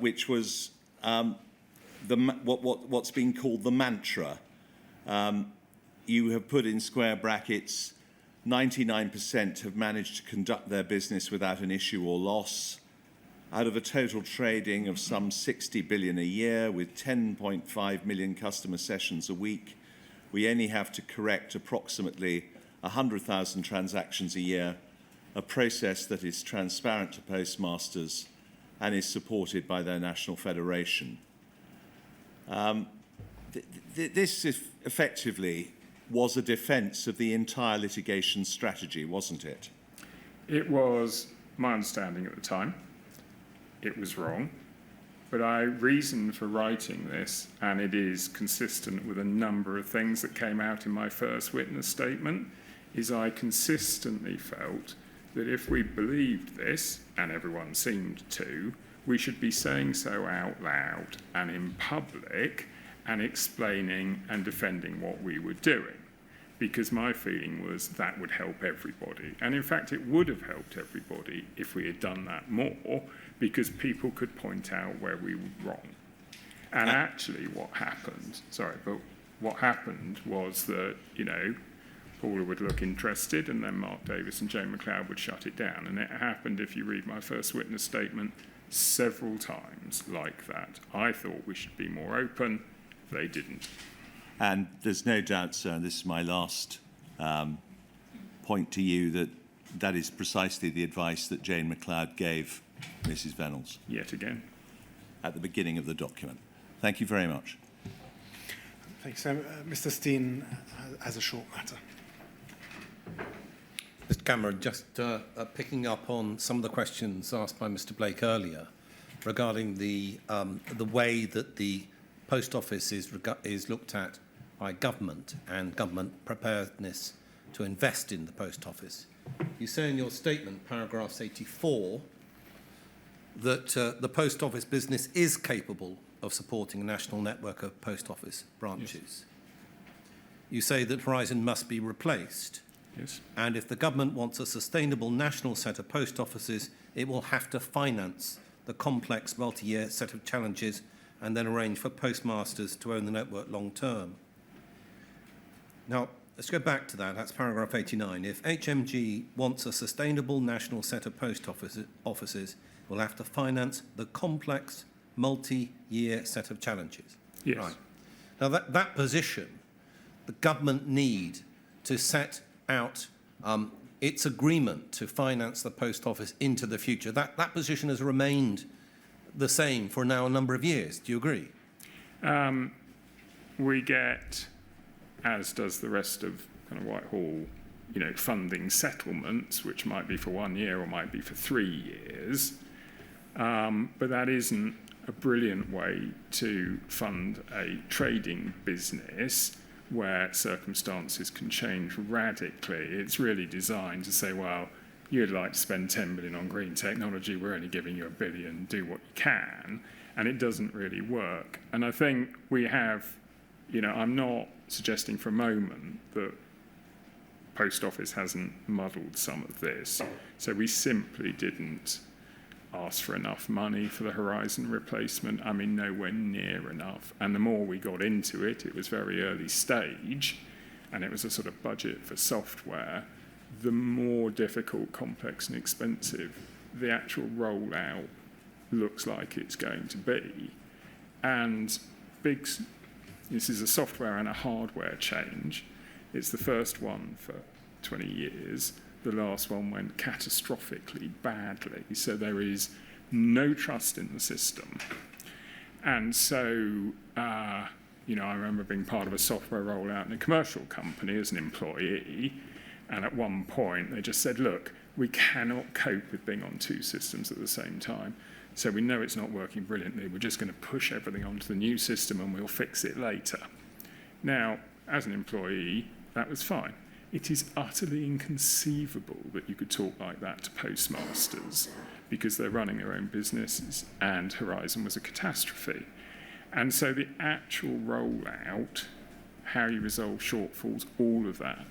which was what's been called the mantra. You have put in square brackets, 99% have managed to conduct their business without an issue or loss. Out of a total trading of some 60 billion a year with 10.5 million customer sessions a week, we only have to correct approximately 100,000 transactions a year, a process that is transparent to postmasters and is supported by their national federation. This effectively was a defence of the entire litigation strategy, wasn't it? It was my understanding at the time. It was wrong, but I reasoned for writing this, and it is consistent with a number of things that came out in my first witness statement, is I consistently felt that if we believed this, and everyone seemed to, we should be saying so out loud and in public and explaining and defending what we were doing. Because my feeling was that would help everybody. And in fact, it would have helped everybody if we had done that more, because people could point out where we were wrong. And actually what happened was that, Paula would look interested, and then Mark Davis and Joe McLeod would shut it down. And it happened, if you read my first witness statement, several times like that. I thought we should be more open. they didn't. And there's no doubt, sir, and this is my last point to you, that that is precisely the advice that Jane McLeod gave Mrs. Venables. Yet again. At the beginning of the document. Thank you very much. Thanks. Mr. Steen has a short matter. Mr. Cameron, just picking up on some of the questions asked by Mr. Blake earlier regarding the way that the post office is looked at by government and government preparedness to invest in the post office. You say in your statement, paragraph 84, that the post office business is capable of supporting a national network of post office branches. Yes. You say that Horizon must be replaced. Yes. And if the government wants a sustainable national set of post offices, it will have to finance the complex multi-year set of challenges and then arrange for postmasters to own the network long term. Now, let's go back to that. That's paragraph 89. If HMG wants a sustainable national set of post offices, it will have to finance the complex multi-year set of challenges. Yes. Right. Now, that position, the government need to set out its agreement to finance the post office into the future. That position has remained the same for now a number of years. Do you agree? We get, as does the rest of kind of Whitehall, funding settlements, which might be for 1 year or might be for 3 years. But that isn't a brilliant way to fund a trading business where circumstances can change radically. It's really designed to say, well, you'd like to spend 10 billion on green technology, we're only giving you $1 billion, do what you can. And it doesn't really work. And I think we have, I'm not suggesting for a moment that Post Office hasn't muddled some of this. So we simply didn't ask for enough money for the Horizon replacement. I mean, nowhere near enough. And the more we got into it, it was very early stage, and it was a sort of budget for software, the more difficult, complex and expensive the actual rollout looks like it's going to be. And this is a software and a hardware change. It's the first one for 20 years. The last one went catastrophically badly. So there is no trust in the system. And so, I remember being part of a software rollout in a commercial company as an employee. And at one point, they just said, look, we cannot cope with being on 2 systems at the same time. So we know it's not working brilliantly. We're just going to push everything onto the new system and we'll fix it later. Now, as an employee, that was fine. It is utterly inconceivable that you could talk like that to postmasters because they're running their own businesses and Horizon was a catastrophe. And so the actual rollout, how you resolve shortfalls, all of that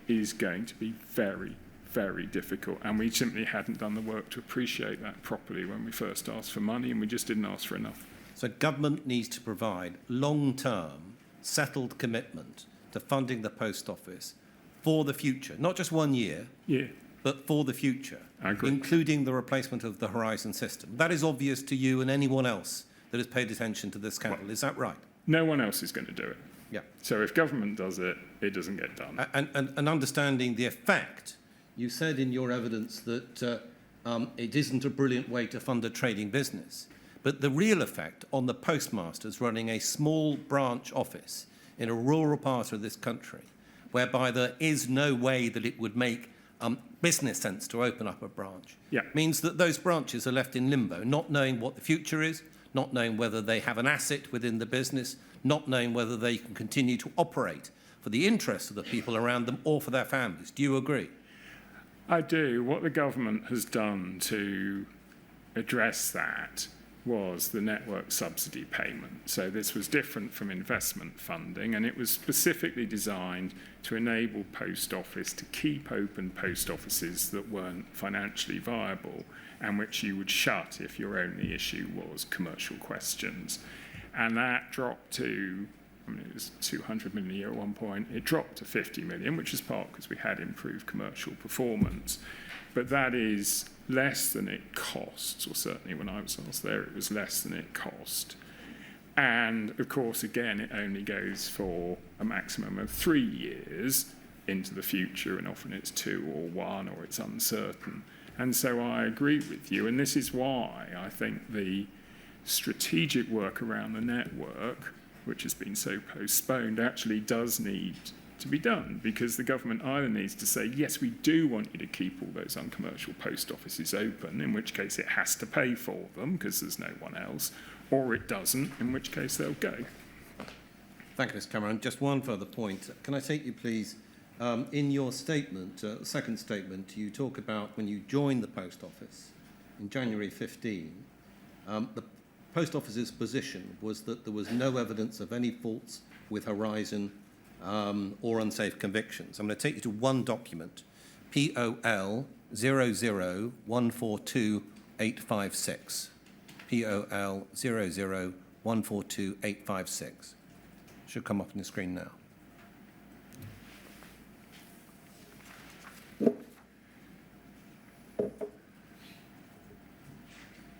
is going to be very, very difficult. And we simply hadn't done the work to appreciate that properly when we first asked for money, and we just didn't ask for enough. So government needs to provide long-term, settled commitment to funding the post office for the future, not just 1 year, but for the future, including the replacement of the Horizon system. That is obvious to you and anyone else that has paid attention to this scandal. Is that right? No one else is going to do it. Yeah. So if government does it, it doesn't get done. And understanding the effect, you said in your evidence that it isn't a brilliant way to fund a trading business, but the real effect on the postmasters running a small branch office in a rural part of this country, whereby there is no way that it would make business sense to open up a branch, means that those branches are left in limbo, not knowing what the future is, not knowing whether they have an asset within the business, not knowing whether they can continue to operate for the interests of the people around them or for their families. Do you agree? I do. What the government has done to address that was the network subsidy payment. So this was different from investment funding, and it was specifically designed to enable Post Office to keep open post offices that weren't financially viable and which you would shut if your only issue was commercial questions. And that dropped to, it was 200 million a year at one point. It dropped to 50 million, which is part because we had improved commercial performance. But that is less than it costs, or certainly when I was asked there, it was less than it cost. And, of course, again, it only goes for a maximum of 3 years into the future, and often it's 2 or 1 or it's uncertain. And so I agree with you, and this is why I think the strategic work around the network, which has been so postponed, actually does need to be done, because the government either needs to say, yes, we do want you to keep all those uncommercial post offices open, in which case it has to pay for them because there's no one else, or it doesn't, in which case they'll go. Thank you, Mr. Cameron. Just one further point. Can I take you, please, in your statement, second statement, you talk about when you joined the post office in January 15, the post office's position was that there was no evidence of any faults with Horizon or unsafe convictions. I'm going to take you to one document, POL 001428556. POL 001428556. Should come up on the screen now.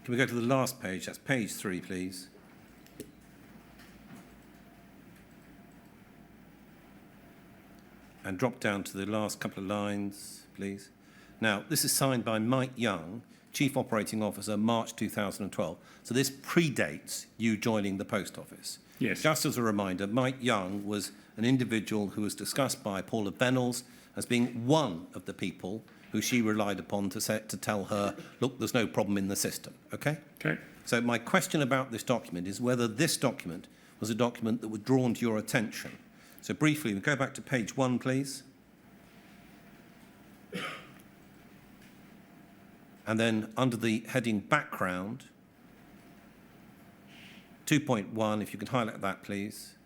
Can we go to the last page? That's page 3, please. And drop down to the last couple of lines, please. Now, this is signed by Mike Young, Chief Operating Officer, March 2012. So this predates you joining the post office. Yes. Just as a reminder, Mike Young was an individual who was discussed by Paula Bennells as being one of the people who she relied upon to tell her, look, there's no problem in the system, okay? Okay. So my question about this document is whether this document was a document that was drawn to your attention. So briefly, we go back to page 1, please. And then under the heading background, 2.1, if you can highlight that, please.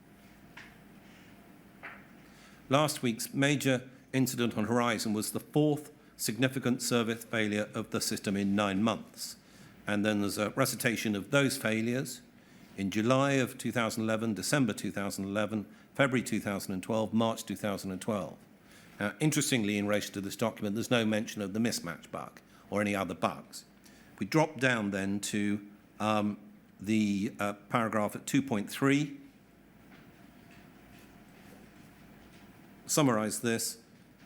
Last week's major incident on Horizon was the 4th significant service failure of the system in 9 months. And then there's a recitation of those failures in July of 2011, December 2011, February 2012, March 2012. Now, interestingly, in relation to this document, there's no mention of the mismatch bug or any other bugs. We drop down then to the paragraph at 2.3. Summarise this.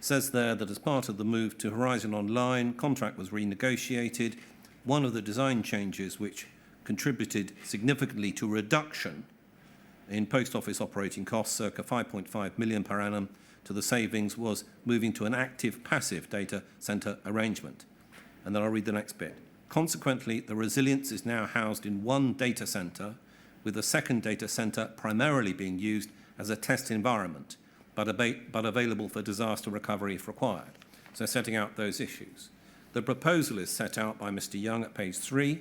Says there that as part of the move to Horizon Online, contract was renegotiated. One of the design changes which contributed significantly to reduction in post office operating costs, circa 5.5 million per annum, to the savings was moving to an active-passive data centre arrangement. And then I'll read the next bit. Consequently, the resilience is now housed in one data centre, with the second data centre primarily being used as a test environment, but available for disaster recovery if required. So setting out those issues. The proposal is set out by Mr. Young at page 3,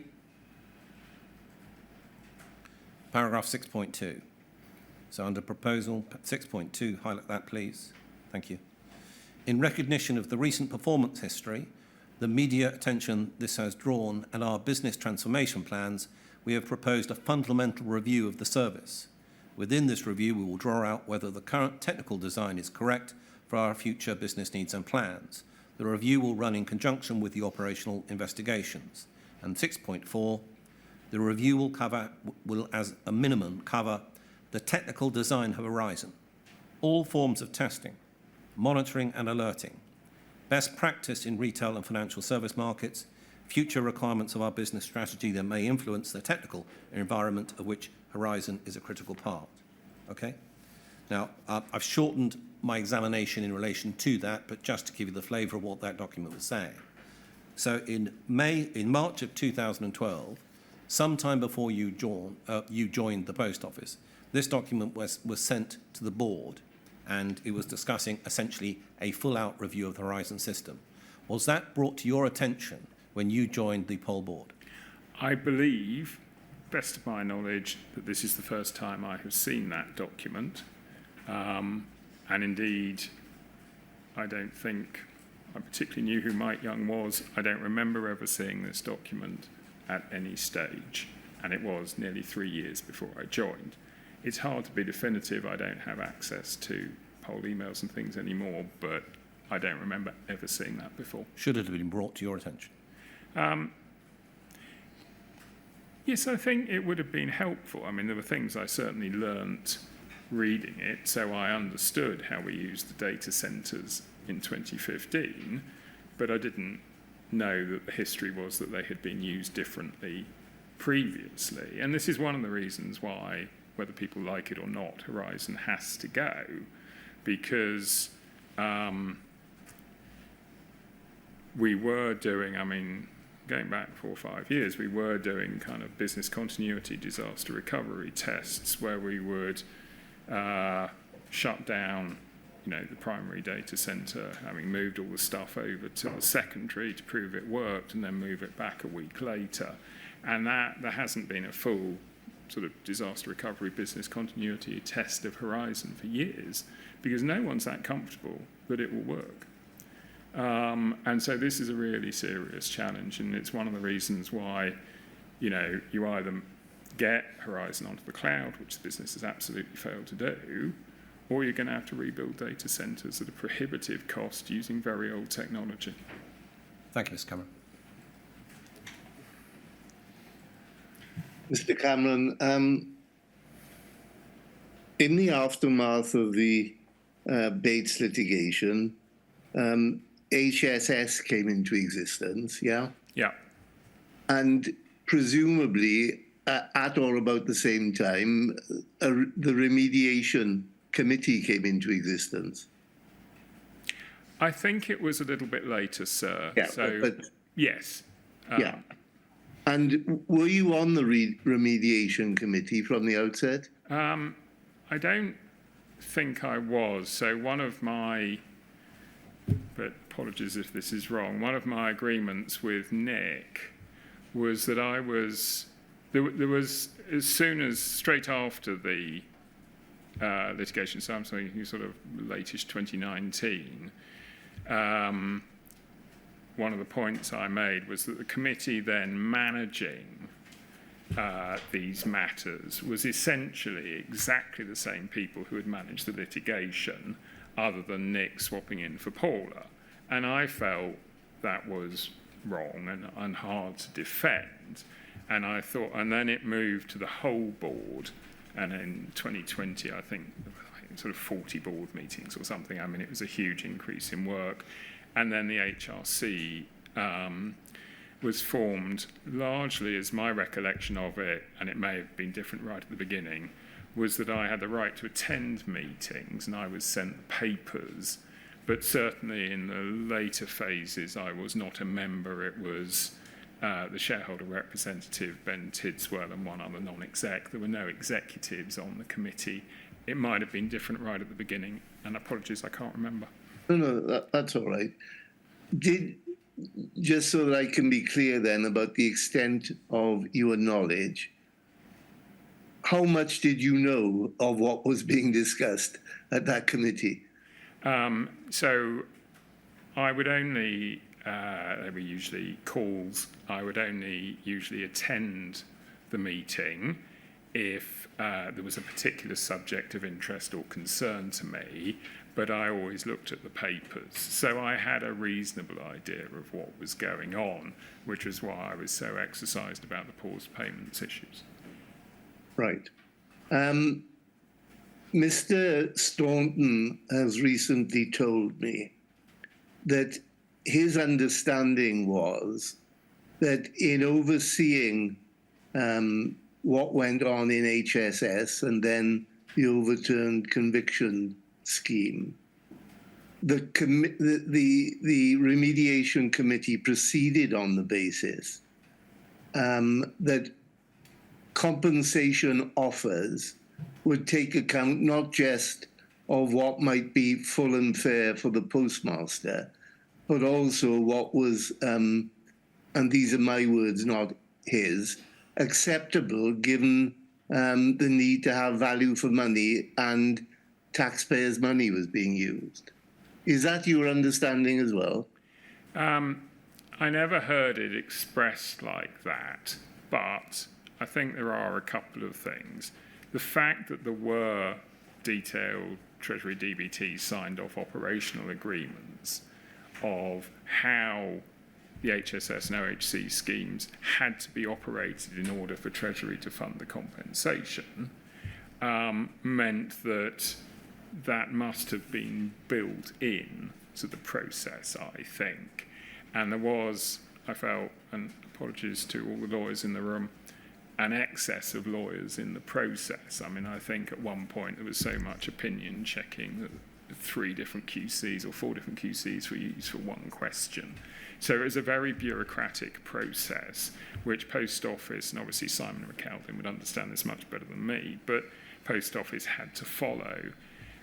paragraph 6.2. So under proposal 6.2, highlight that, please. Thank you. In recognition of the recent performance history, the media attention this has drawn, and our business transformation plans, we have proposed a fundamental review of the service. Within this review, we will draw out whether the current technical design is correct for our future business needs and plans. The review will run in conjunction with the operational investigations. And 6.4, the review will as a minimum cover the technical design of Horizon, all forms of testing, monitoring and alerting, best practice in retail and financial service markets, future requirements of our business strategy that may influence the technical environment of which Horizon is a critical part. Okay? Now, I've shortened my examination in relation to that, but just to give you the flavour of what that document was saying. So in March of 2012, sometime before you joined the post office, this document was sent to the board, and it was discussing essentially a full-out review of the Horizon system. Was that brought to your attention when you joined the poll board? I believe, best of my knowledge, that this is the first time I have seen that document. And indeed, I don't think I particularly knew who Mike Young was. I don't remember ever seeing this document at any stage. And it was nearly 3 years before I joined. It's hard to be definitive. I don't have access to poll emails and things anymore, but I don't remember ever seeing that before. Should it have been brought to your attention? Yes, I think it would have been helpful. I mean, there were things I certainly learnt reading it, so I understood how we used the data centres in 2015, but I didn't know that the history was that they had been used differently previously. And this is one of the reasons why, whether people like it or not, Horizon has to go, because we were doing, I mean, going back 4 or 5 years, we were doing kind of business continuity disaster recovery tests where we would shut down, you know, the primary data center, having moved all the stuff over to the secondary to prove it worked, and then move it back a week later. And that there hasn't been a full sort of disaster recovery business continuity test of Horizon for years, because no one's that comfortable that it will work. And so this is a really serious challenge, and it's one of the reasons why, you know, you either get Horizon onto the cloud, which the business has absolutely failed to do, or you're going to have to rebuild data centres at a prohibitive cost using very old technology. Thank you, Mr. Cameron. Mr. Cameron, in the aftermath of the Bates litigation, HSS came into existence, yeah? Yeah. And presumably, at or about the same time, the remediation committee came into existence. I think it was a little bit later, sir. Yeah, so, but yes. Yeah. And were you on the remediation committee from the outset? I don't think I was. So one of my, but apologies if this is wrong, one of my agreements with Nick was that I was, there was, as soon as, straight after the litigation, so I'm saying sort of latish 2019, one of the points I made was that the committee then managing these matters was essentially exactly the same people who had managed the litigation, other than Nick swapping in for Paula. And I felt that was wrong and hard to defend. And I thought, and then it moved to the whole board. And in 2020, I think sort of 40 board meetings or something. I mean, it was a huge increase in work. And then the HRC was formed largely, as my recollection of it, and it may have been different right at the beginning, was that I had the right to attend meetings and I was sent papers. But certainly in the later phases, I was not a member. It was the shareholder representative, Ben Tidswell, and one other non-exec. There were no executives on the committee. It might have been different right at the beginning, and apologies, I can't remember. No, that's all right. Just so that I can be clear then about the extent of your knowledge, how much did you know of what was being discussed at that committee? So I would only, there were usually calls, I would only usually attend the meeting if there was a particular subject of interest or concern to me, but I always looked at the papers. So I had a reasonable idea of what was going on, which was why I was so exercised about the paused payments issues. Right. Mr. Staunton has recently told me that his understanding was that in overseeing what went on in HSS and then the overturned conviction scheme, the remediation committee proceeded on the basis that compensation offers would take account not just of what might be full and fair for the postmaster, but also what was, and these are my words, not his, acceptable given the need to have value for money and taxpayers' money was being used. Is that your understanding as well? I never heard it expressed like that, but I think there are a couple of things. The fact that there were detailed Treasury DBTs signed off operational agreements of how the HSS and OHC schemes had to be operated in order for Treasury to fund the compensation, meant that that must have been built in to the process, I think. And there was, I felt, and apologies to all the lawyers in the room, an excess of lawyers in the process. I mean, I think at one point there was so much opinion checking that 3 different QCs or 4 different QCs were used for one question. So it was a very bureaucratic process, which Post Office, and obviously Simon McAlvin would understand this much better than me, but Post Office had to follow.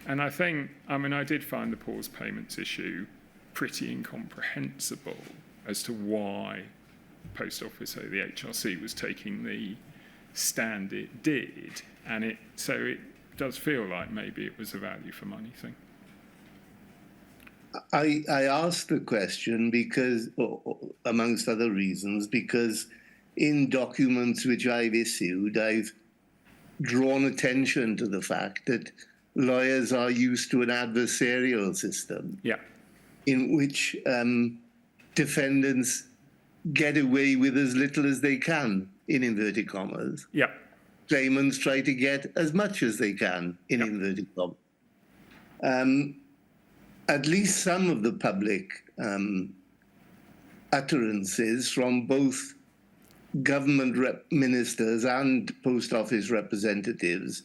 And I think, I mean, I did find the pause payments issue pretty incomprehensible as to why Post Office, or the HRC, was taking the stand it did. And so it does feel like maybe it was a value for money thing. I asked the question because, amongst other reasons, because in documents which I've issued, I've drawn attention to the fact that lawyers are used to an adversarial system in which defendants get away with as little as they can, in inverted commas. Claimants try to get as much as they can, in inverted commas. At least some of the public utterances from both government ministers and Post Office representatives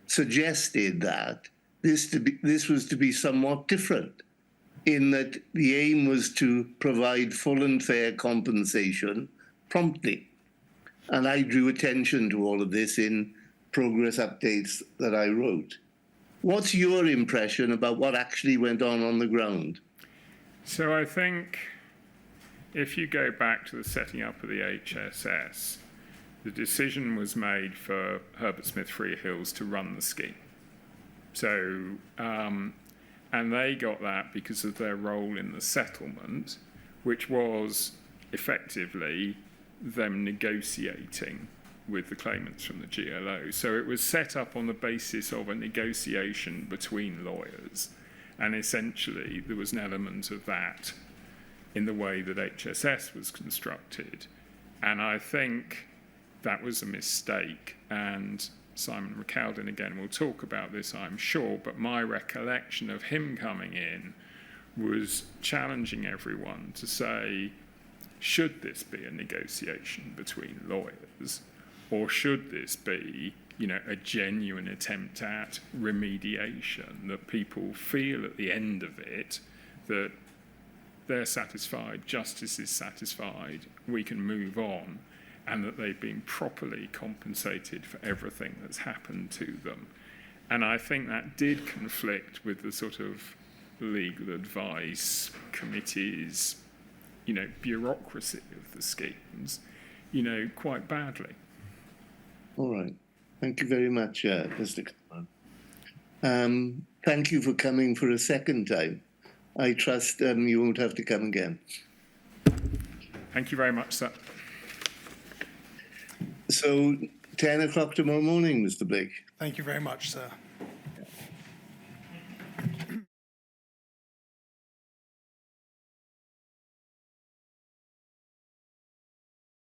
suggested that this was to be somewhat different, in that the aim was to provide full and fair compensation promptly. And I drew attention to all of this in progress updates that I wrote. What's your impression about what actually went on the ground? So I think if you go back to the setting up of the HSS, the decision was made for Herbert Smith Freehills to run the scheme. So, and they got that because of their role in the settlement, which was effectively them negotiating with the claimants from the GLO. So it was set up on the basis of a negotiation between lawyers. And essentially, there was an element of that in the way that HSS was constructed. And I think that was a mistake. And Simon McAlvin, again, will talk about this, I'm sure, but my recollection of him coming in was challenging everyone to say, should this be a negotiation between lawyers? Or should this be, a genuine attempt at remediation, that people feel at the end of it that they're satisfied, justice is satisfied, we can move on, and that they've been properly compensated for everything that's happened to them. And I think that did conflict with the sort of legal advice committees, bureaucracy of the schemes, quite badly. All right. Thank you very much, Mr. Cameron. Thank you for coming for a second time. I trust you won't have to come again. Thank you very much, sir. So, 10 o'clock tomorrow morning, Mr. Blake. Thank you very much, sir.